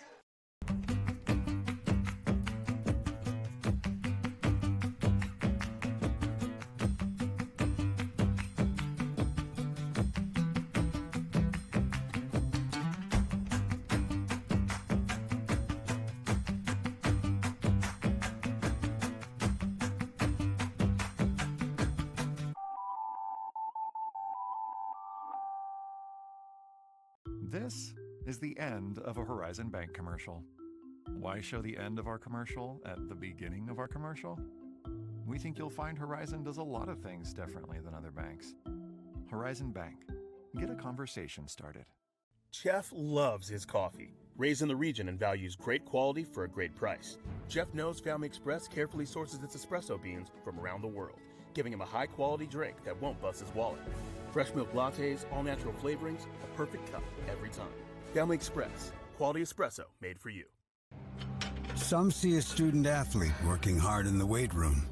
This is the end of a Horizon Bank commercial. Why show the end of our commercial at the beginning of our commercial? We think you'll find Horizon does a lot of things differently than other banks. Horizon Bank. Get a conversation started. Jeff loves his coffee, raised in the region and values great quality for a great price. Jeff knows Family Express carefully sources its espresso beans from around the world, giving him a high-quality drink that won't bust his wallet. Fresh milk lattes, all-natural flavorings, a perfect cup every time. Family Express, quality espresso made for you. Some see a student athlete working hard in the weight room.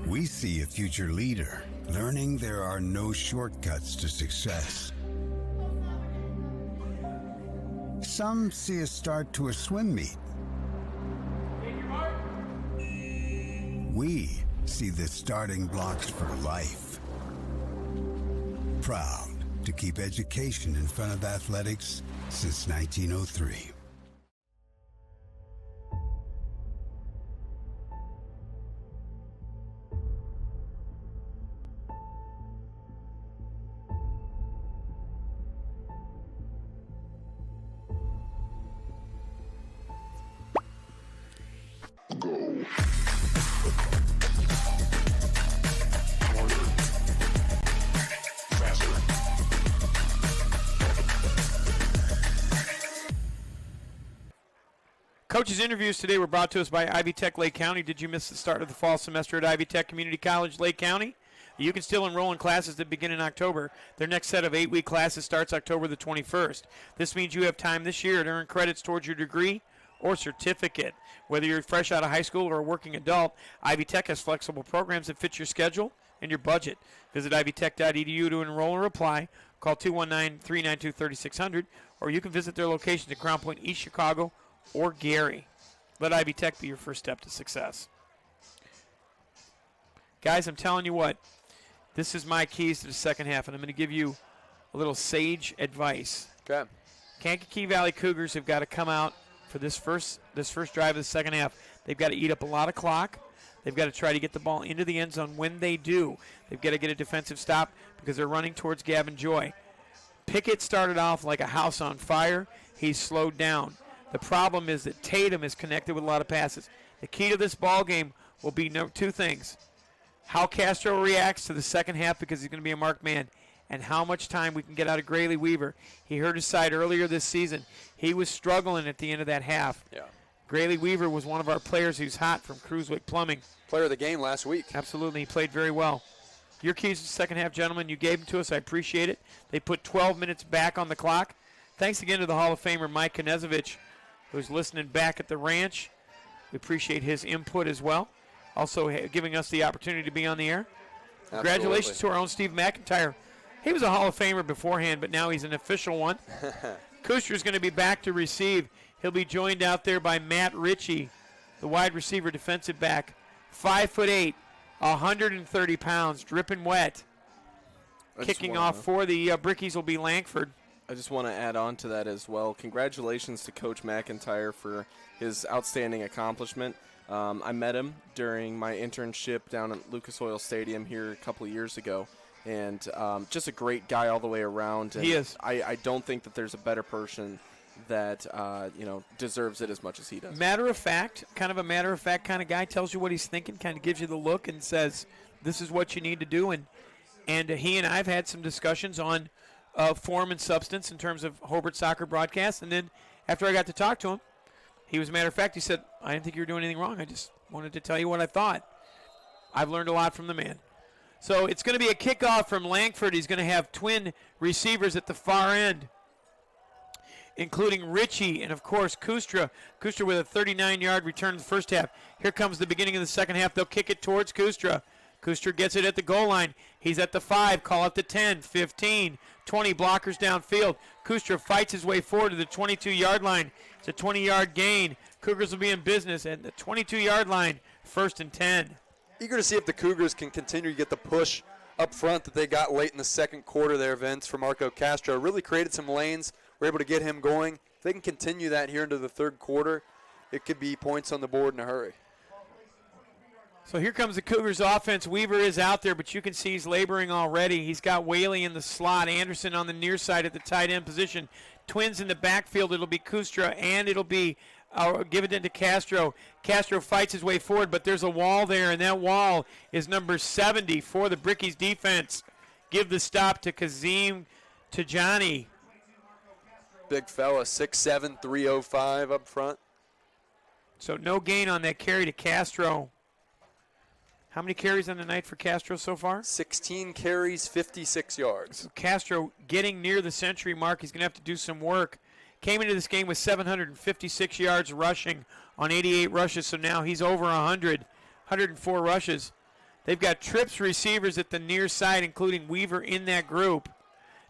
We see a future leader learning there are no shortcuts to success. Some see a start to a swim meet. We see the starting blocks for life. Proud to keep education in front of athletics since 1903. Coaches' interviews today were brought to us by Ivy Tech Lake County. Did you miss the start of the fall semester at Ivy Tech Community College, Lake County? You can still enroll in classes that begin in October. Their next set of 8-week classes starts October the 21st. This means you have time this year to earn credits towards your degree or certificate. Whether you're fresh out of high school or a working adult, Ivy Tech has flexible programs that fit your schedule and your budget. Visit ivytech.edu to enroll or apply. Call 219-392-3600, or you can visit their locations at Crown Point, East Chicago, or Gary. Let Ivy Tech be your first step to success. Guys, I'm telling you what, this is my keys to the second half, and I'm going to give you a little sage advice. Okay. Kankakee Valley Cougars have got to come out for this first drive of the second half. They've got to eat up a lot of clock. They've got to try to get the ball into the end zone. When they do, they've got to get a defensive stop because they're running towards Gavin Joy. Pickett started off like a house on fire. He's slowed down. The problem is that Tatum is connected with a lot of passes. The key to this ball game will be two things. How Castro reacts to the second half because he's going to be a marked man, and how much time we can get out of Grayley Weaver. He hurt his side earlier this season. He was struggling at the end of that half. Yeah. Grayley Weaver was one of our players who's hot from Cruiswick Plumbing. Player of the game last week. Absolutely. He played very well. Your keys to the second half, gentlemen, you gave them to us. I appreciate it. They put 12 minutes back on the clock. Thanks again to the Hall of Famer Mike Knezovich, who's listening back at the ranch. We appreciate his input as well. Also giving us the opportunity to be on the air. Absolutely. Congratulations to our own Steve McIntyre. He was a Hall of Famer beforehand, but now he's an official one. Kuster's going to be back to receive. He'll be joined out there by Matt Ritchie, the wide receiver defensive back. 5'8", 130 pounds, dripping wet. Kicking off for the Brickies will be Langford. I just want to add on to that as well. Congratulations to Coach McIntyre for his outstanding accomplishment. I met him during my internship down at Lucas Oil Stadium here a couple of years ago, and just a great guy all the way around. And he is. I don't think that there's a better person that deserves it as much as he does. Matter of fact kind of guy, tells you what he's thinking, kind of gives you the look and says, this is what you need to do. And he and I have had some discussions on form and substance in terms of Hobart soccer broadcasts. And then after I got to talk to him, he was, matter of fact, he said, I didn't think you were doing anything wrong. I just wanted to tell you what I thought. I've learned a lot from the man. So it's going to be a kickoff from Langford. He's going to have twin receivers at the far end, including Ritchie and, of course, Kustra. Kustra with a 39-yard return in the first half. Here comes the beginning of the second half. They'll kick it towards Kustra. Kustra gets it at the goal line. He's at the 5. Call it the 10, 15, 20 blockers downfield. Kustra fights his way forward to the 22-yard line. It's a 20-yard gain. Cougars will be in business at the 22-yard line, 1st and 10. Eager to see if the Cougars can continue to get the push up front that they got late in the second quarter there, Vince, for Marco Castro. Really created some lanes. We're able to get him going. If they can continue that here into the third quarter, it could be points on the board in a hurry. So here comes the Cougars offense. Weaver is out there, but you can see he's laboring already. He's got Whaley in the slot, Anderson on the near side at the tight end position. Twins in the backfield. It'll be Kustra, and it'll be give it into Castro. Castro fights his way forward, but there's a wall there, and that wall is number 70 for the Brickies defense. Give the stop to Kazim Tajani. Big fella, 6'7", 305 up front. So no gain on that carry to Castro. How many carries on the night for Castro so far? 16 carries, 56 yards. So Castro getting near the century mark. He's going to have to do some work. Came into this game with 756 yards rushing on 88 rushes, so now he's over 104 rushes. They've got trips receivers at the near side, including Weaver in that group.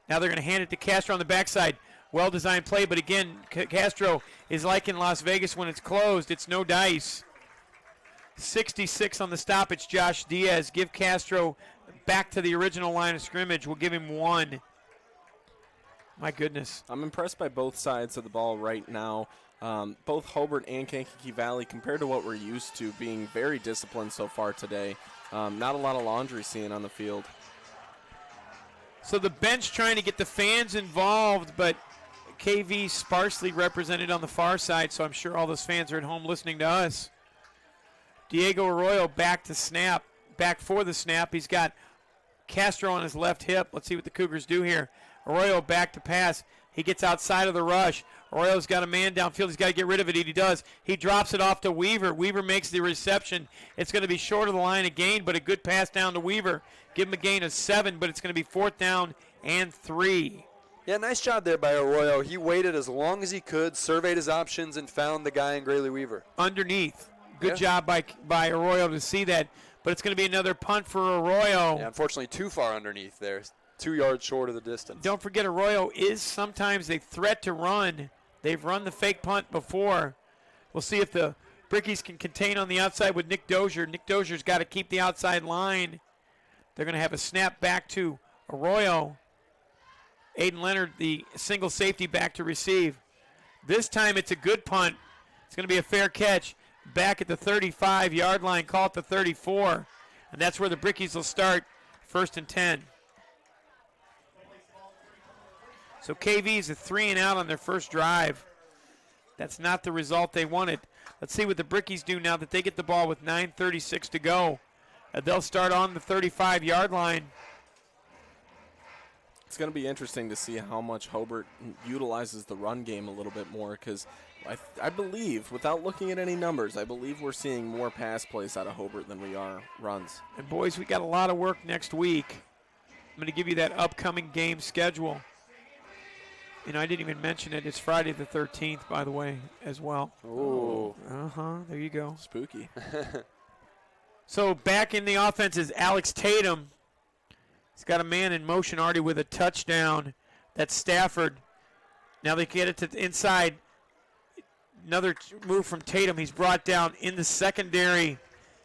Now they're going to hand it to Castro on the backside. Well-designed play, but again, Castro is like in Las Vegas when it's closed. It's no dice. 66 on the stoppage, Josh Diaz. Give Castro back to the original line of scrimmage. We'll give him 1. My goodness. I'm impressed by both sides of the ball right now. Both Hobart and Kankakee Valley, compared to what we're used to, being very disciplined so far today. Not a lot of laundry seen on the field. So the bench trying to get the fans involved, but KV sparsely represented on the far side, so I'm sure all those fans are at home listening to us. Diego Arroyo back for the snap. He's got Castro on his left hip. Let's see what the Cougars do here. Arroyo back to pass. He gets outside of the rush. Arroyo's got a man downfield. He's got to get rid of it. He does. He drops it off to Weaver. Weaver makes the reception. It's going to be short of the line of gain, but a good pass down to Weaver. Give him a gain of 7, but it's going to be 4th down and 3. Yeah, nice job there by Arroyo. He waited as long as he could, surveyed his options, and found the guy in Grayley Weaver. Underneath. Good job by Arroyo to see that. But it's going to be another punt for Arroyo. Yeah, unfortunately, too far underneath there. 2 yards short of the distance. Don't forget, Arroyo is sometimes a threat to run. They've run the fake punt before. We'll see if the Brickies can contain on the outside with Nick Dozier. Nick Dozier's got to keep the outside line. They're going to have a snap back to Arroyo. Aiden Leonard, the single safety, back to receive. This time it's a good punt. It's going to be a fair catch. Back at the 35-yard line, call it the 34. And that's where the Brickies will start, 1st and 10. So KV is a 3-and-out on their first drive. That's not the result they wanted. Let's see what the Brickies do now that they get the ball with 9:36 to go. They'll start on the 35-yard line. It's going to be interesting to see how much Hobart utilizes the run game a little bit more because I believe, without looking at any numbers, I believe we're seeing more pass plays out of Hobart than we are runs. And, boys, we got a lot of work next week. I'm going to give you that upcoming game schedule. You know, I didn't even mention it. It's Friday the 13th, by the way, as well. Ooh. There you go. Spooky. So back in the offense is Alex Tatum. He's got a man in motion already with a touchdown. That's Stafford. Now they get it to the inside. Another move from Tatum. He's brought down in the secondary.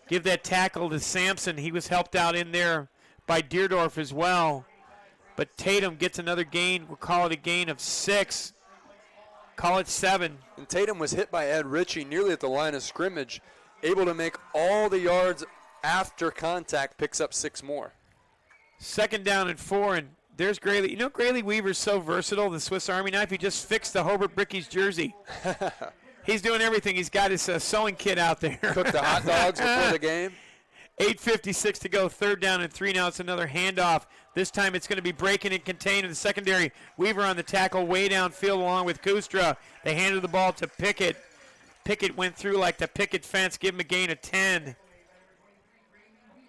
Give that tackle to Sampson. He was helped out in there by Deerdorf as well. But Tatum gets another gain. We'll call it a gain of 6. Call it 7. And Tatum was hit by Ed Ritchie nearly at the line of scrimmage, able to make all the yards after contact, picks up 6 more. 2nd down and 4, and there's Grayley. You know, Grayley Weaver's so versatile, the Swiss Army knife. He just fixed the Hobart Brickies jersey. He's doing everything. He's got his sewing kit out there. Cooked the hot dogs before the game. 8:56 to go, 3rd down and 3. Now it's another handoff. This time it's going to be breaking and contained in the secondary. Weaver on the tackle way downfield along with Kustra. They handed the ball to Pickett. Pickett went through like the picket fence. Give him a gain of 10.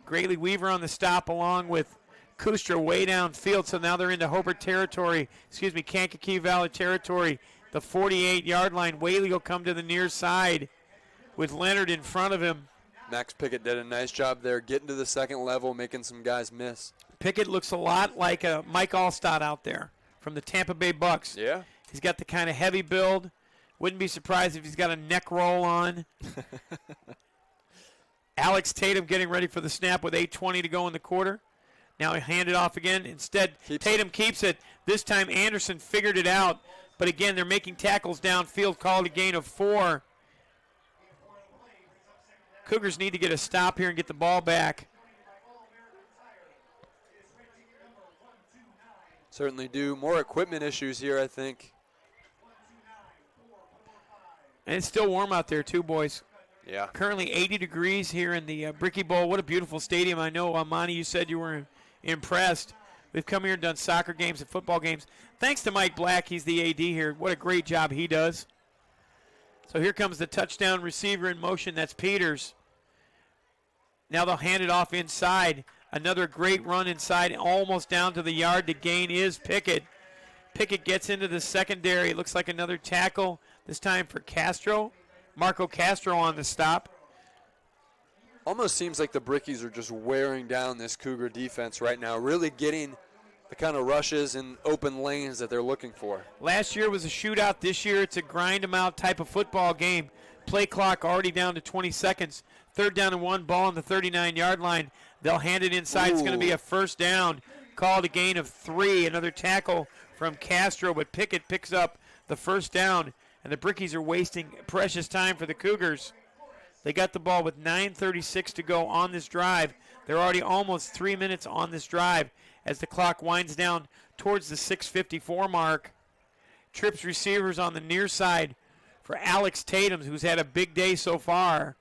Grayley Weaver on the stop along with Kustra way downfield. So now they're into Hobart territory. Kankakee Valley territory. The 48-yard line. Whaley will come to the near side with Leonard in front of him. Max Pickett did a nice job there, getting to the second level, making some guys miss. Pickett looks a lot like Mike Allstott out there from the Tampa Bay Bucks. Yeah. He's got the kind of heavy build. Wouldn't be surprised if he's got a neck roll on. Alex Tatum getting ready for the snap with 8:20 to go in the quarter. Now he handed off again. Instead, Tatum keeps it. This time Anderson figured it out. But again, they're making tackles downfield, called a gain of 4. Cougars need to get a stop here and get the ball back. Certainly do. More equipment issues here, I think. And it's still warm out there, too, boys. Yeah. Currently 80 degrees here in the Bricky Bowl. What a beautiful stadium. I know, Monty, you said you were impressed. We've come here and done soccer games and football games. Thanks to Mike Black. He's the AD here. What a great job he does. So here comes the touchdown receiver in motion. That's Peters. Now they'll hand it off inside. Another great run inside, almost down to the yard. The gain is Pickett. Pickett gets into the secondary. It looks like another tackle, this time for Castro. Marco Castro on the stop. Almost seems like the Brickies are just wearing down this Cougar defense right now, really getting the kind of rushes and open lanes that they're looking for. Last year was a shootout. This year it's a grind-em-out type of football game. Play clock already down to 20 seconds. 3rd down and 1, ball on the 39-yard line. They'll hand it inside. Ooh. It's going to be a 1st down. Called a gain of 3. Another tackle from Castro, but Pickett picks up the 1st down. And the Brickies are wasting precious time for the Cougars. They got the ball with 9:36 to go on this drive. They're already almost 3 minutes on this drive as the clock winds down towards the 6:54 mark. Trips receivers on the near side for Alex Tatum, who's had a big day so far.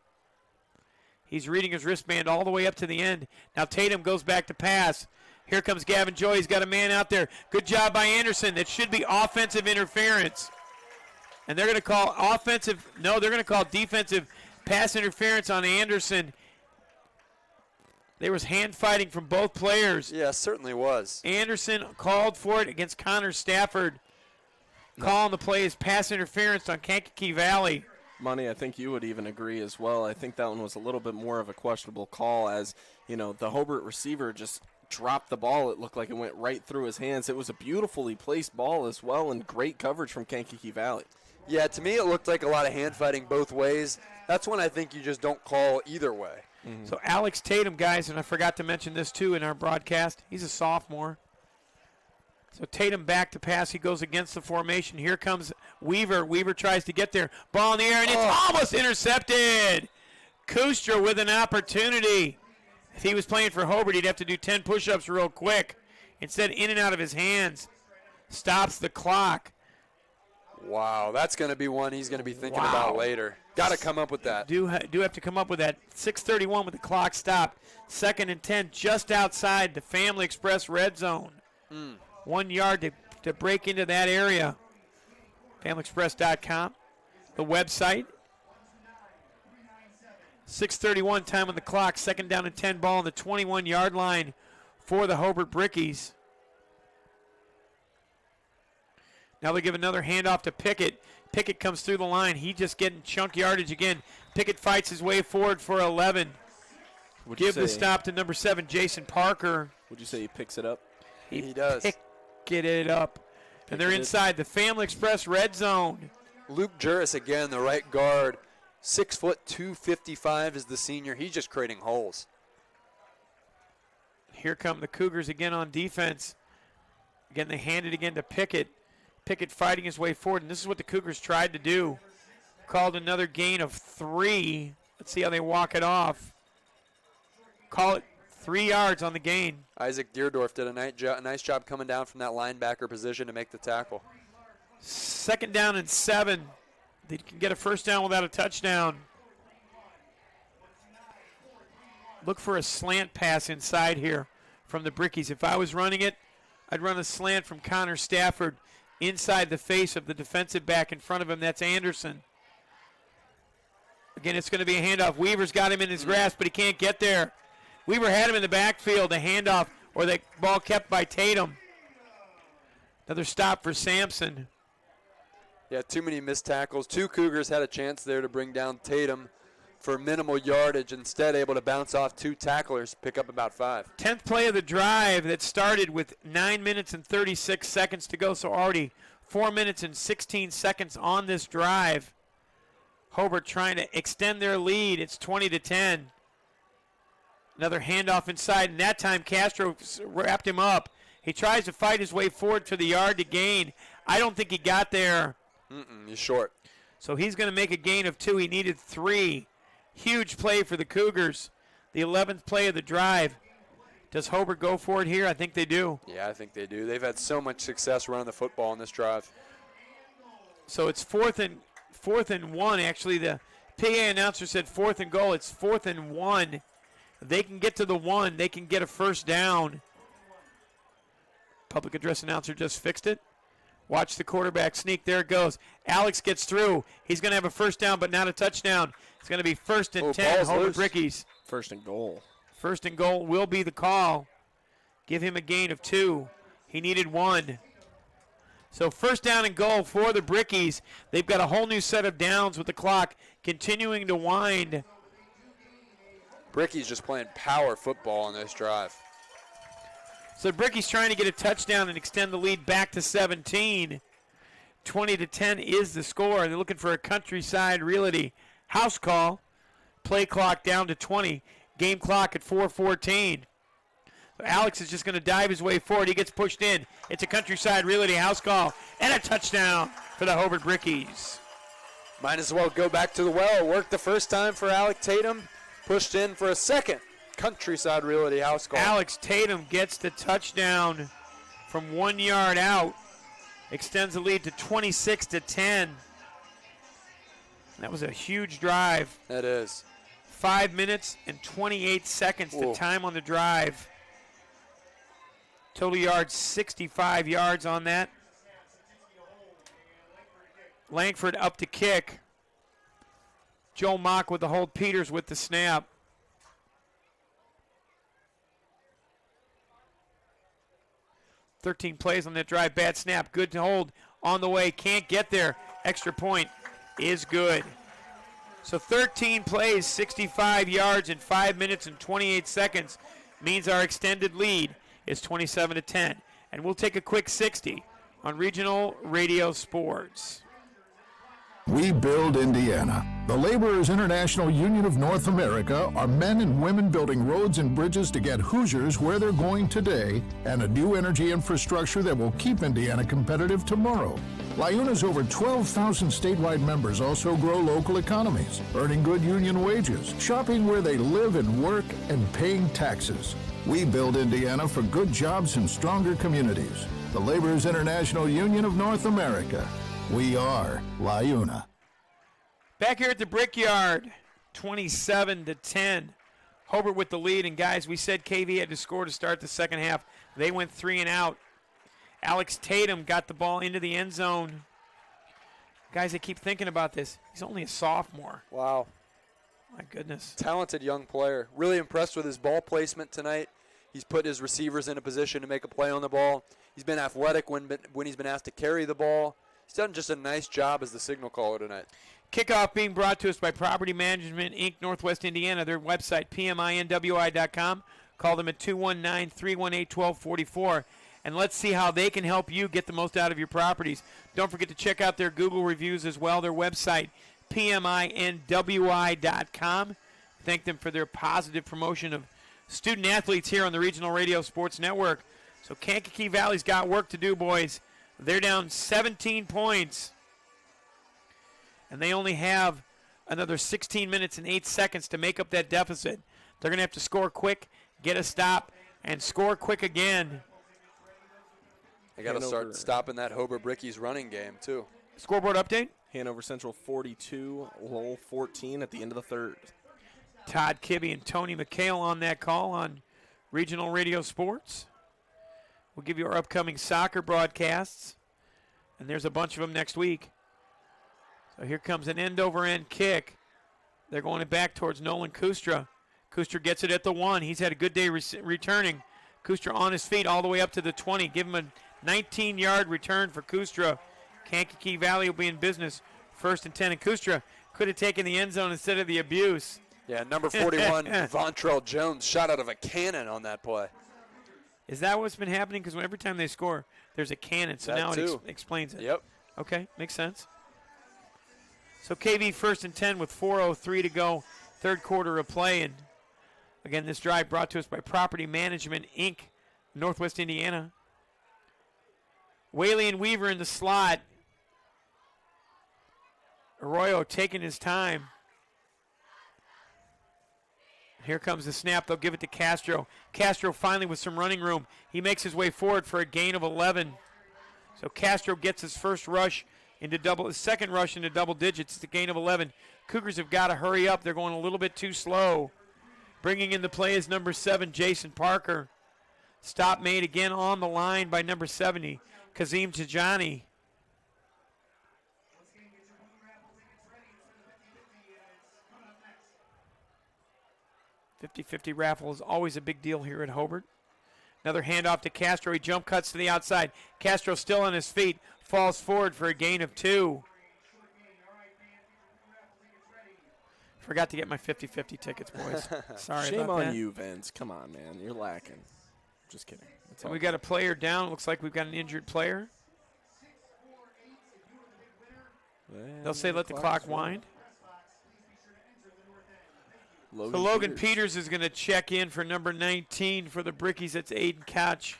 He's reading his wristband all the way up to the end. Now Tatum goes back to pass. Here comes Gavin Joy. He's got a man out there. Good job by Anderson. That should be offensive interference. And they're going to call they're going to call defensive pass interference on Anderson. There was hand fighting from both players. Yeah, certainly was. Anderson called for it against Connor Stafford. Calling the play is pass interference on Kankakee Valley. Money, I think you would even agree as well. I think that one was a little bit more of a questionable call as, the Hobart receiver just dropped the ball. It looked like it went right through his hands. It was a beautifully placed ball as well and great coverage from Kankakee Valley. Yeah, to me it looked like a lot of hand fighting both ways. That's when I think you just don't call either way. Mm-hmm. So Alex Tatum, guys, and I forgot to mention this too in our broadcast, he's a sophomore. So Tatum back to pass. He goes against the formation. Here comes Weaver. Weaver tries to get there. Ball in the air, and it's almost intercepted. Kustra with an opportunity. If he was playing for Hobart, he'd have to do 10 push-ups real quick. Instead, in and out of his hands. Stops the clock. Wow, that's going to be one he's going to be thinking about later. Got to come up with that. Do have to come up with that. 6:31 with the clock stopped. 2nd and 10 just outside the Family Express red zone. 1 yard to break into that area. FamilyExpress.com, the website. 6:31 time on the clock. 2nd down and 10 ball on the 21-yard line for the Hobart Brickies. Now they give another handoff to Pickett. Pickett comes through the line. He just getting chunk yardage again. Pickett fights his way forward for 11. Give the stop to number 7, Jason Parker. Would you say he picks it up? He does. Pick it up. And they're inside the Family Express red zone. Luke Juris again, the right guard. 6 foot 255 is the senior. He's just creating holes. Here come the Cougars again on defense. Again, they hand it again to Pickett. Pickett fighting his way forward, and this is what the Cougars tried to do. Called another gain of 3. Let's see how they walk it off. Call it 3 yards on the gain. Isaac Deerdorf did a nice job coming down from that linebacker position to make the tackle. 2nd down and 7. They can get a first down without a touchdown. Look for a slant pass inside here from the Brickies. If I was running it, I'd run a slant from Connor Stafford inside the face of the defensive back in front of him. That's Anderson. Again, it's going to be a handoff. Weaver's got him in his grasp, but he can't get there. Weaver had him in the backfield, a handoff, or the ball kept by Tatum. Another stop for Sampson. Yeah, too many missed tackles. 2 Cougars had a chance there to bring down Tatum for minimal yardage. Instead, able to bounce off 2 tacklers, pick up about 5. 10th play of the drive that started with 9 minutes and 36 seconds to go. So already 4 minutes and 16 seconds on this drive. Hobart trying to extend their lead. It's 20-10. Another handoff inside, and that time Castro wrapped him up. He tries to fight his way forward to the yard to gain. I don't think he got there. He's short. So he's going to make a gain of 2. He needed 3. Huge play for the Cougars. The 11th play of the drive. Does Hobart go for it here? I think they do. Yeah, I think they do. They've had so much success running the football on this drive. So it's 4th and 1. Actually, the PA announcer said 4th and goal. It's 4th and 1. They can get to the 1. They can get a first down. Public address announcer just fixed it. Watch the quarterback sneak. There it goes. Alex gets through. He's going to have a first down, but not a touchdown. It's going to be 1st and 10. Hobart Brickies. 1st and goal. 1st and goal will be the call. Give him a gain of 2. He needed 1. So 1st down and goal for the Brickies. They've got a whole new set of downs with the clock continuing to wind. Bricky's just playing power football on this drive. So Bricky's trying to get a touchdown and extend the lead back to 17. 20-10 is the score. They're looking for a Countryside Realty house call. Play clock down to 20. Game clock at 4:14. So Alex is just going to dive his way forward. He gets pushed in. It's a Countryside Realty house call and a touchdown for the Hobart Brickies. Might as well go back to the well. It worked the first time for Alec Tatum. Pushed in for a second. Countryside Realty house call. Alex Tatum gets the touchdown from 1 yard out. Extends the lead to 26-10. That was a huge drive. That is. 5 minutes and 28 seconds the time on the drive. Total yards, 65 yards on that. Langford up to kick. Joe Mock with the hold. Peters with the snap. .13 plays on that drive. Bad snap. Good to hold. On the way. Can't get there. Extra point is good. So 13 plays, 65 yards in 5 minutes and 28 seconds means our extended lead is 27-10. And we'll take a quick 60 on Regional Radio Sports. We build Indiana. The Laborers International Union of North America are men and women building roads and bridges to get Hoosiers where they're going today and a new energy infrastructure that will keep Indiana competitive tomorrow. LIUNA's over 12,000 statewide members also grow local economies, earning good union wages, shopping where they live and work, and paying taxes. We build Indiana for good jobs and stronger communities. The Laborers International Union of North America. We are LIUNA. Back here at the Brickyard, 27-10. Hobart with the lead, and guys, we said KV had to score to start the second half. They went 3 and out. Alex Tatum got the ball into the end zone. Guys, I keep thinking about this. He's only a sophomore. Wow. My goodness. Talented young player. Really impressed with his ball placement tonight. He's put his receivers in a position to make a play on the ball. He's been athletic when he's been asked to carry the ball. He's done just a nice job as the signal caller tonight. Kickoff being brought to us by Property Management, Inc., Northwest Indiana. Their website, pminwi.com. Call them at 219-318-1244. And let's see how they can help you get the most out of your properties. Don't forget to check out their Google reviews as well. Their website, pminwi.com. Thank them for their positive promotion of student athletes here on the Regional Radio Sports Network. So Kankakee Valley's got work to do, boys. They're down 17 points. And they only have another 16 minutes and 8 seconds to make up that deficit. They're going to have to score quick, get a stop, and score quick again. They got to start stopping that Hobart Brickies running game, too. Scoreboard update? Hanover Central 42, Lowell 14 at the end of the third. Todd Kibbe and Tony McHale on that call on Regional Radio Sports. We'll give you our upcoming soccer broadcasts, and there's a bunch of them next week. So here comes an end-over-end kick. They're going it back towards Nolan Kustra. Kustra gets it at the 1. He's had a good day returning. Kustra on his feet all the way up to the 20. Give him a 19-yard return for Kustra. Kankakee Valley will be in business. 1st and 10. And Kustra could have taken the end zone instead of the abuse. Yeah, number 41, Vontrell Jones, shot out of a cannon on that play. Is that what's been happening? Because every time they score, there's a cannon. So that now too. it explains it. Yep. Okay, makes sense. So KV 1st and 10 with 4:03 to go. Third quarter of play. And again, this drive brought to us by Property Management, Inc., Northwest Indiana. Whaley and Weaver in the slot. Arroyo taking his time. Here comes the snap. They'll give it to Castro. Castro finally with some running room. He makes his way forward for a gain of 11. So Castro gets his second rush into double digits. It's a gain of 11. Cougars have got to hurry up. They're going a little bit too slow. Bringing in the play is number 7, Jason Parker. Stop made again on the line by number 70, Kazim Tijani. 50-50 raffle is always a big deal here at Hobart. Another handoff to Castro. He jump cuts to the outside. Castro still on his feet. Falls forward for a gain of 2. Forgot to get my 50-50 tickets, boys. Sorry Shame about that. on you, Vince. Come on, man. You're lacking. Just kidding. And we got a player down. Looks like we've got an injured player. They'll say let the clock wind. Logan Peters is going to check in for number 19 for the Brickies. That's Aiden Couch.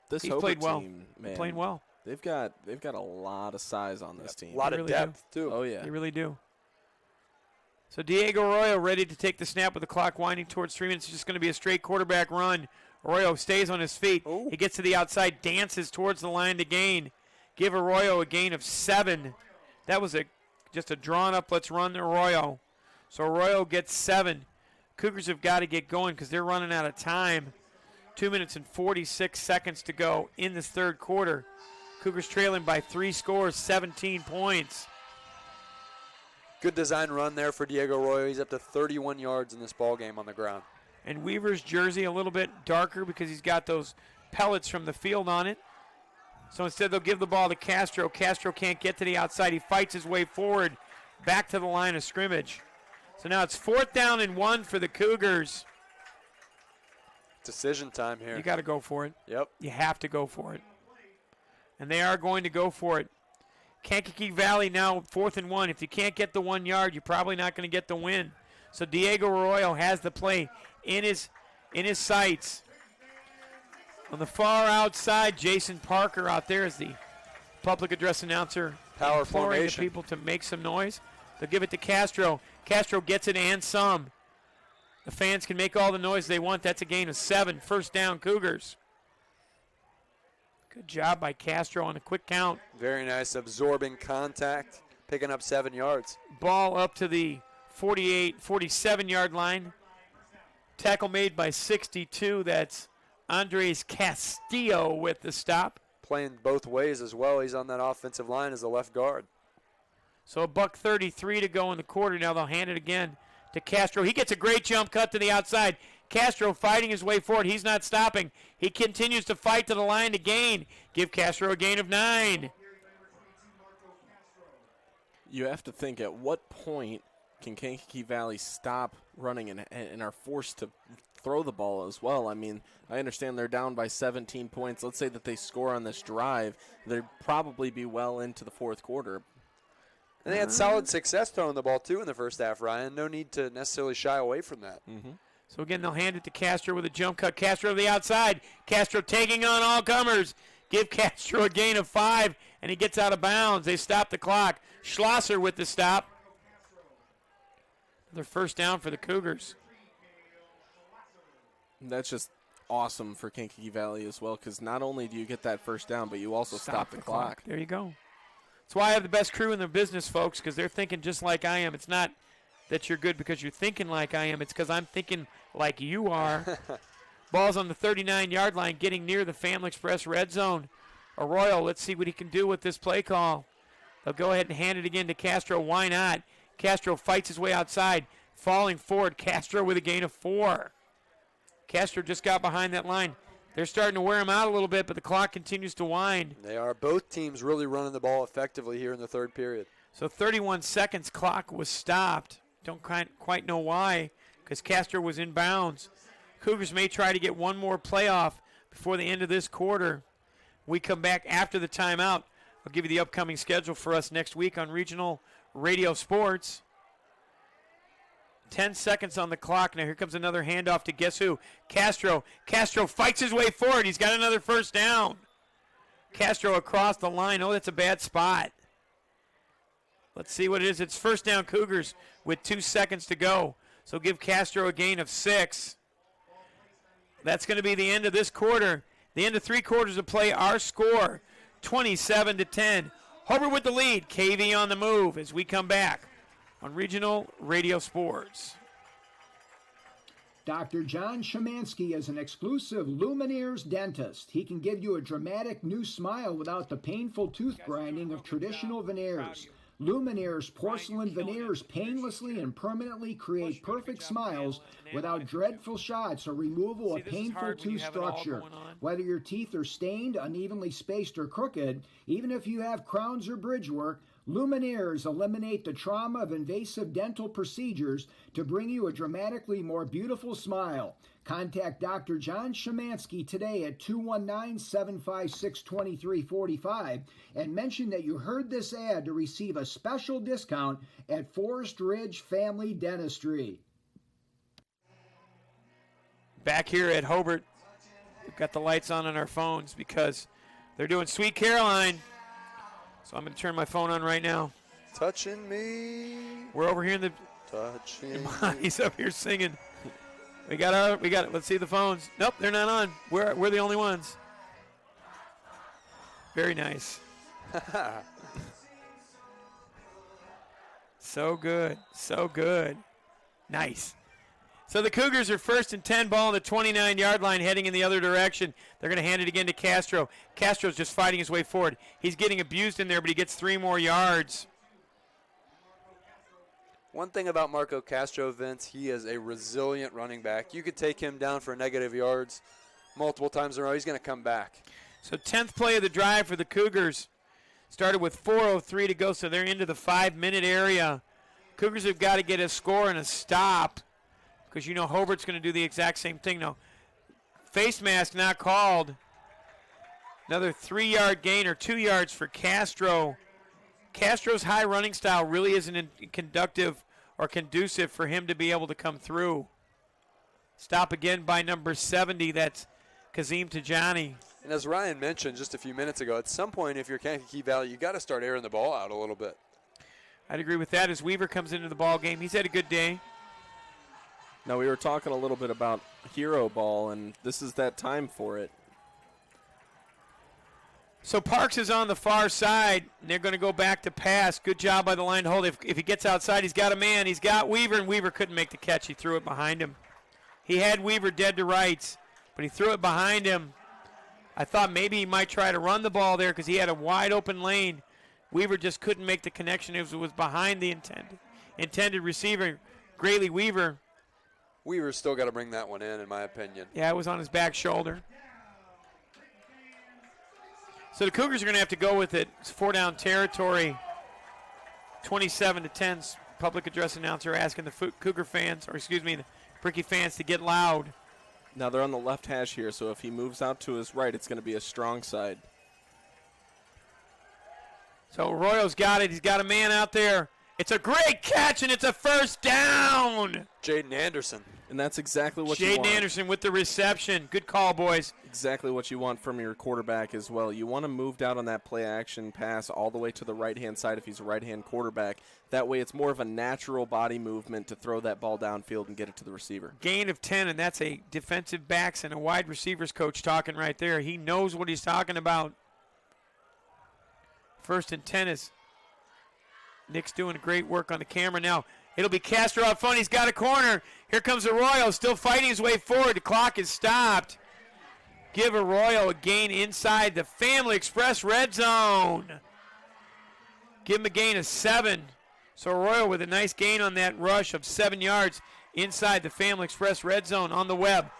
This He's Hobart played well. team, man, Playing well. They've got a lot of size on this team. A lot of depth, too. Oh, yeah. They really do. So Diego Arroyo ready to take the snap with the clock winding towards 3 minutes. It's just going to be a straight quarterback run. Arroyo stays on his feet. Ooh. He gets to the outside, dances towards the line to gain. Give Arroyo a gain of 7. That was just a drawn up, let's run Arroyo. So Arroyo gets 7. Cougars have got to get going because they're running out of time. 2 minutes and 46 seconds to go in this third quarter. Cougars trailing by 3 scores, 17 points. Good design run there for Diego Arroyo. He's up to 31 yards in this ball game on the ground. And Weaver's jersey a little bit darker because he's got those pellets from the field on it. So instead they'll give the ball to Castro. Castro can't get to the outside. He fights his way forward back to the line of scrimmage. So now it's 4th down and 1 for the Cougars. Decision time here. You got to go for it. Yep. You have to go for it. And they are going to go for it. Kankakee Valley now 4th and 1. If you can't get the 1 yard, you're probably not going to get the win. So Diego Arroyo has the play in his sights. On the far outside, Jason Parker out there is the public address announcer. Power imploring the formation. people to make some noise. They'll give it to Castro. Castro gets it and some. The fans can make all the noise they want. That's a gain of 7. First down, Cougars. Good job by Castro on a quick count. Very nice absorbing contact, picking up 7 yards. Ball up to the 47-yard line. Tackle made by 62. That's Andres Castillo with the stop. Playing both ways as well. He's on that offensive line as a left guard. So $1:33 to go in the quarter. Now they'll hand it again to Castro. He gets a great jump cut to the outside. Castro fighting his way forward. He's not stopping. He continues to fight to the line to gain. Give Castro a gain of 9. You have to think, at what point can Kankakee Valley stop running and are forced to throw the ball as well? I mean, I understand they're down by 17 points. Let's say that they score on this drive. They'd probably be well into the fourth quarter. And they had solid success throwing the ball, too, in the first half, Ryan. No need to necessarily shy away from that. So, again, they'll hand it to Castro with a jump cut. Castro to the outside. Castro taking on all comers. Give Castro a gain of 5, and he gets out of bounds. They stop the clock. Schlosser with the stop. Another first down for the Cougars. That's just awesome for Kankakee Valley as well, because not only do you get that first down, but you also stop the clock. There you go. That's why I have the best crew in the business, folks, because they're thinking just like I am. It's not that you're good because you're thinking like I am. It's because I'm thinking like you are. Ball's on the 39-yard line, getting near the Family Express red zone. Arroyo, let's see what he can do with this play call. They'll go ahead and hand it again to Castro. Why not? Castro fights his way outside, falling forward. Castro with a gain of 4. Castro just got behind that line. They're starting to wear him out a little bit, but the clock continues to wind. They are. Both teams really running the ball effectively here in the third period. So 31 seconds clock was stopped. Don't quite know why, because Castro was in bounds. Cougars may try to get one more playoff before the end of this quarter. We come back after the timeout. I'll give you the upcoming schedule for us next week on Regional Radio Sports. 10 seconds on the clock. Now here comes another handoff to guess who? Castro. Castro fights his way forward. He's got another first down. Castro across the line. Oh, that's a bad spot. Let's see what it is. It's first down Cougars with 2 seconds to go. So give Castro a gain of 6. That's going to be the end of this quarter. The end of 3 quarters of play. Our score, 27-10. Hobart with the lead. KV on the move as we come back on Regional Radio Sports. Dr. John Szymanski is an exclusive Lumineers dentist. He can give you a dramatic new smile without the painful tooth grinding of traditional veneers. Lumineers porcelain veneers painlessly and permanently create perfect smiles without dreadful shots or removal of painful tooth structure. Whether your teeth are stained, unevenly spaced, or crooked, even if you have crowns or bridge work, Lumineers eliminate the trauma of invasive dental procedures to bring you a dramatically more beautiful smile. Contact Dr. John Szymanski today at 219-756-2345 and mention that you heard this ad to receive a special discount at Forest Ridge Family Dentistry. Back here at Hobart, we've got the lights on our phones because they're doing Sweet Caroline. So I'm going to turn my phone on right now. Touching me. We're over here in the. Touching. He's up here singing. We got it. Let's see the phones. Nope, they're not on. We're the only ones. Very nice. So good. So good. Nice. So the Cougars are 1st and 10, ball on the 29-yard line, heading in the other direction. They're going to hand it again to Castro. Castro's just fighting his way forward. He's getting abused in there, but he gets 3 more yards. One thing about Marco Castro, Vince, he is a resilient running back. You could take him down for negative yards multiple times in a row. He's going to come back. So 10th play of the drive for the Cougars. Started with 4:03 to go, so they're into the 5-minute area. Cougars have got to get a score and a stop because you know Hobart's going to do the exact same thing. No, face mask not called. Another 3-yard gain or 2 yards for Castro. Castro's high running style really isn't conducive for him to be able to come through. Stop again by number 70. That's Kazim Tajani. And as Ryan mentioned just a few minutes ago, at some point, if you're Kankakee Valley, you got to start airing the ball out a little bit. I'd agree with that as Weaver comes into the ball game. He's had a good day. Now, we were talking a little bit about hero ball, and this is that time for it. So Parks is on the far side, and they're going to go back to pass. Good job by the line to hold. If he gets outside, he's got a man. He's got Weaver, and Weaver couldn't make the catch. He threw it behind him. He had Weaver dead to rights, but he threw it behind him. I thought maybe he might try to run the ball there because he had a wide open lane. Weaver just couldn't make the connection. It was behind the intended receiver, Grayley Weaver. Weaver's still got to bring that one in my opinion. Yeah, it was on his back shoulder. So the Cougars are going to have to go with it. It's 4-down territory. 27-10. Public address announcer asking the Cougar fans, the Bricky fans to get loud. Now they're on the left hash here, so if he moves out to his right, it's going to be a strong side. So Arroyo's got it. He's got a man out there. It's a great catch, and it's a first down. Jaden Anderson. And that's exactly what you want. Jaden Anderson with the reception. Good call, boys. Exactly what you want from your quarterback as well. You want to move down on that play action pass all the way to the right-hand side if he's a right-hand quarterback. That way it's more of a natural body movement to throw that ball downfield and get it to the receiver. Gain of 10, and that's a defensive backs and a wide receivers coach talking right there. He knows what he's talking about. 1st and 10 is Nick's doing great work on the camera now. It'll be Castro out front. He's got a corner. Here comes Arroyo, still fighting his way forward. The clock is stopped. Give Arroyo a gain inside the Family Express red zone. Give him a gain of 7. So Arroyo with a nice gain on that rush of 7 yards inside the Family Express red zone on the web,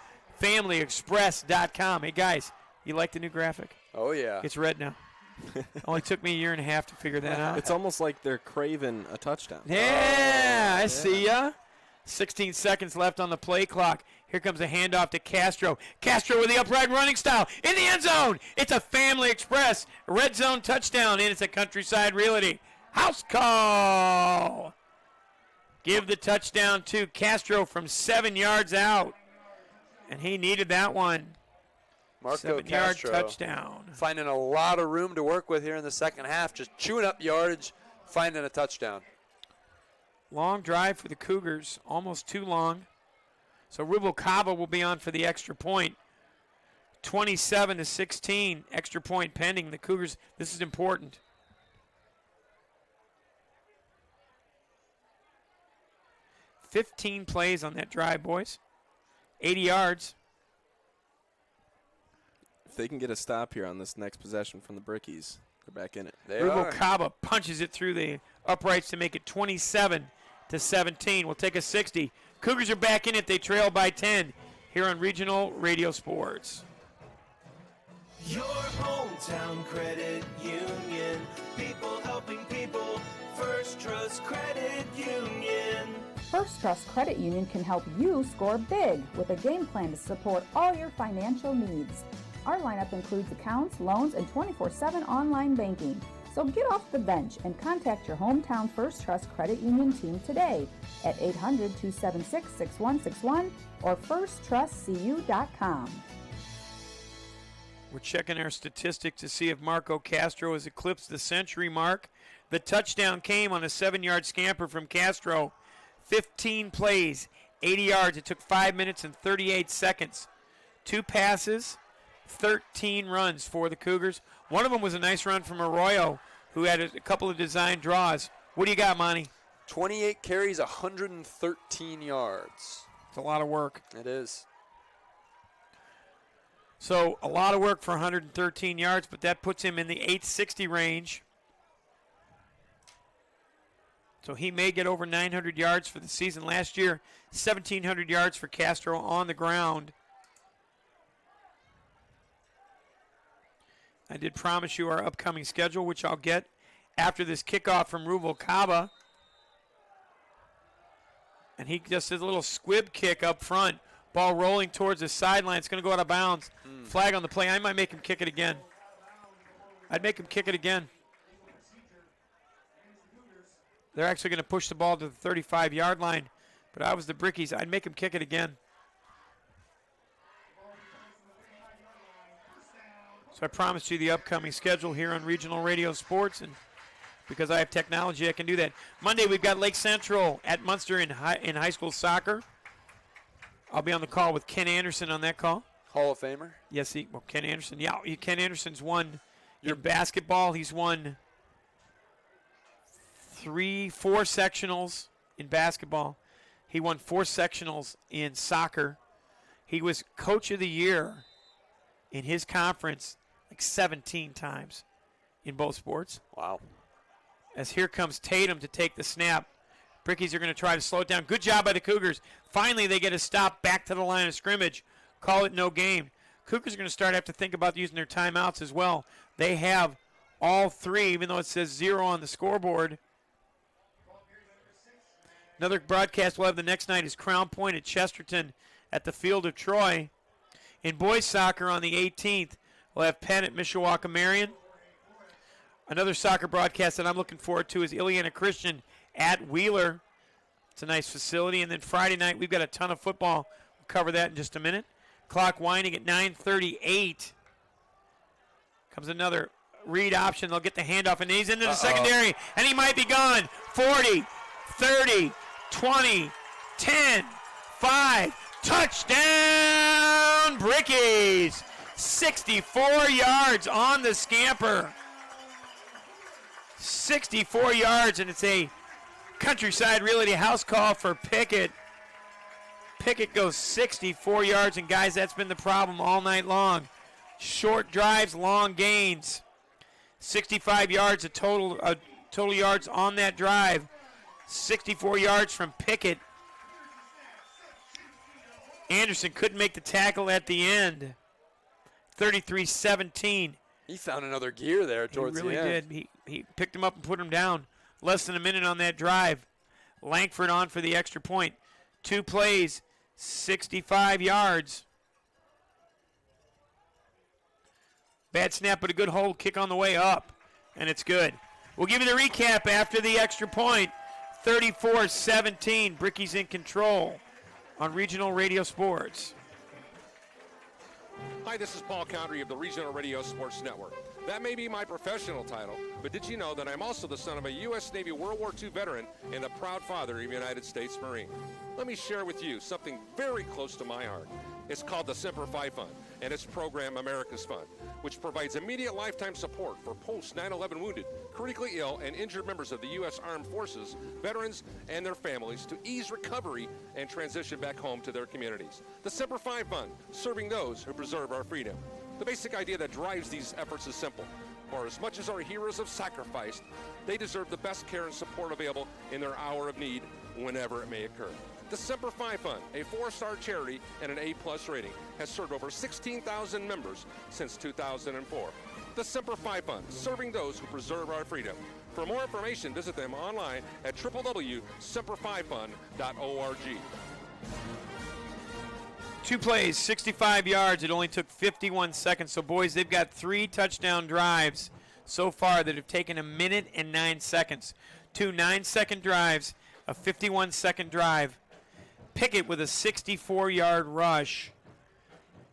familyexpress.com. Hey, guys, you like the new graphic? Oh, yeah. It's red now. Only took me a year and a half to figure that out. It's almost like they're craving a touchdown. Yeah, I see ya. 16 seconds left on the play clock. Here comes a handoff to Castro. Castro with the upright running style in the end zone. It's a Family Express red zone touchdown, and it's a Countryside Realty house call. Give the touchdown to Castro from 7 yards out, and he needed that one. Marco 7-yard Castro touchdown. finding a lot of room to work with here in the second half, just chewing up yardage, finding a touchdown. Long drive for the Cougars, almost too long. So Rubalcaba will be on for the extra point. 27-16, extra point pending. The Cougars, this is important. $15 plays on that drive, boys. 80 yards. If they can get a stop here on this next possession from the Brickies, they're back in it. Rubalcaba punches it through the uprights to make it 27-17. We'll take a 60. Cougars are back in it. They trail by 10 here on Regional Radio Sports. Your hometown credit union. People helping people. First Trust Credit Union. First Trust Credit Union can help you score big with a game plan to support all your financial needs. Our lineup includes accounts, loans, and 24/7 online banking. So get off the bench and contact your hometown First Trust Credit Union team today at 800-276-6161 or firsttrustcu.com. We're checking our statistics to see if Marco Castro has eclipsed the century mark. The touchdown came on a 7-yard scamper from Castro. 15 plays, 80 yards. It took 5 minutes and 38 seconds. 2 passes, 13 runs for the Cougars. One of them was a nice run from Arroyo, who had a couple of design draws. What do you got, Monty? 28 carries, 113 yards. It's a lot of work. It is. So a lot of work for 113 yards, but that puts him in the 860 range. So he may get over 900 yards for the season. Last year, 1,700 yards for Castro on the ground. I did promise you our upcoming schedule, which I'll get after this kickoff from Ruvalcaba. And he just did a little squib kick up front. Ball rolling towards the sideline. It's going to go out of bounds. Flag on the play. I might make him kick it again. I'd make him kick it again. They're actually going to push the ball to the 35-yard line. But I was the Brickies. I'd make him kick it again. So I promised you the upcoming schedule here on Regional Radio Sports, and because I have technology, I can do that. Monday, we've got Lake Central at Munster in high school soccer. I'll be on the call with Ken Anderson on that call. Hall of Famer? Yes, Ken Anderson. Yeah, Ken Anderson's won your basketball. He's won 4 sectionals in basketball. He won 4 sectionals in soccer. He was Coach of the Year in his conference like 17 times in both sports. Wow. As here comes Tatum to take the snap. Brickies are going to try to slow it down. Good job by the Cougars. Finally, they get a stop back to the line of scrimmage. Call it no game. Cougars are going to start to have to think about using their timeouts as well. They have all 3, even though it says 0 on the scoreboard. Another broadcast we'll have the next night is Crown Point at Chesterton at the Field of Troy. In boys soccer on the 18th, we'll have Penn at Mishawaka Marion. Another soccer broadcast that I'm looking forward to is Ileana Christian at Wheeler. It's a nice facility. And then Friday night, we've got a ton of football. We'll cover that in just a minute. Clock winding at 9:38. Comes another read option. They'll get the handoff, and he's into the secondary, and he might be gone. 40, 30, 20, 10, 5. Touchdown, Brickies. 64 yards on the scamper. 64 yards, and it's a Countryside Realty house call for Pickett. Pickett goes 64 yards, and guys, that's been the problem all night long. Short drives, long gains. 65 yards of total yards on that drive. 64 yards from Pickett. Anderson couldn't make the tackle at the end. 33-17. He found another gear there towards the end. He really did. He picked him up and put him down. Less than a minute on that drive. Langford on for the extra point. 2 plays, 65 yards. Bad snap, but a good hold. Kick on the way up, and it's good. We'll give you the recap after the extra point. 34-17. Brickies in control on Regional Radio Sports. Hi, this is Paul Condry of the Regional Radio Sports Network. That may be my professional title, but did you know that I'm also the son of a U.S. Navy World War II veteran and the proud father of a United States Marine? Let me share with you something very close to my heart. It's called the Semper Fi Fund and its program America's Fund, which provides immediate lifetime support for post-9/11 wounded, critically ill, and injured members of the U.S. Armed Forces, veterans, and their families to ease recovery and transition back home to their communities. The Semper Fi Fund, serving those who preserve our freedom. The basic idea that drives these efforts is simple. For as much as our heroes have sacrificed, they deserve the best care and support available in their hour of need, whenever it may occur. The Semper Fi Fund, a 4-star charity and an A+ rating, has served over 16,000 members since 2004. The Semper Fi Fund, serving those who preserve our freedom. For more information, visit them online at www.semperfifund.org. 2 plays, 65 yards. It only took 51 seconds. So, boys, they've got 3 touchdown drives so far that have taken 1 minute and 9 seconds. 2 9-second drives, a 51-second drive. Pickett with a 64-yard rush.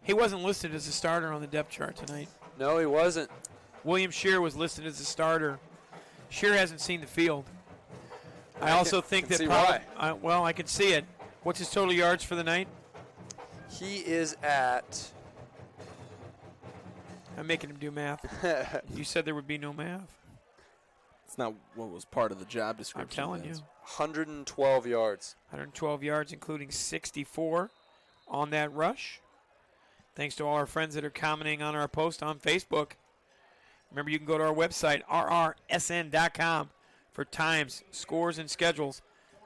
He wasn't listed as a starter on the depth chart tonight. No, he wasn't. William Shear was listed as a starter. Shear hasn't seen the field. I also think that well, I can see it. What's his total yards for the night? He is at... I'm making him do math. You said there would be no math. It's not what was part of the job description. I'm telling you. 112 yards. 112 yards, including 64 on that rush. Thanks to all our friends that are commenting on our post on Facebook. Remember, you can go to our website, rrsn.com, for times, scores, and schedules,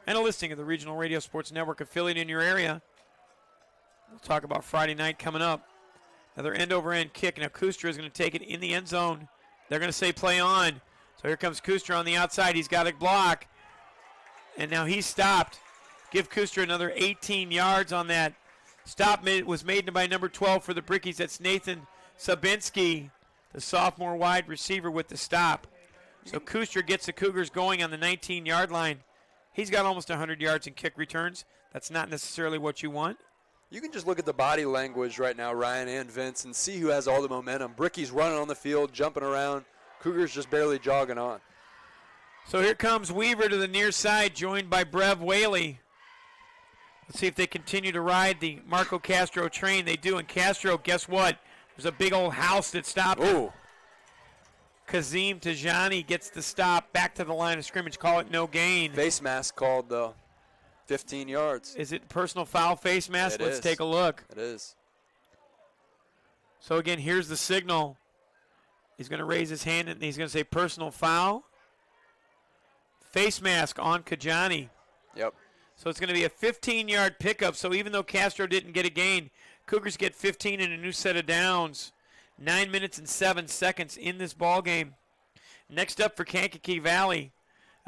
and a listing of the Regional Radio Sports Network affiliate in your area. We'll talk about Friday night coming up. Another end-over-end kick. Now Kustra is going to take it in the end zone. They're going to say play on. So here comes Kustra on the outside. He's got a block. And now he's stopped. Give Kustra another 18 yards on that. Stop was made by number 12 for the Brickies. That's Nathan Sabinski, the sophomore wide receiver with the stop. So Kustra gets the Cougars going on the 19-yard line. He's got almost 100 yards in kick returns. That's not necessarily what you want. You can just look at the body language right now, Ryan and Vince, and see who has all the momentum. Bricky's running on the field, jumping around. Cougars just barely jogging on. So here comes Weaver to the near side, joined by Brev Whaley. Let's see if they continue to ride the Marco Castro train. They do, and Castro, guess what? There's a big old house that stopped him. Kazim Tajani gets the stop back to the line of scrimmage. Call it no gain. Face mask called, though. 15 yards. Is it personal foul face mask? Let's take a look. It is. So, again, here's the signal. He's going to raise his hand, and he's going to say personal foul. Face mask on Kajani. Yep. So it's going to be a 15-yard pickup. So even though Castro didn't get a gain, Cougars get 15 and a new set of downs. 9 minutes and 7 seconds in this ball game. Next up for Kankakee Valley,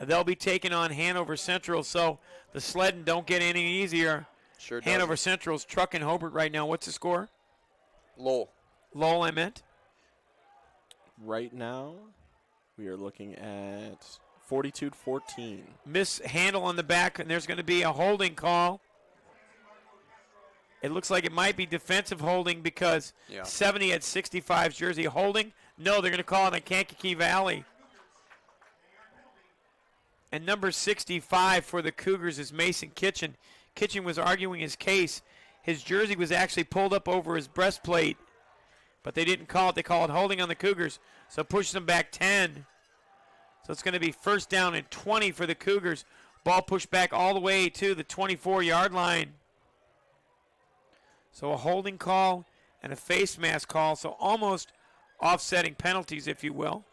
they'll be taking on Hanover Central. So the sledding don't get any easier. Sure does. Hanover Central's trucking Hobart right now. What's the score? Lowell, I meant. Right now, we are looking at 42-14. Mishandle on the back, and there's going to be a holding call. It looks like it might be defensive holding because 70 at 65's jersey. Holding? No, they're going to call it on Kankakee Valley. And number 65 for the Cougars is Mason Kitchen. Kitchen was arguing his case. His jersey was actually pulled up over his breastplate, but they didn't call it. They called holding on the Cougars, so it pushes them back 10. So it's going to be first down and 20 for the Cougars. Ball pushed back all the way to the 24-yard line. So a holding call and a face mask call, so almost offsetting penalties, if you will.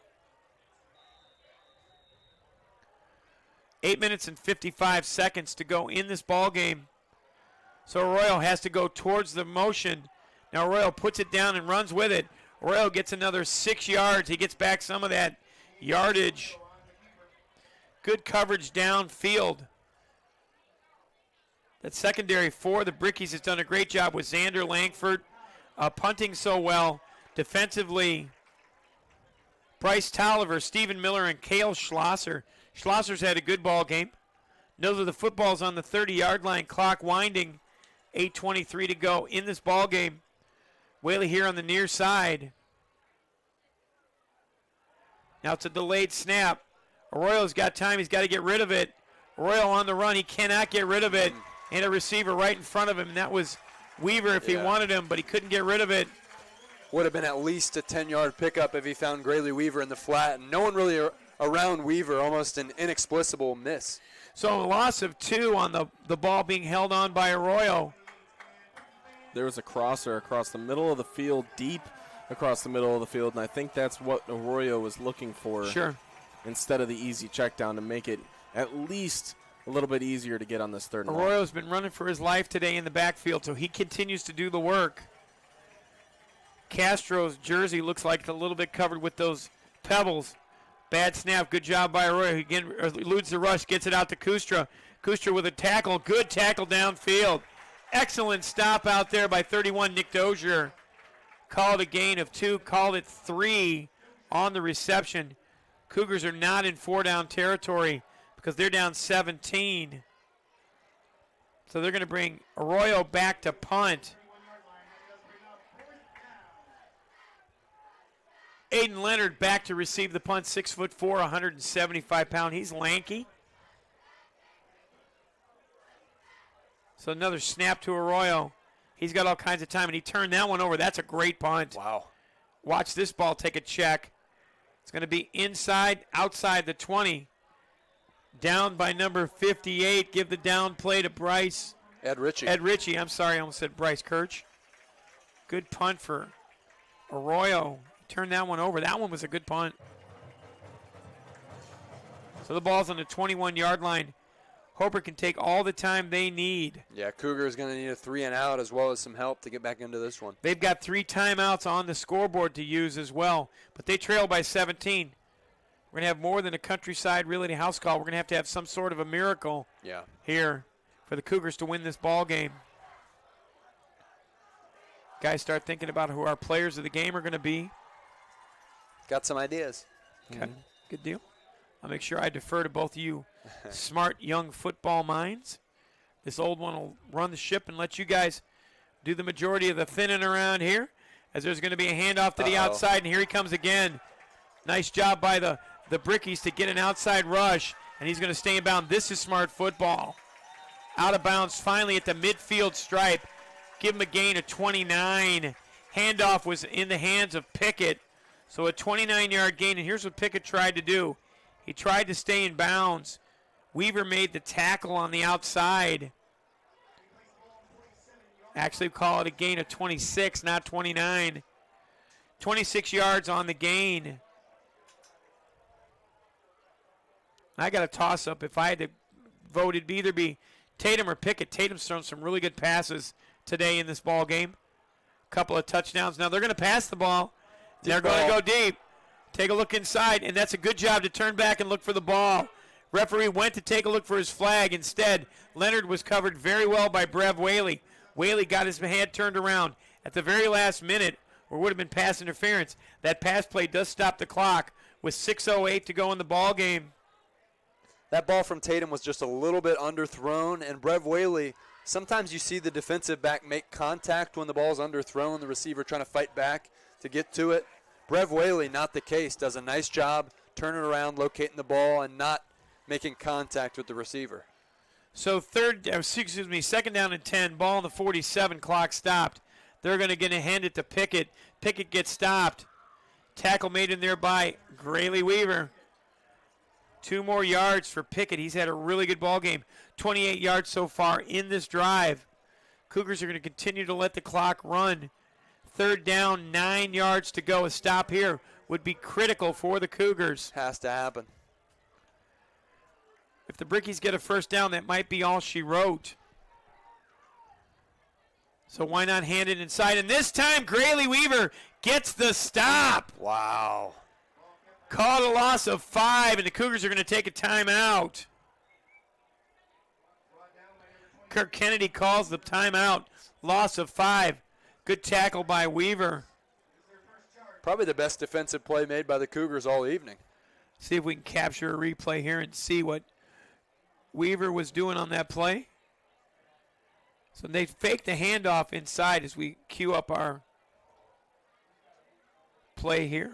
8 minutes and 55 seconds to go in this ball game. So Arroyo has to go towards the motion. Now Arroyo puts it down and runs with it. Arroyo gets another 6 yards. He gets back some of that yardage. Good coverage downfield. That secondary for the Brickies has done a great job with Xander Langford punting so well. Defensively, Bryce Tolliver, Stephen Miller, and Cale Schlosser. Schlosser's had a good ball game. Know that the football's on the 30-yard line, clock winding. 8:23 to go in this ball game. Whaley here on the near side. Now it's a delayed snap. Arroyo's got time. He's got to get rid of it. Arroyo on the run. He cannot get rid of it. And a receiver right in front of him. And that was Weaver if he wanted him, but he couldn't get rid of it. Would have been at least a 10-yard pickup if he found Grayley Weaver in the flat. No one really around Weaver. Almost an inexplicable miss. So a loss of 2 on the ball being held on by Arroyo. There was a crosser across the middle of the field, deep across the middle of the field, and I think that's what Arroyo was looking for. Sure. Instead of the easy check down to make it at least a little bit easier to get on this third and long. Arroyo's been running for his life today in the backfield, so he continues to do the work. Castro's jersey looks like it's a little bit covered with those pebbles. Bad snap. Good job by Arroyo. He again eludes the rush, gets it out to Kustra. Kustra with a tackle. Good tackle downfield. Excellent stop out there by 31, Nick Dozier. Called a gain of 2, called it 3 on the reception. Cougars are not in 4-down territory because they're down 17. So they're going to bring Arroyo back to punt. Aiden Leonard back to receive the punt, 6'4", 175-pound. He's lanky. So another snap to Arroyo. He's got all kinds of time, and he turned that one over. That's a great punt. Wow. Watch this ball take a check. It's going to be inside, outside the 20. Down by number 58. Give the down play to Bryce. Ed Ritchie. I'm sorry, I almost said Bryce Kirch. Good punt for Arroyo. Turned that one over. That one was a good punt. So the ball's on the 21-yard line. Hobart can take all the time they need. Yeah, Cougar is going to need a 3-and-out as well as some help to get back into this one. They've got 3 timeouts on the scoreboard to use as well, but they trail by 17. We're going to have more than a countryside realty house call. We're going to have some sort of a miracle here for the Cougars to win this ball game. Guys start thinking about who our players of the game are going to be. Got some ideas. Okay, good deal. I'll make sure I defer to both of you smart young football minds. This old one will run the ship and let you guys do the majority of the thinning around here, as there's going to be a handoff to the outside, and here he comes again. Nice job by the Brickies to get an outside rush, and he's going to stay in bounds. This is smart football. Out of bounds finally at the midfield stripe. Give him a gain of 29. Handoff was in the hands of Pickett. So a 29-yard gain, and here's what Pickett tried to do. He tried to stay in bounds. Weaver made the tackle on the outside. Actually call it a gain of 26, not 29. 26 yards on the gain. I got a toss-up. If I had to vote, it'd either be Tatum or Pickett. Tatum's thrown some really good passes today in this ball game. Couple of touchdowns. Now they're going to pass the ball. They're going to go deep. Take a look inside, and that's a good job to turn back and look for the ball. Referee went to take a look for his flag. Instead, Leonard was covered very well by Brev Whaley. Whaley got his head turned around at the very last minute, or would have been pass interference. That pass play does stop the clock with 6:08 to go in the ball game. That ball from Tatum was just a little bit underthrown, and Brev Whaley, sometimes you see the defensive back make contact when the ball's underthrown, the receiver trying to fight back to get to it. Brev Whaley, not the case, does a nice job turning around, locating the ball, and not making contact with the receiver. So second down and 10, ball on the 47, clock stopped. They're going to hand it to Pickett. Pickett gets stopped. Tackle made in there by Grayley Weaver. 2 more yards for Pickett. He's had a really good ball game. 28 yards so far in this drive. Cougars are going to continue to let the clock run. Third down, 9 yards to go. A stop here would be critical for the Cougars. Has to happen. If the Brickies get a first down, that might be all she wrote. So why not hand it inside? And this time, Grayley Weaver gets the stop. Wow. Called a loss of 5, and the Cougars are going to take a timeout. Kirk Kennedy calls the timeout. Loss of 5. Good tackle by Weaver. Probably the best defensive play made by the Cougars all evening. See if we can capture a replay here and see what Weaver was doing on that play. So they fake the handoff inside as we cue up our play here.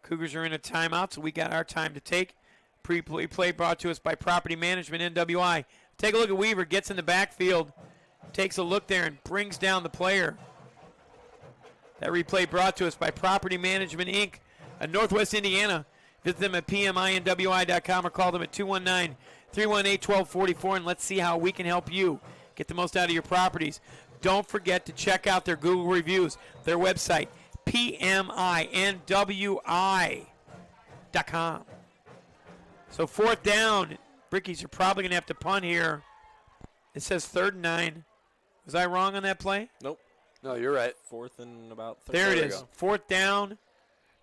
Cougars are in a timeout, so we got our time to take. Pre-play brought to us by Property Management NWI. Take a look at Weaver, gets in the backfield, takes a look there and brings down the player. That replay brought to us by Property Management Inc. of Northwest Indiana. Visit them at pminwi.com or call them at 219-318-1244, and let's see how we can help you get the most out of your properties. Don't forget to check out their Google reviews, their website, pminwi.com. So fourth down, Brickies are probably going to have to punt here. It says 3rd and 9. Was I wrong on that play? Nope. No, you're right. 4th and about 30. There it is. 4th down,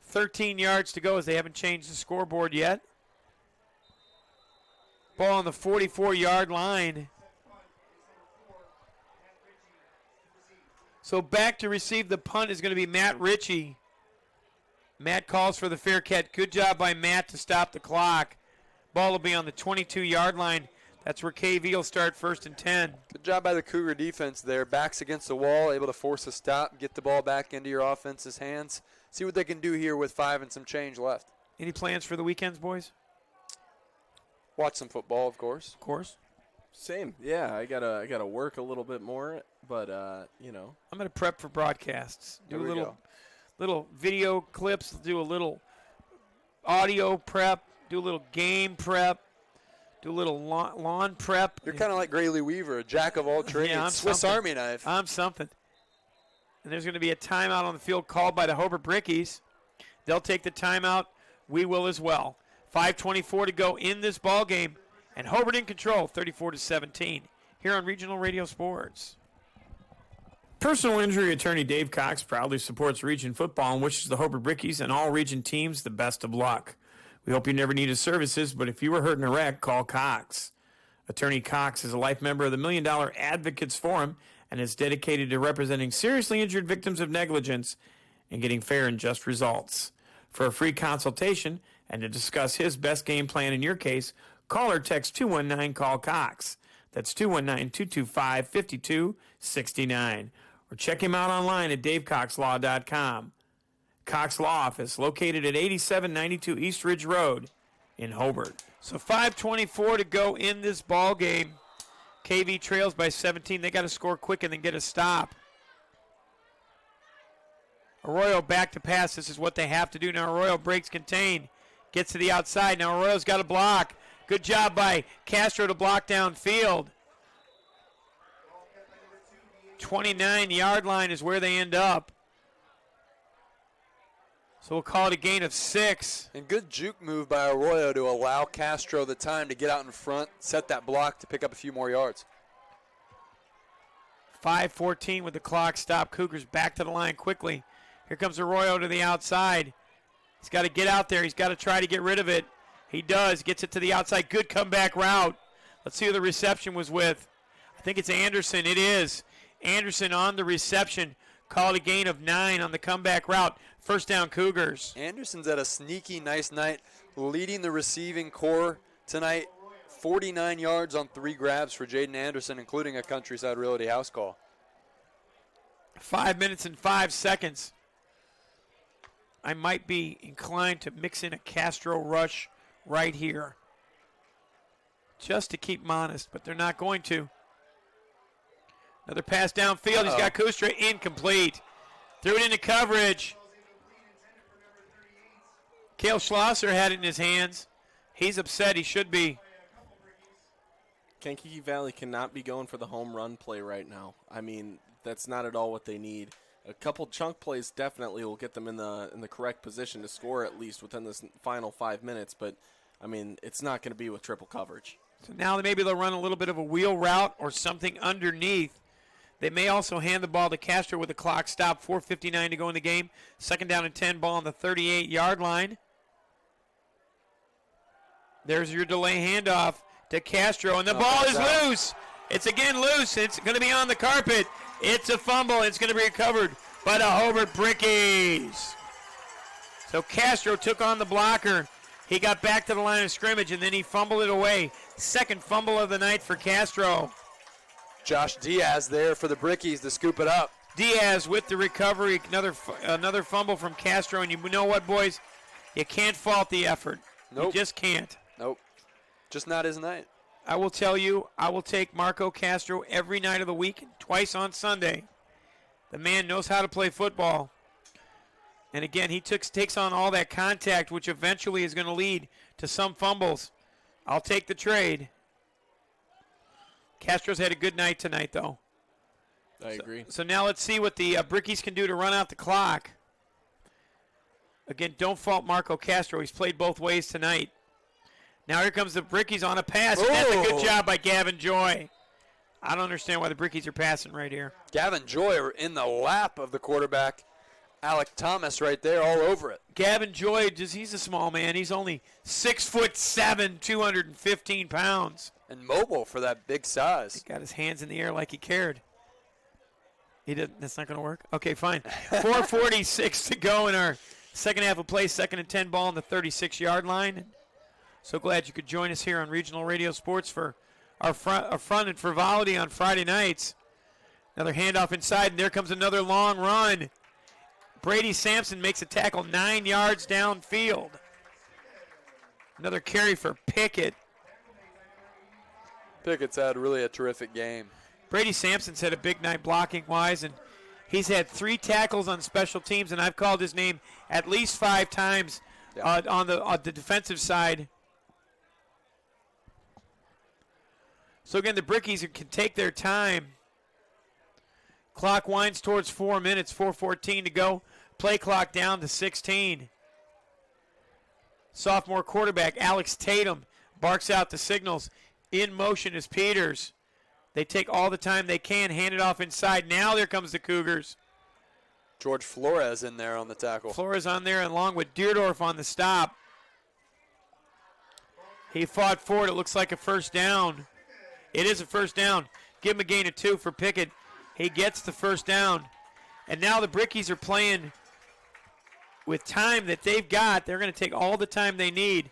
13 yards to go as they haven't changed the scoreboard yet. Ball on the 44-yard line. So back to receive the punt is going to be Matt Ritchie. Matt calls for the fair catch. Good job by Matt to stop the clock. Ball will be on the 22-yard line. That's where KV will start 1st and 10. Good job by the Cougar defense there. Backs against the wall, able to force a stop, get the ball back into your offense's hands. See what they can do here with 5 and some change left. Any plans for the weekends, boys? Watch some football, of course. Of course. Same. Yeah, I gotta work a little bit more, but you know. I'm gonna prep for broadcasts. Do a little video clips. Do a little audio prep. do a little game prep, do a little lawn prep. You're kind of like Grayley Weaver, a jack of all trades. Yeah, I'm Swiss something. Army knife. I'm something. And there's going to be a timeout on the field called by the Hobart Brickies. They'll take the timeout. We will as well. 5:24 to go in this ball game, and Hobart in control, 34-17, here on Regional Radio Sports. Personal injury attorney Dave Cox proudly supports Region football and wishes the Hobart Brickies and all Region teams the best of luck. We hope you never need his services, but if you were hurt in a wreck, call Cox. Attorney Cox is a life member of the $1 Million Advocates Forum and is dedicated to representing seriously injured victims of negligence and getting fair and just results. For a free consultation and to discuss his best game plan in your case, call or text 219-CALL-COX. That's 219-225-5269. Or check him out online at davecoxlaw.com. Cox Law Office, located at 8792 East Ridge Road in Hobart. So 5:24 to go in this ball game. KV trails by 17. They got to score quick and then get a stop. Arroyo back to pass. This is what they have to do. Now Arroyo breaks contain. Gets to the outside. Now Arroyo's got a block. Good job by Castro to block downfield. 29-yard line is where they end up. So we'll call it a gain of 6. And good juke move by Arroyo to allow Castro the time to get out in front, set that block to pick up a few more yards. 5:14 with the clock stopped. Cougars back to the line quickly. Here comes Arroyo to the outside. He's got to get out there. He's got to try to get rid of it. He does. Gets it to the outside. Good comeback route. Let's see who the reception was with. I think it's Anderson. It is. Anderson on the reception. Called a gain of 9 on the comeback route. First down, Cougars. Anderson's had a sneaky, nice night, leading the receiving core tonight. 49 yards on 3 grabs for Jaden Anderson, including a Countryside Realty house call. 5 minutes and 5 seconds. I might be inclined to mix in a Castro rush right here, just to keep him honest, but they're not going to. Another pass downfield. He's got Kustra incomplete. Threw it into coverage. Cale Schlosser had it in his hands. He's upset. He should be. Kankakee Valley cannot be going for the home run play right now. I mean, that's not at all what they need. A couple chunk plays definitely will get them in the correct position to score at least within this final 5 minutes, but, I mean, it's not going to be with triple coverage. So now maybe they'll run a little bit of a wheel route or something underneath. They may also hand the ball to Castro with the clock stop. 4:59 to go in the game. Second down and 10, ball on the 38-yard line. There's your delay handoff to Castro, and the ball is loose. It's again loose. It's going to be on the carpet. It's a fumble. It's going to be recovered by the Hobart Brickies. So Castro took on the blocker. He got back to the line of scrimmage, and then he fumbled it away. Second fumble of the night for Castro. Josh Diaz there for the Brickies to scoop it up. Diaz with the recovery. Another fumble from Castro, and you know what, boys? You can't fault the effort. Nope. You just can't. Nope. Just not his night. I will tell you, I will take Marco Castro every night of the week, twice on Sunday. The man knows how to play football. And again, he takes on all that contact, which eventually is going to lead to some fumbles. I'll take the trade. Castro's had a good night tonight, though. I agree. So now let's see what the Brickies can do to run out the clock. Again, don't fault Marco Castro. He's played both ways tonight. Now here comes the Brickies on a pass. And that's a good job by Gavin Joy. I don't understand why the Brickies are passing right here. Gavin Joy in the lap of the quarterback. Alec Thomas right there all over it. Gavin Joy, he's a small man. He's only 6'7", 215 pounds. And mobile for that big size. He got his hands in the air like he cared. He didn't. That's not going to work? Okay, fine. 4:46 to go in our second half of play. Second and 10, ball on the 36-yard line. So glad you could join us here on Regional Radio Sports for our fun and frivolity on Friday nights. Another handoff inside, and there comes another long run. Brady Sampson makes a tackle 9 yards downfield. Another carry for Pickett. Pickett's had really a terrific game. Brady Sampson's had a big night blocking-wise, and he's had 3 tackles on special teams, and I've called his name at least 5 times on the defensive side. So again, the Brickies can take their time. Clock winds towards 4 minutes, 4:14 to go. Play clock down to 16. Sophomore quarterback Alex Tatum barks out the signals. In motion is Peters. They take all the time they can, hand it off inside. Now there comes the Cougars. George Flores in there on the tackle. Flores on there along with Deerdorf on the stop. He fought for it. It looks like a first down. It is a first down. Give him a gain of 2 for Pickett. He gets the first down. And now the Brickies are playing with time that they've got. They're going to take all the time they need.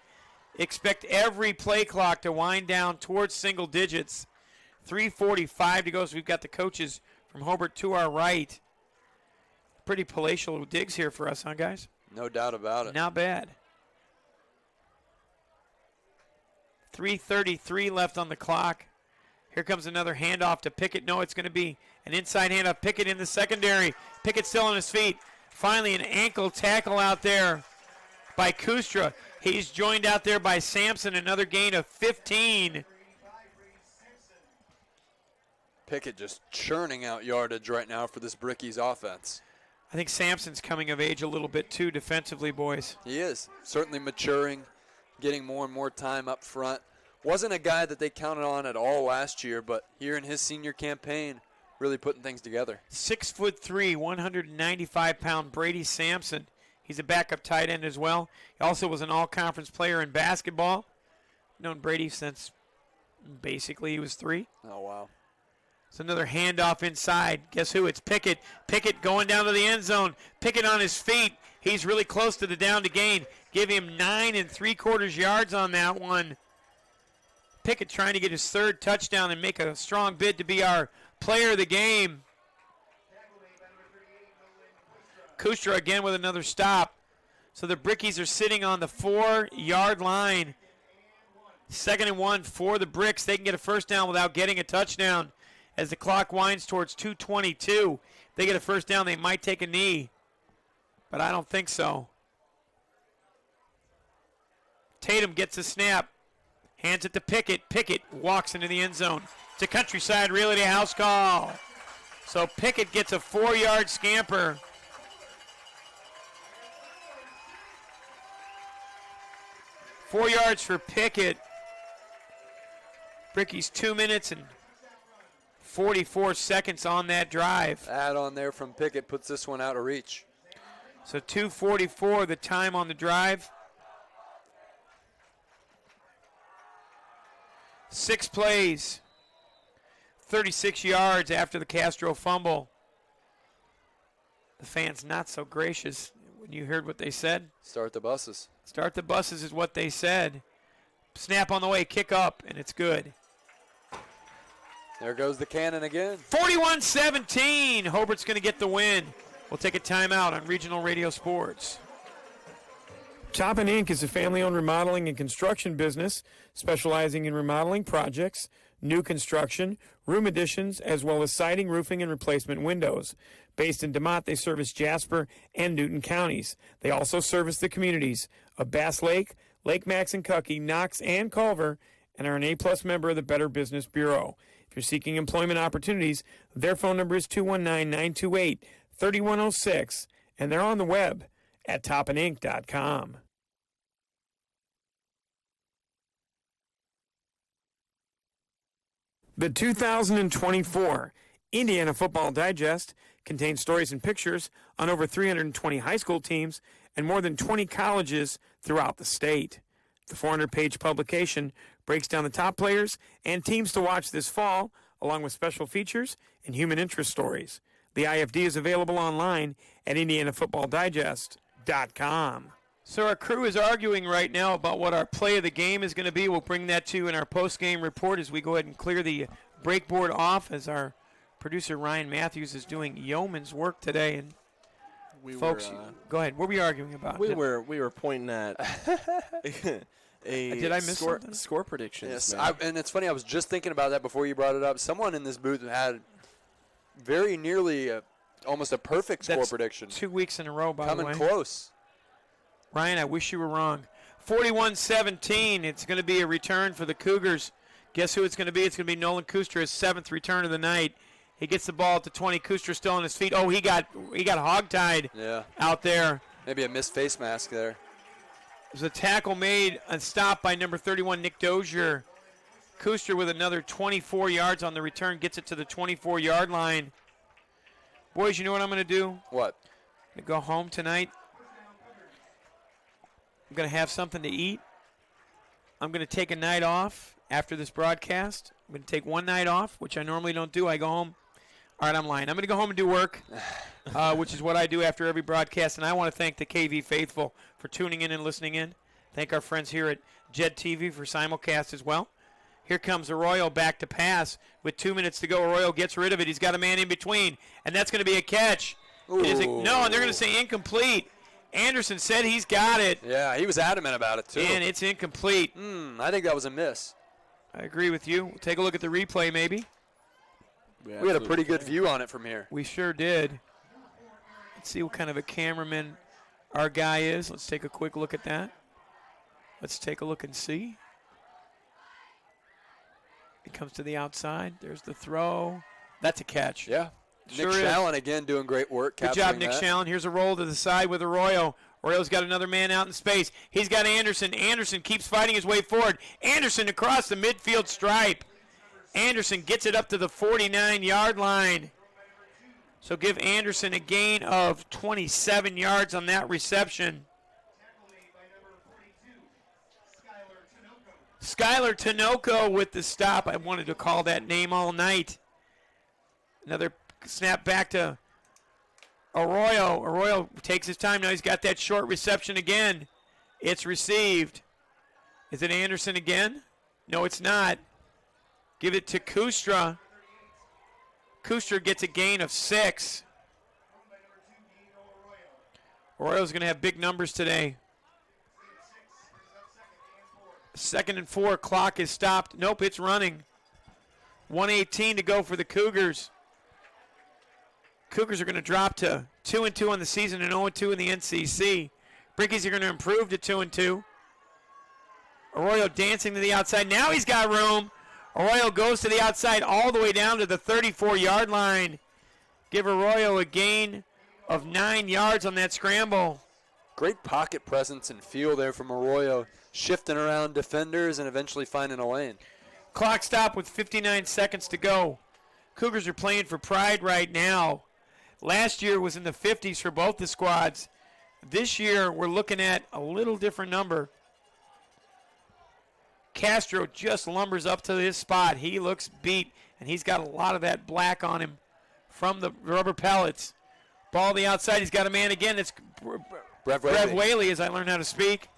Expect every play clock to wind down towards single digits. 3:45 to go, so we've got the coaches from Hobart to our right. Pretty palatial digs here for us, huh, guys? No doubt about it. Not bad. 3:33 left on the clock. Here comes another handoff to Pickett. No, it's going to be an inside handoff. Pickett in the secondary. Pickett still on his feet. Finally, an ankle tackle out there by Kustra. He's joined out there by Sampson. Another gain of 15. Pickett just churning out yardage right now for this Brickies offense. I think Sampson's coming of age a little bit too defensively, boys. He is. Certainly maturing, getting more and more time up front. Wasn't a guy that they counted on at all last year, but here in his senior campaign, really putting things together. 6'3", 195-pound Brady Sampson. He's a backup tight end as well. He also was an all-conference player in basketball. Known Brady since basically he was 3. Oh, wow. It's another handoff inside. Guess who? It's Pickett. Pickett going down to the end zone. Pickett on his feet. He's really close to the down to gain. Give him 9 3/4 yards on that one. Pickett trying to get his 3rd touchdown and make a strong bid to be our player of the game. Kustra again with another stop. So the Brickies are sitting on the 4-yard line. 2nd and 1 for the Bricks. They can get a first down without getting a touchdown. As the clock winds towards 2:22, they get a first down, they might take a knee. But I don't think so. Tatum gets a snap. Hands it to Pickett. Pickett walks into the end zone. It's a Countryside Realty house call. So Pickett gets a 4-yard scamper. Four yards for Pickett. Brickies 2 minutes and 44 seconds on that drive. Add on there from Pickett puts this one out of reach. So 2:44 the time on the drive. 6 plays, 36 yards after the Castro fumble. The fans not so gracious when you heard what they said. Start the buses. Start the buses is what they said. Snap on the way, kick up, and it's good. There goes the cannon again. 41-17. Hobart's going to get the win. We'll take a timeout on Regional Radio Sports. Toppin Inc. is a family-owned remodeling and construction business specializing in remodeling projects, new construction, room additions, as well as siding, roofing, and replacement windows. Based in DeMotte, they service Jasper and Newton counties. They also service the communities of Bass Lake, Lake Maxinkuckee, Knox, and Culver, and are an A-plus member of the Better Business Bureau. If you're seeking employment opportunities, their phone number is 219-928-3106, and they're on the web at toppininc.com. The 2024 Indiana Football Digest contains stories and pictures on over 320 high school teams and more than 20 colleges throughout the state. The 400-page publication breaks down the top players and teams to watch this fall, along with special features and human interest stories. The IFD is available online at indianafootballdigest.com. So our crew is arguing right now about what our play of the game is going to be. We'll bring that to you in our post-game report as we go ahead and clear the breakboard off, as our producer Ryan Matthews is doing yeoman's work today. And folks, go ahead. What were we arguing about? We were pointing at did I miss score predictions. Yes, man. and it's funny. I was just thinking about that before you brought it up. Someone in this booth had very nearly almost a perfect score prediction. 2 weeks in a row, by the way. Coming close. Ryan, I wish you were wrong. 41-17. It's going to be a return for the Cougars. Guess who it's going to be? It's going to be Nolan Kuster, his 7th return of the night. He gets the ball at the 20. Kuster still on his feet. Oh, he got hogtied out there. Maybe a missed face mask there. There's a tackle made and stopped by number 31, Nick Dozier. Kuster with another 24 yards on the return, gets it to the 24-yard line. Boys, you know what I'm going to do? What? I'm going to go home tonight. I'm going to have something to eat. I'm going to take a night off after this broadcast. I'm going to take one night off, which I normally don't do. I go home. All right, I'm lying. I'm going to go home and do work, which is what I do after every broadcast. And I want to thank the KV faithful for tuning in and listening in. Thank our friends here at Jed TV for simulcast as well. Here comes Arroyo back to pass with 2 minutes to go. Arroyo gets rid of it. He's got a man in between, and that's going to be a catch. No, and they're going to say incomplete. Anderson said he's got it. Yeah, he was adamant about it, too. And it's incomplete. I think that was a miss. I agree with you. We'll take a look at the replay, maybe. We had a pretty good view on it from here. We sure did. Let's see what kind of a cameraman our guy is. Let's take a quick look at that. Let's take a look and see. He comes to the outside. There's the throw. That's a catch. Yeah. Sure Nick Shallon again doing great work. Good job, Nick Shallon. Here's a roll to the side with Arroyo. Arroyo's got another man out in space. He's got Anderson. Anderson keeps fighting his way forward. Anderson across the midfield stripe. Anderson gets it up to the 49-yard line. So give Anderson a gain of 27 yards on that reception. Skylar Tinoco with the stop. I wanted to call that name all night. Another snap back to Arroyo. Arroyo takes his time. Now he's got that short reception again. It's received. Is it Anderson again? No, it's not. Give it to Kustra. Kustra gets a gain of 6. Arroyo's going to have big numbers today. 2nd and 4. Clock is stopped. Nope, it's running. 1:18 to go for the Cougars. Cougars are going to drop to 2-2 on the season and 0-2 in the NCC. Brickies are going to improve to 2-2. Arroyo dancing to the outside. Now he's got room. Arroyo goes to the outside all the way down to the 34-yard line. Give Arroyo a gain of 9 yards on that scramble. Great pocket presence and feel there from Arroyo, shifting around defenders and eventually finding a lane. Clock stop with 59 seconds to go. Cougars are playing for pride right now. Last year was in the 50s for both the squads. This year we're looking at a little different number. Castro just lumbers up to his spot. He looks beat, and he's got a lot of that black on him from the rubber pellets. Ball to the outside. He's got a man again. It's Brev Whaley, as I learn how to speak.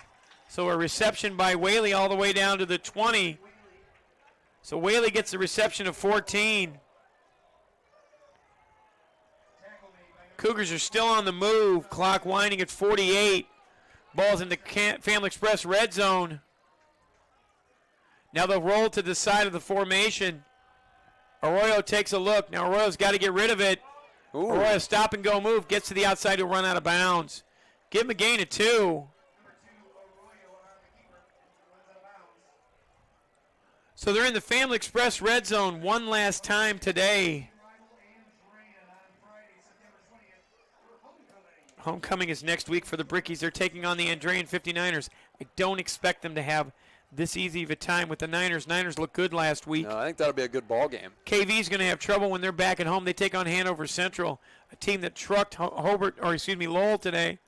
So a reception by Whaley all the way down to the 20. So Whaley gets a reception of 14. Cougars are still on the move. Clock winding at 48. Ball's in the Family Express red zone. Now they'll roll to the side of the formation. Arroyo takes a look. Now Arroyo's got to get rid of it. Arroyo stop and go move. Gets to the outside to run out of bounds. Give him a gain of 2. So they're in the Family Express red zone one last time today. Homecoming is next week for the Brickies. They're taking on the Andrean 59ers. I don't expect them to have this easy of a time with the Niners. Niners looked good last week. No, I think that'll be a good ball game. KV's going to have trouble when they're back at home. They take on Hanover Central, a team that trucked Lowell today.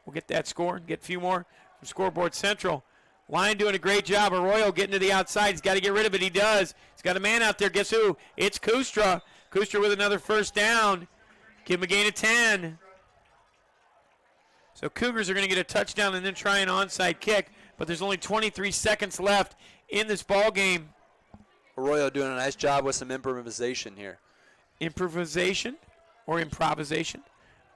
We'll get that score and get a few more from Scoreboard Central. Line doing a great job. Arroyo getting to the outside. He's got to get rid of it. He does. He's got a man out there. Guess who? It's Kustra. Kustra with another first down. Give him a gain of 10. So Cougars are going to get a touchdown and then try an onside kick, but there's only 23 seconds left in this ball game. Arroyo doing a nice job with some improvisation here. Improvisation or improvisation?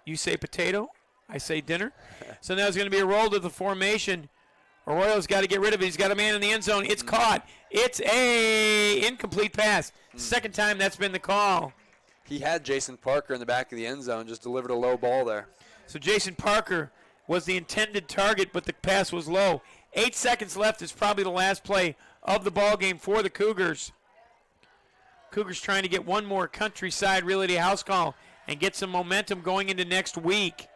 You say potato, I say dinner. So now there's going to be a roll to the formation. Arroyo's got to get rid of it. He's got a man in the end zone. It's caught. It's a incomplete pass. Second time that's been the call. He had Jason Parker in the back of the end zone, just delivered a low ball there. So Jason Parker was the intended target, but the pass was low. 8 seconds left is probably the last play of the ball game for the Cougars. Cougars trying to get one more Countryside Realty house call and get some momentum going into next week.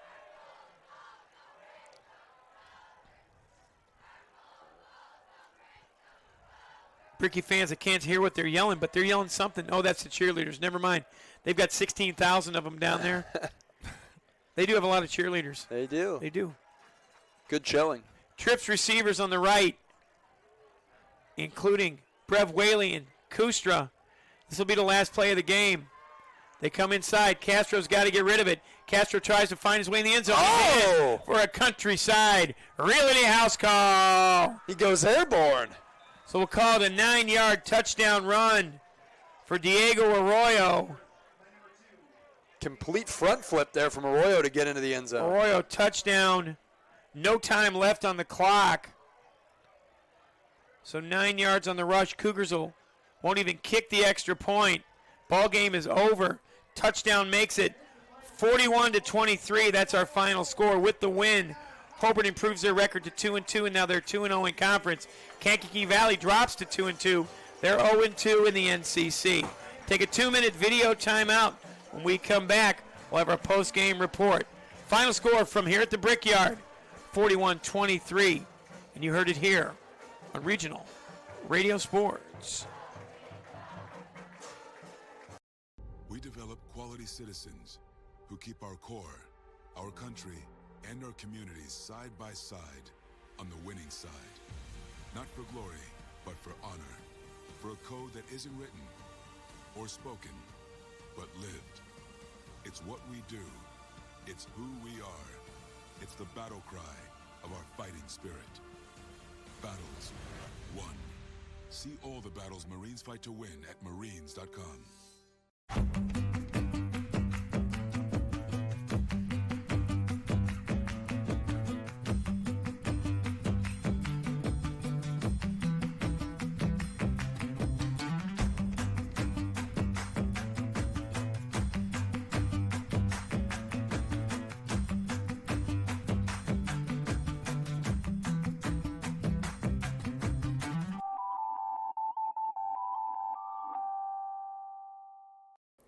Bricky fans, I can't hear what they're yelling, but they're yelling something. Oh, that's the cheerleaders. Never mind. They've got 16,000 of them down there. They do have a lot of cheerleaders. They do. They do. Good showing. Trips receivers on the right, including Brev Whaley and Kustra. This will be the last play of the game. They come inside. Castro's got to get rid of it. Castro tries to find his way in the end zone. Oh! For a Countryside Realty house call. He goes airborne. So we'll call it a 9-yard touchdown run for Diego Arroyo. Complete front flip there from Arroyo to get into the end zone. Arroyo touchdown. No time left on the clock. So 9 yards on the rush. Cougars won't even kick the extra point. Ball game is over. Touchdown makes it 41-23. That's our final score. With the win, Hobart improves their record to 2-2, and now they're 2-0 in conference. Kankakee Valley drops to 2-2. They're 0-2 in the NCC. Take a 2-minute video timeout. When we come back, we'll have our post-game report. Final score from here at the Brickyard, 41-23. And you heard it here on Regional Radio Sports. We develop quality citizens who keep our core, our country, and our communities side by side on the winning side. Not for glory, but for honor. For a code that isn't written or spoken, but lived. It's what we do. It's who we are. It's the battle cry of our fighting spirit. Battles won. See all the battles Marines fight to win at marines.com.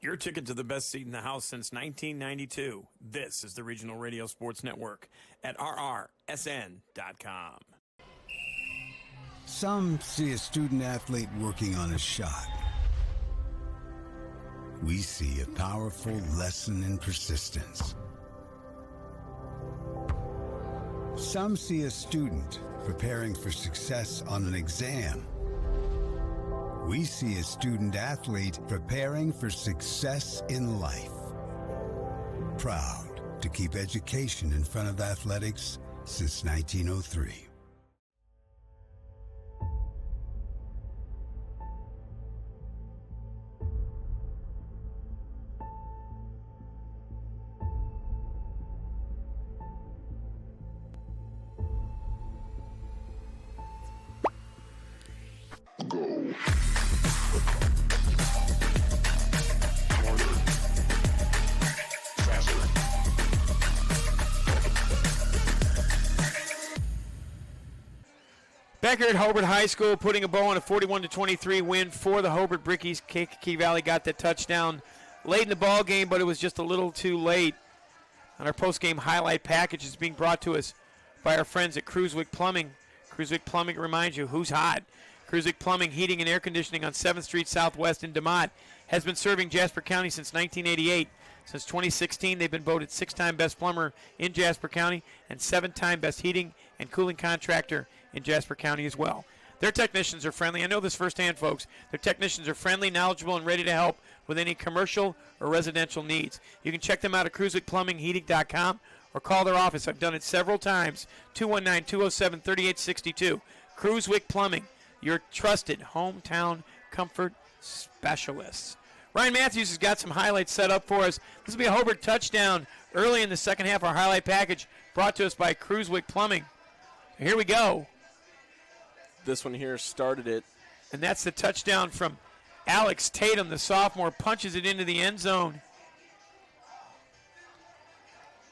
Your ticket to the best seat in the house since 1992. This is the Regional Radio Sports Network at rrsn.com. Some see a student athlete working on a shot. We see a powerful lesson in persistence. Some see a student preparing for success on an exam. We see a student athlete preparing for success in life. Proud to keep education in front of athletics since 1903. Go. Back here at Hobart High School, putting a bow on a 41-23 win for the Hobart Brickies. Kankakee Valley got that touchdown late in the ball game, but it was just a little too late. And our post-game highlight package is being brought to us by our friends at Cruiswick Plumbing. Cruiswick Plumbing reminds you who's hot. Cruiswick Plumbing, Heating and Air Conditioning on 7th Street Southwest in DeMott has been serving Jasper County since 1988. Since 2016, they've been voted 6-time best plumber in Jasper County and 7-time best heating and cooling contractor in Jasper County as well. Their technicians are friendly. I know this firsthand, folks. Their technicians are friendly, knowledgeable, and ready to help with any commercial or residential needs. You can check them out at cruiswickplumbingheating.com or call their office. I've done it several times. 219-207-3862. Cruiswick Plumbing, your trusted hometown comfort specialists. Ryan Matthews has got some highlights set up for us. This will be a Hobart touchdown early in the second half. Our highlight package brought to us by Cruiswick Plumbing. Here we go. This one here started it. And that's the touchdown from Alex Tatum, the sophomore, punches it into the end zone.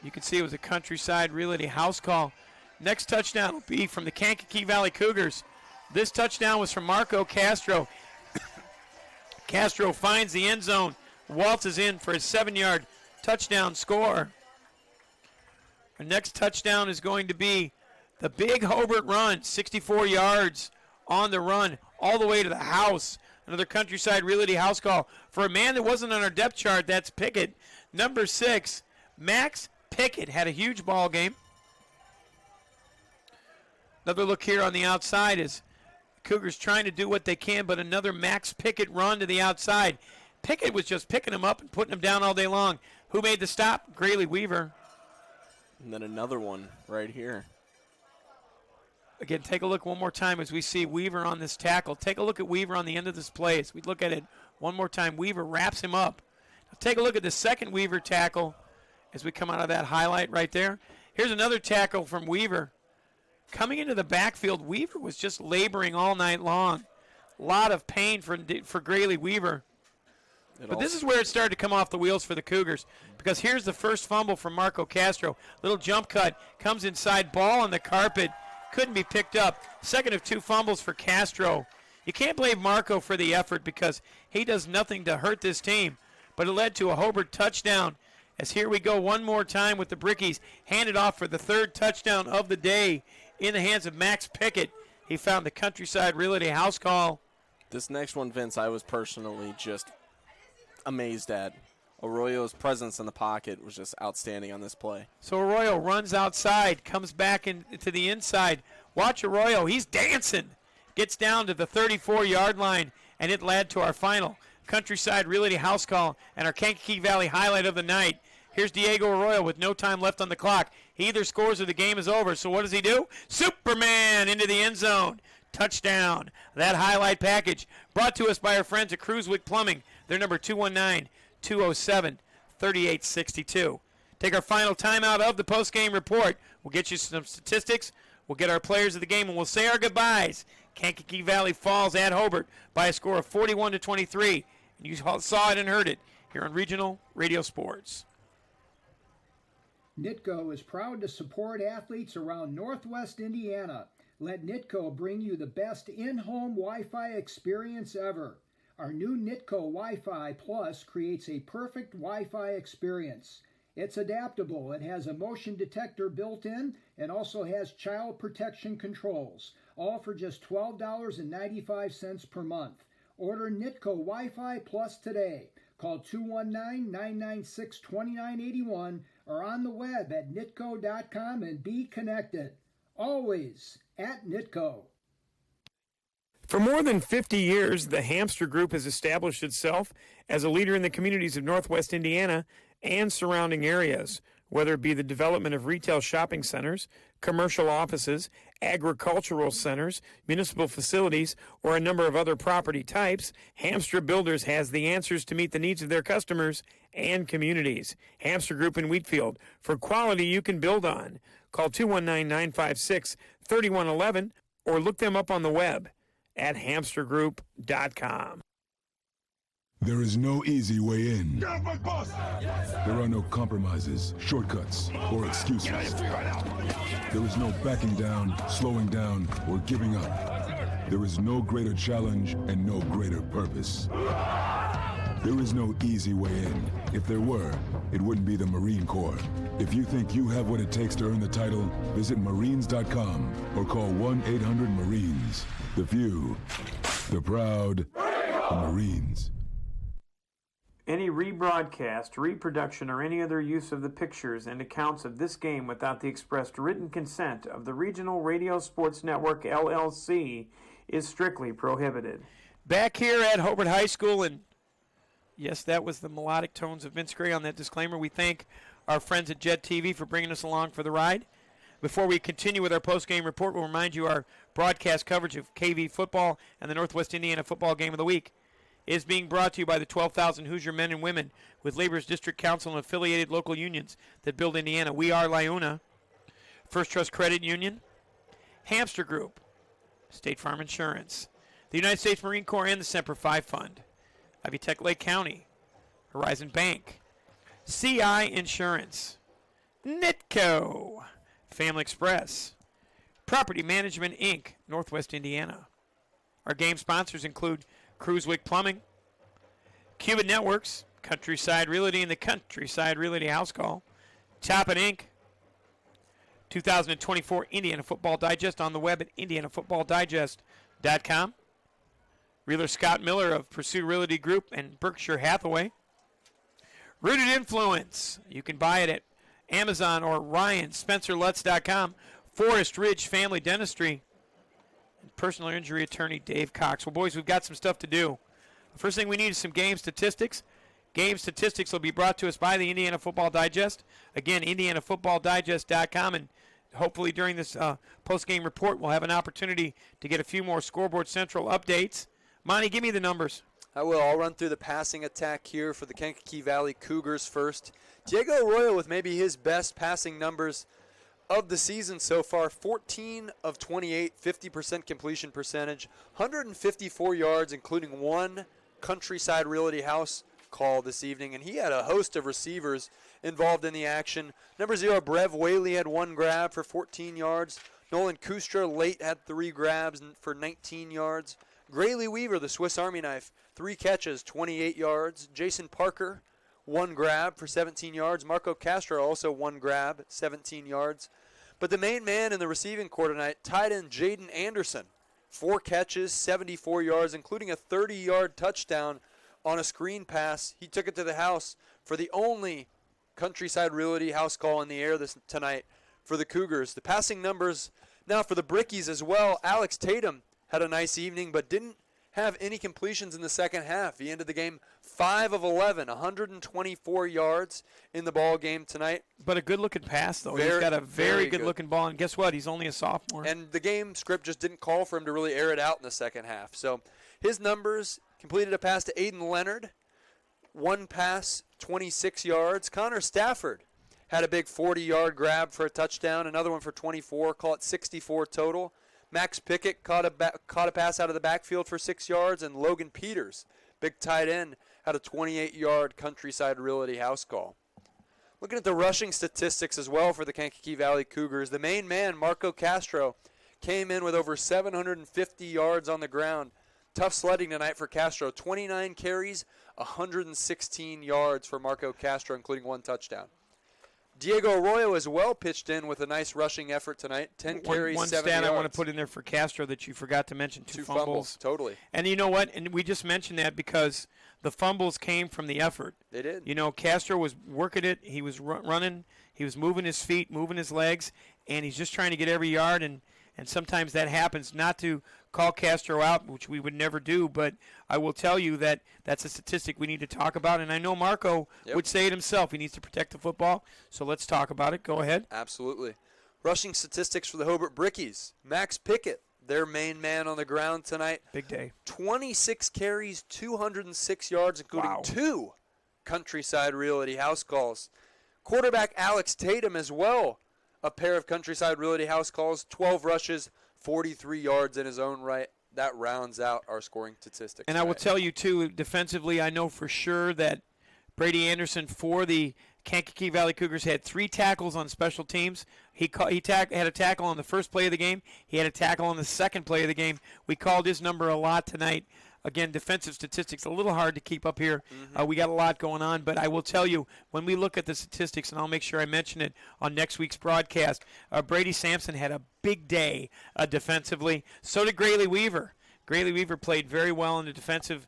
You can see it was a Countryside Realty house call. Next touchdown will be from the Kankakee Valley Cougars. This touchdown was from Marco Castro. Castro finds the end zone, waltzes in for his 7-yard touchdown score. Our next touchdown is going to be the big Hobart run, 64 yards on the run, all the way to the house. Another Countryside Realty house call. For a man that wasn't on our depth chart, that's Pickett. Number 6, Max Pickett had a huge ball game. Another look here on the outside is Cougars trying to do what they can, but another Max Pickett run to the outside. Pickett was just picking him up and putting him down all day long. Who made the stop? Grayley Weaver. And then another one right here. Again, take a look one more time as we see Weaver on this tackle. Take a look at Weaver on the end of this play. As we look at it one more time, Weaver wraps him up. Now take a look at the second Weaver tackle as we come out of that highlight right there. Here's another tackle from Weaver. Coming into the backfield, Weaver was just laboring all night long. A lot of pain for Grayley Weaver. But this is where it started to come off the wheels for the Cougars, because here's the first fumble from Marco Castro. Little jump cut, comes inside, ball on the carpet. Couldn't be picked up. Second of 2 fumbles for Castro. You can't blame Marco for the effort because he does nothing to hurt this team. But it led to a Hobart touchdown. As here we go one more time with the Brickies. Handed off for the 3rd touchdown of the day in the hands of Max Pickett. He found the Countryside Realty house call. This next one, Vince, I was personally just amazed at. Arroyo's presence in the pocket was just outstanding on this play. So Arroyo runs outside, comes back to the inside. Watch Arroyo, he's dancing. Gets down to the 34-yard line, and it led to our final Countryside Realty house call and our Kankakee Valley highlight of the night. Here's Diego Arroyo with no time left on the clock. He either scores or the game is over. So what does he do? Superman into the end zone. Touchdown. That highlight package brought to us by our friends at Cruiswick Plumbing. Their number 219-207-3862. Take our final timeout of the postgame report. We'll get you some statistics. We'll get our players of the game, and we'll say our goodbyes. Kankakee Valley falls at Hobart by a score of 41-23. And you saw it and heard it here on Regional Radio Sports. NITCO is proud to support athletes around Northwest Indiana. Let NITCO bring you the best in-home Wi-Fi experience ever. Our new NITCO Wi-Fi Plus creates a perfect Wi-Fi experience. It's adaptable. It has a motion detector built in and also has child protection controls, all for just $12.95 per month. Order NITCO Wi-Fi Plus today. Call 219-996-2981 or on the web at nitco.com and be connected. Always at NITCO. For more than 50 years, the Hamster Group has established itself as a leader in the communities of Northwest Indiana and surrounding areas, whether it be the development of retail shopping centers, commercial offices, agricultural centers, municipal facilities, or a number of other property types. Hamster Builders has the answers to meet the needs of their customers and communities. Hamster Group in Wheatfield, for quality you can build on. Call 219-956-3111 or look them up on the web at hamstergroup.com. There is no easy way in. There are no compromises, shortcuts, or excuses. There is no backing down, slowing down, or giving up. There is no greater challenge and no greater purpose. There is no easy way in. If there were, it wouldn't be the Marine Corps. If you think you have what it takes to earn the title, visit Marines.com or call 1-800-MARINES. The few, the proud, the Marines. Any rebroadcast, reproduction, or any other use of the pictures and accounts of this game without the expressed written consent of the Regional Radio Sports Network, LLC, is strictly prohibited. Back here at Hobart High School, and yes, that was the melodic tones of Vince Gray on that disclaimer. We thank our friends at Jet TV for bringing us along for the ride. Before we continue with our post-game report, we'll remind you our broadcast coverage of KV football and the Northwest Indiana Football Game of the Week is being brought to you by the 12,000 Hoosier men and women with Labor's District Council and affiliated local unions that build Indiana. We are LIUNA, First Trust Credit Union, Hamster Group, State Farm Insurance, the United States Marine Corps and the Semper Fi Fund, Ivy Tech Lake County, Horizon Bank, CI Insurance, NITCO, Family Express, Property Management, Inc., Northwest Indiana, Our game sponsors include Cruiswick Plumbing, Cuban Networks, Countryside Realty and the Countryside Realty House Call, Chop It Inc., 2024 Indiana Football Digest on the web at indianafootballdigest.com. Realtor Scott Miller of Pursuit Realty Group and Berkshire Hathaway. Rooted Influence. You can buy it at Amazon or RyanSpencerLutz.com. Forest Ridge Family Dentistry. And personal injury attorney Dave Cox. Well, boys, we've got some stuff to do. The first thing we need is some game statistics. Game statistics will be brought to us by the Indiana Football Digest. Again, IndianaFootballDigest.com. And hopefully during this post-game report, we'll have an opportunity to get a few more Scoreboard Central updates. Monty, give me the numbers. I will. I'll run through the passing attack here for the Kankakee Valley Cougars first. Diego Arroyo with maybe his best passing numbers of the season so far. 14 of 28, 50% completion percentage, 154 yards, including one Countryside Realty House call this evening. And he had a host of receivers involved in the action. Number 0, Brev Whaley had one grab for 14 yards. Nolan Kustra late had 3 grabs for 19 yards. Grayley Weaver, the Swiss Army knife, 3 catches, 28 yards. Jason Parker, 1 grab for 17 yards. Marco Castro also 1 grab, 17 yards. But the main man in the receiving corps tonight, tight end Jaden Anderson, 4 catches, 74 yards, including a 30-yard touchdown on a screen pass. He took it to the house for the only Countryside Realty house call in the air tonight for the Cougars. The passing numbers now for the Brickies as well. Alex Tatum had a nice evening, but didn't have any completions in the second half. He ended the game 5 of 11, 124 yards in the ball game tonight. But a good-looking pass, though. He's got a very good-looking ball, and guess what? He's only a sophomore. And the game script just didn't call for him to really air it out in the second half. So his numbers: completed a pass to Aiden Leonard, 1 pass, 26 yards. Connor Stafford had a big 40-yard grab for a touchdown, another one for 24, call it 64 total. Max Pickett caught a pass out of the backfield for 6 yards, and Logan Peters, big tight end, had a 28-yard Countryside Realty house call. Looking at the rushing statistics as well for the Kankakee Valley Cougars, the main man, Marco Castro, came in with over 750 yards on the ground. Tough sledding tonight for Castro. 29 carries, 116 yards for Marco Castro, including 1 touchdown. Diego Arroyo as well pitched in with a nice rushing effort tonight. 10 carries, 7 yards. One stat I want to put in there for Castro that you forgot to mention, 2 fumbles. Totally. And you know what? And we just mentioned that because the fumbles came from the effort. They did. You know, Castro was working it. He was running. He was moving his feet, moving his legs, and he's just trying to get every yard. And sometimes that happens. Not to call Castro out, which we would never do, but I will tell you that that's a statistic we need to talk about. And I know Marco would say it himself. He needs to protect the football. So let's talk about it. Go ahead. Absolutely. Rushing statistics for the Hobart Brickies. Max Pickett, their main man on the ground tonight. Big day. 26 carries, 206 yards, including 2 Countryside Realty house calls. Quarterback Alex Tatum as well. A pair of Countryside Realty house calls, 12 rushes, 43 yards in his own right. That rounds out our scoring statistics. And I will tell you, too, defensively, I know for sure that Brady Anderson for the Kankakee Valley Cougars had 3 tackles on special teams. He had a tackle on the first play of the game. He had a tackle on the second play of the game. We called his number a lot tonight. Again, defensive statistics, a little hard to keep up here. We got a lot going on, but I will tell you, when we look at the statistics, and I'll make sure I mention it on next week's broadcast, Brady Sampson had a big day defensively. So did Grayley Weaver. Grayley Weaver played very well in the defensive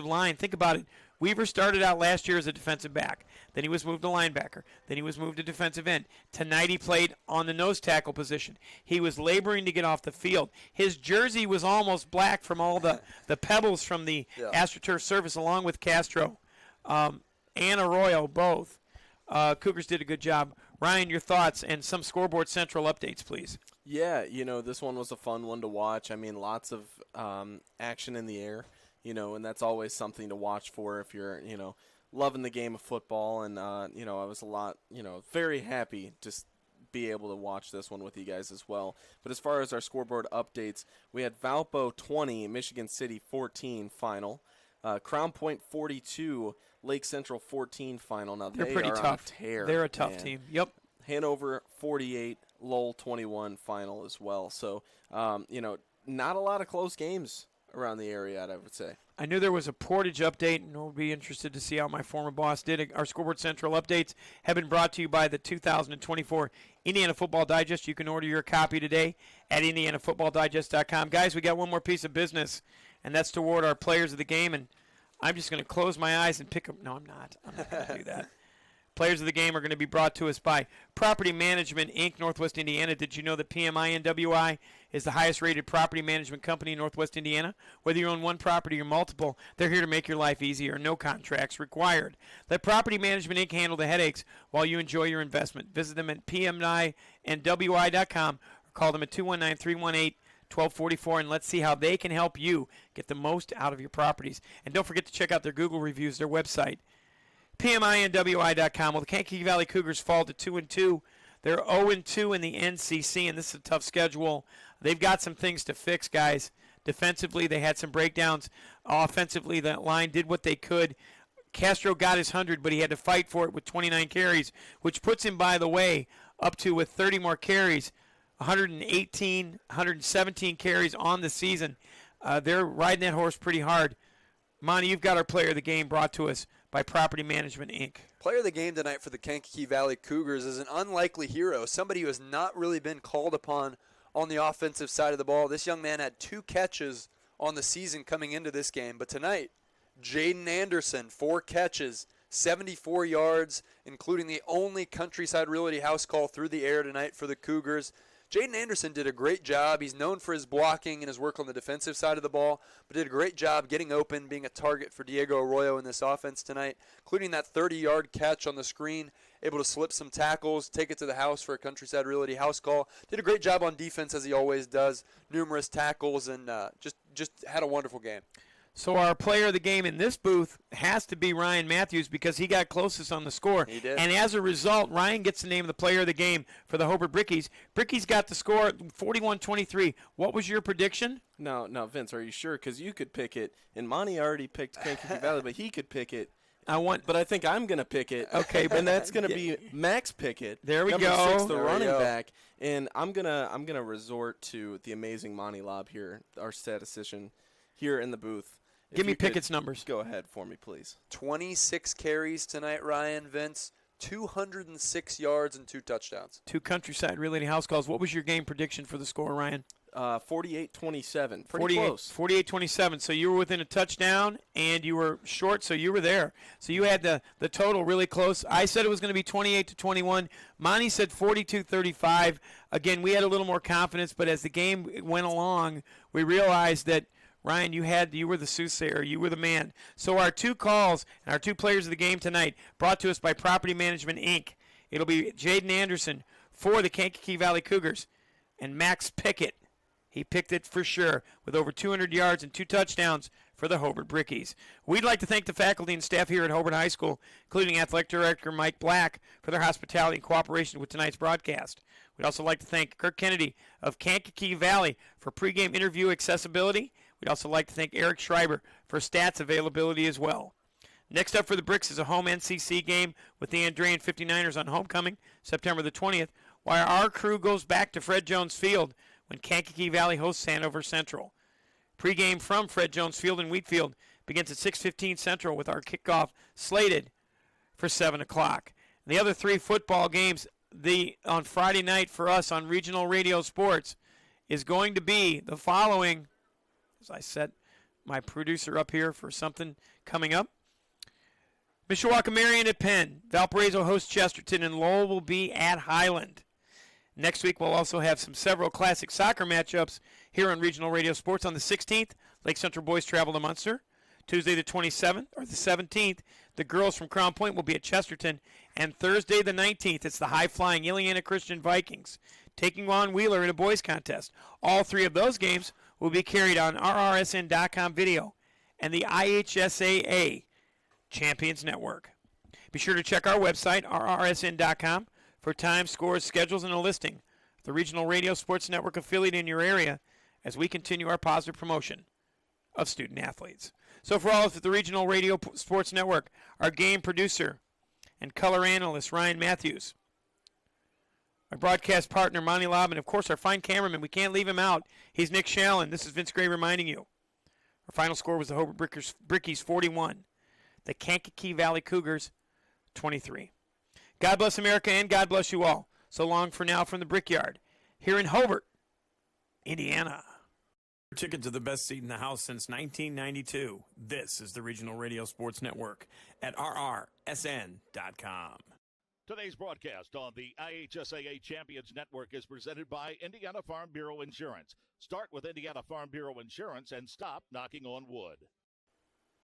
line. Think about it. Weaver started out last year as a defensive back. Then he was moved to linebacker. Then he was moved to defensive end. Tonight he played on the nose tackle position. He was laboring to get off the field. His jersey was almost black from all the pebbles from the AstroTurf surface, along with Castro and Arroyo, both. Cougars did a good job. Ryan, your thoughts and some Scoreboard Central updates, please. Yeah, this one was a fun one to watch. I mean, lots of action in the air. And that's always something to watch for if you're, loving the game of football. And, I was very happy to be able to watch this one with you guys as well. But as far as our scoreboard updates, we had Valpo 20, Michigan City 14 final. Crown Point 42, Lake Central 14 final. Now, they're pretty tough. They're a tough team. Yep. Hanover 48, Lowell 21 final as well. So, not a lot of close games around the area, I would say. I knew there was a Portage update, and we'll be interested to see how my former boss did. Our Scoreboard Central updates have been brought to you by the 2024 Indiana Football Digest. You can order your copy today at indianafootballdigest.com. Guys, we got one more piece of business, and that's to award our players of the game, and I'm just going to close my eyes and pick them. No, I'm not. I'm not going to do that. Players of the game are going to be brought to us by Property Management, Inc., Northwest Indiana. Did you know that PMI NWI is the highest-rated property management company in Northwest Indiana? Whether you own one property or multiple, they're here to make your life easier. No contracts required. Let Property Management, Inc. handle the headaches while you enjoy your investment. Visit them at pminwi.com or call them at 219-318-1244, and let's see how they can help you get the most out of your properties. And don't forget to check out their Google reviews, their website, PMINWI.com. Well, the Kankakee Valley Cougars fall to 2-2. They're 0-2 in the NCC, and this is a tough schedule. They've got some things to fix, guys. Defensively, they had some breakdowns. Offensively, that line did what they could. Castro got his 100, but he had to fight for it with 29 carries, which puts him, by the way, up to with 30 more carries, 118, 117 carries on the season. They're riding that horse pretty hard. Monty, you've got our player of the game brought to us by Property Management, Inc. Player of the game tonight for the Kankakee Valley Cougars is an unlikely hero, somebody who has not really been called upon on the offensive side of the ball. This young man had 2 catches on the season coming into this game, but tonight, Jaden Anderson, 4 catches, 74 yards, including the only Countryside Realty house call through the air tonight for the Cougars. Jaden Anderson did a great job. He's known for his blocking and his work on the defensive side of the ball, but did a great job getting open, being a target for Diego Arroyo in this offense tonight, including that 30-yard catch on the screen, able to slip some tackles, take it to the house for a Countryside Realty house call. Did a great job on defense, as he always does, numerous tackles, and just had a wonderful game. So our player of the game in this booth has to be Ryan Matthews because he got closest on the score. He did. And as a result, Ryan gets the name of the player of the game for the Hobart Brickies. Brickies got the score 41-23. What was your prediction? No, Vince, are you sure? Because you could pick it, and Monty already picked Kankakee Valley, but he could pick it. But I think I'm going to pick it. Okay, and that's going to be Max Pickett. There we number go. 6, the running back. And I'm gonna resort to the amazing Monty Lobb here, our statistician here in the booth. Give me Pickett's numbers. Go ahead for me, please. 26 carries tonight, Ryan, Vince. 206 yards and 2 touchdowns. 2 Countryside Realty house calls. What was your game prediction for the score, Ryan? 48-27. Pretty close. 48-27. So you were within a touchdown, and you were short, so you were there. So you had the total really close. I said it was going to be 28-21. Monty said 42-35. Again, we had a little more confidence, but as the game went along, we realized that Ryan, you were the soothsayer. You were the man. So our 2 calls and our 2 players of the game tonight brought to us by Property Management, Inc. It'll be Jaden Anderson for the Kankakee Valley Cougars and Max Pickett. He picked it for sure with over 200 yards and 2 touchdowns for the Hobart Brickies. We'd like to thank the faculty and staff here at Hobart High School, including Athletic Director Mike Black, for their hospitality and cooperation with tonight's broadcast. We'd also like to thank Kirk Kennedy of Kankakee Valley for pregame interview accessibility. We'd also like to thank Eric Schreiber for stats availability as well. Next up for the Bricks is a home NCC game with the Andrean 59ers on homecoming, September the 20th, while our crew goes back to Fred Jones Field when Kankakee Valley hosts Hanover Central. Pregame from Fred Jones Field in Wheatfield begins at 6:15 Central with our kickoff slated for 7 o'clock. The other 3 football games on Friday night for us on Regional Radio Sports is going to be the following. As I set my producer up here for something coming up. Mishawaka Marion at Penn. Valparaiso hosts Chesterton, and Lowell will be at Highland. Next week we'll also have several classic soccer matchups here on Regional Radio Sports. On the 16th, Lake Central boys travel to Munster. Tuesday the 27th, or the 17th, the girls from Crown Point will be at Chesterton. And Thursday the 19th, it's the high-flying Ileana Christian Vikings taking on Wheeler in a boys contest. All 3 of those games will be carried on RRSN.com video and the IHSAA Champions Network. Be sure to check our website, RRSN.com, for times, scores, schedules, and a listing of the Regional Radio Sports Network affiliate in your area as we continue our positive promotion of student athletes. So for all of the Regional Radio Sports Network, our game producer and color analyst, Ryan Matthews, My broadcast partner, Monty Lobb, and of course our fine cameraman. We can't leave him out. He's Nick Shallon. This is Vince Gray reminding you. Our final score was the Hobart Brickies 41. The Kankakee Valley Cougars 23. God bless America and God bless you all. So long for now from the Brickyard here in Hobart, Indiana. Ticket to the best seat in the house since 1992. This is the Regional Radio Sports Network at rrsn.com. Today's broadcast on the IHSAA Champions Network is presented by Indiana Farm Bureau Insurance. Start with Indiana Farm Bureau Insurance and stop knocking on wood.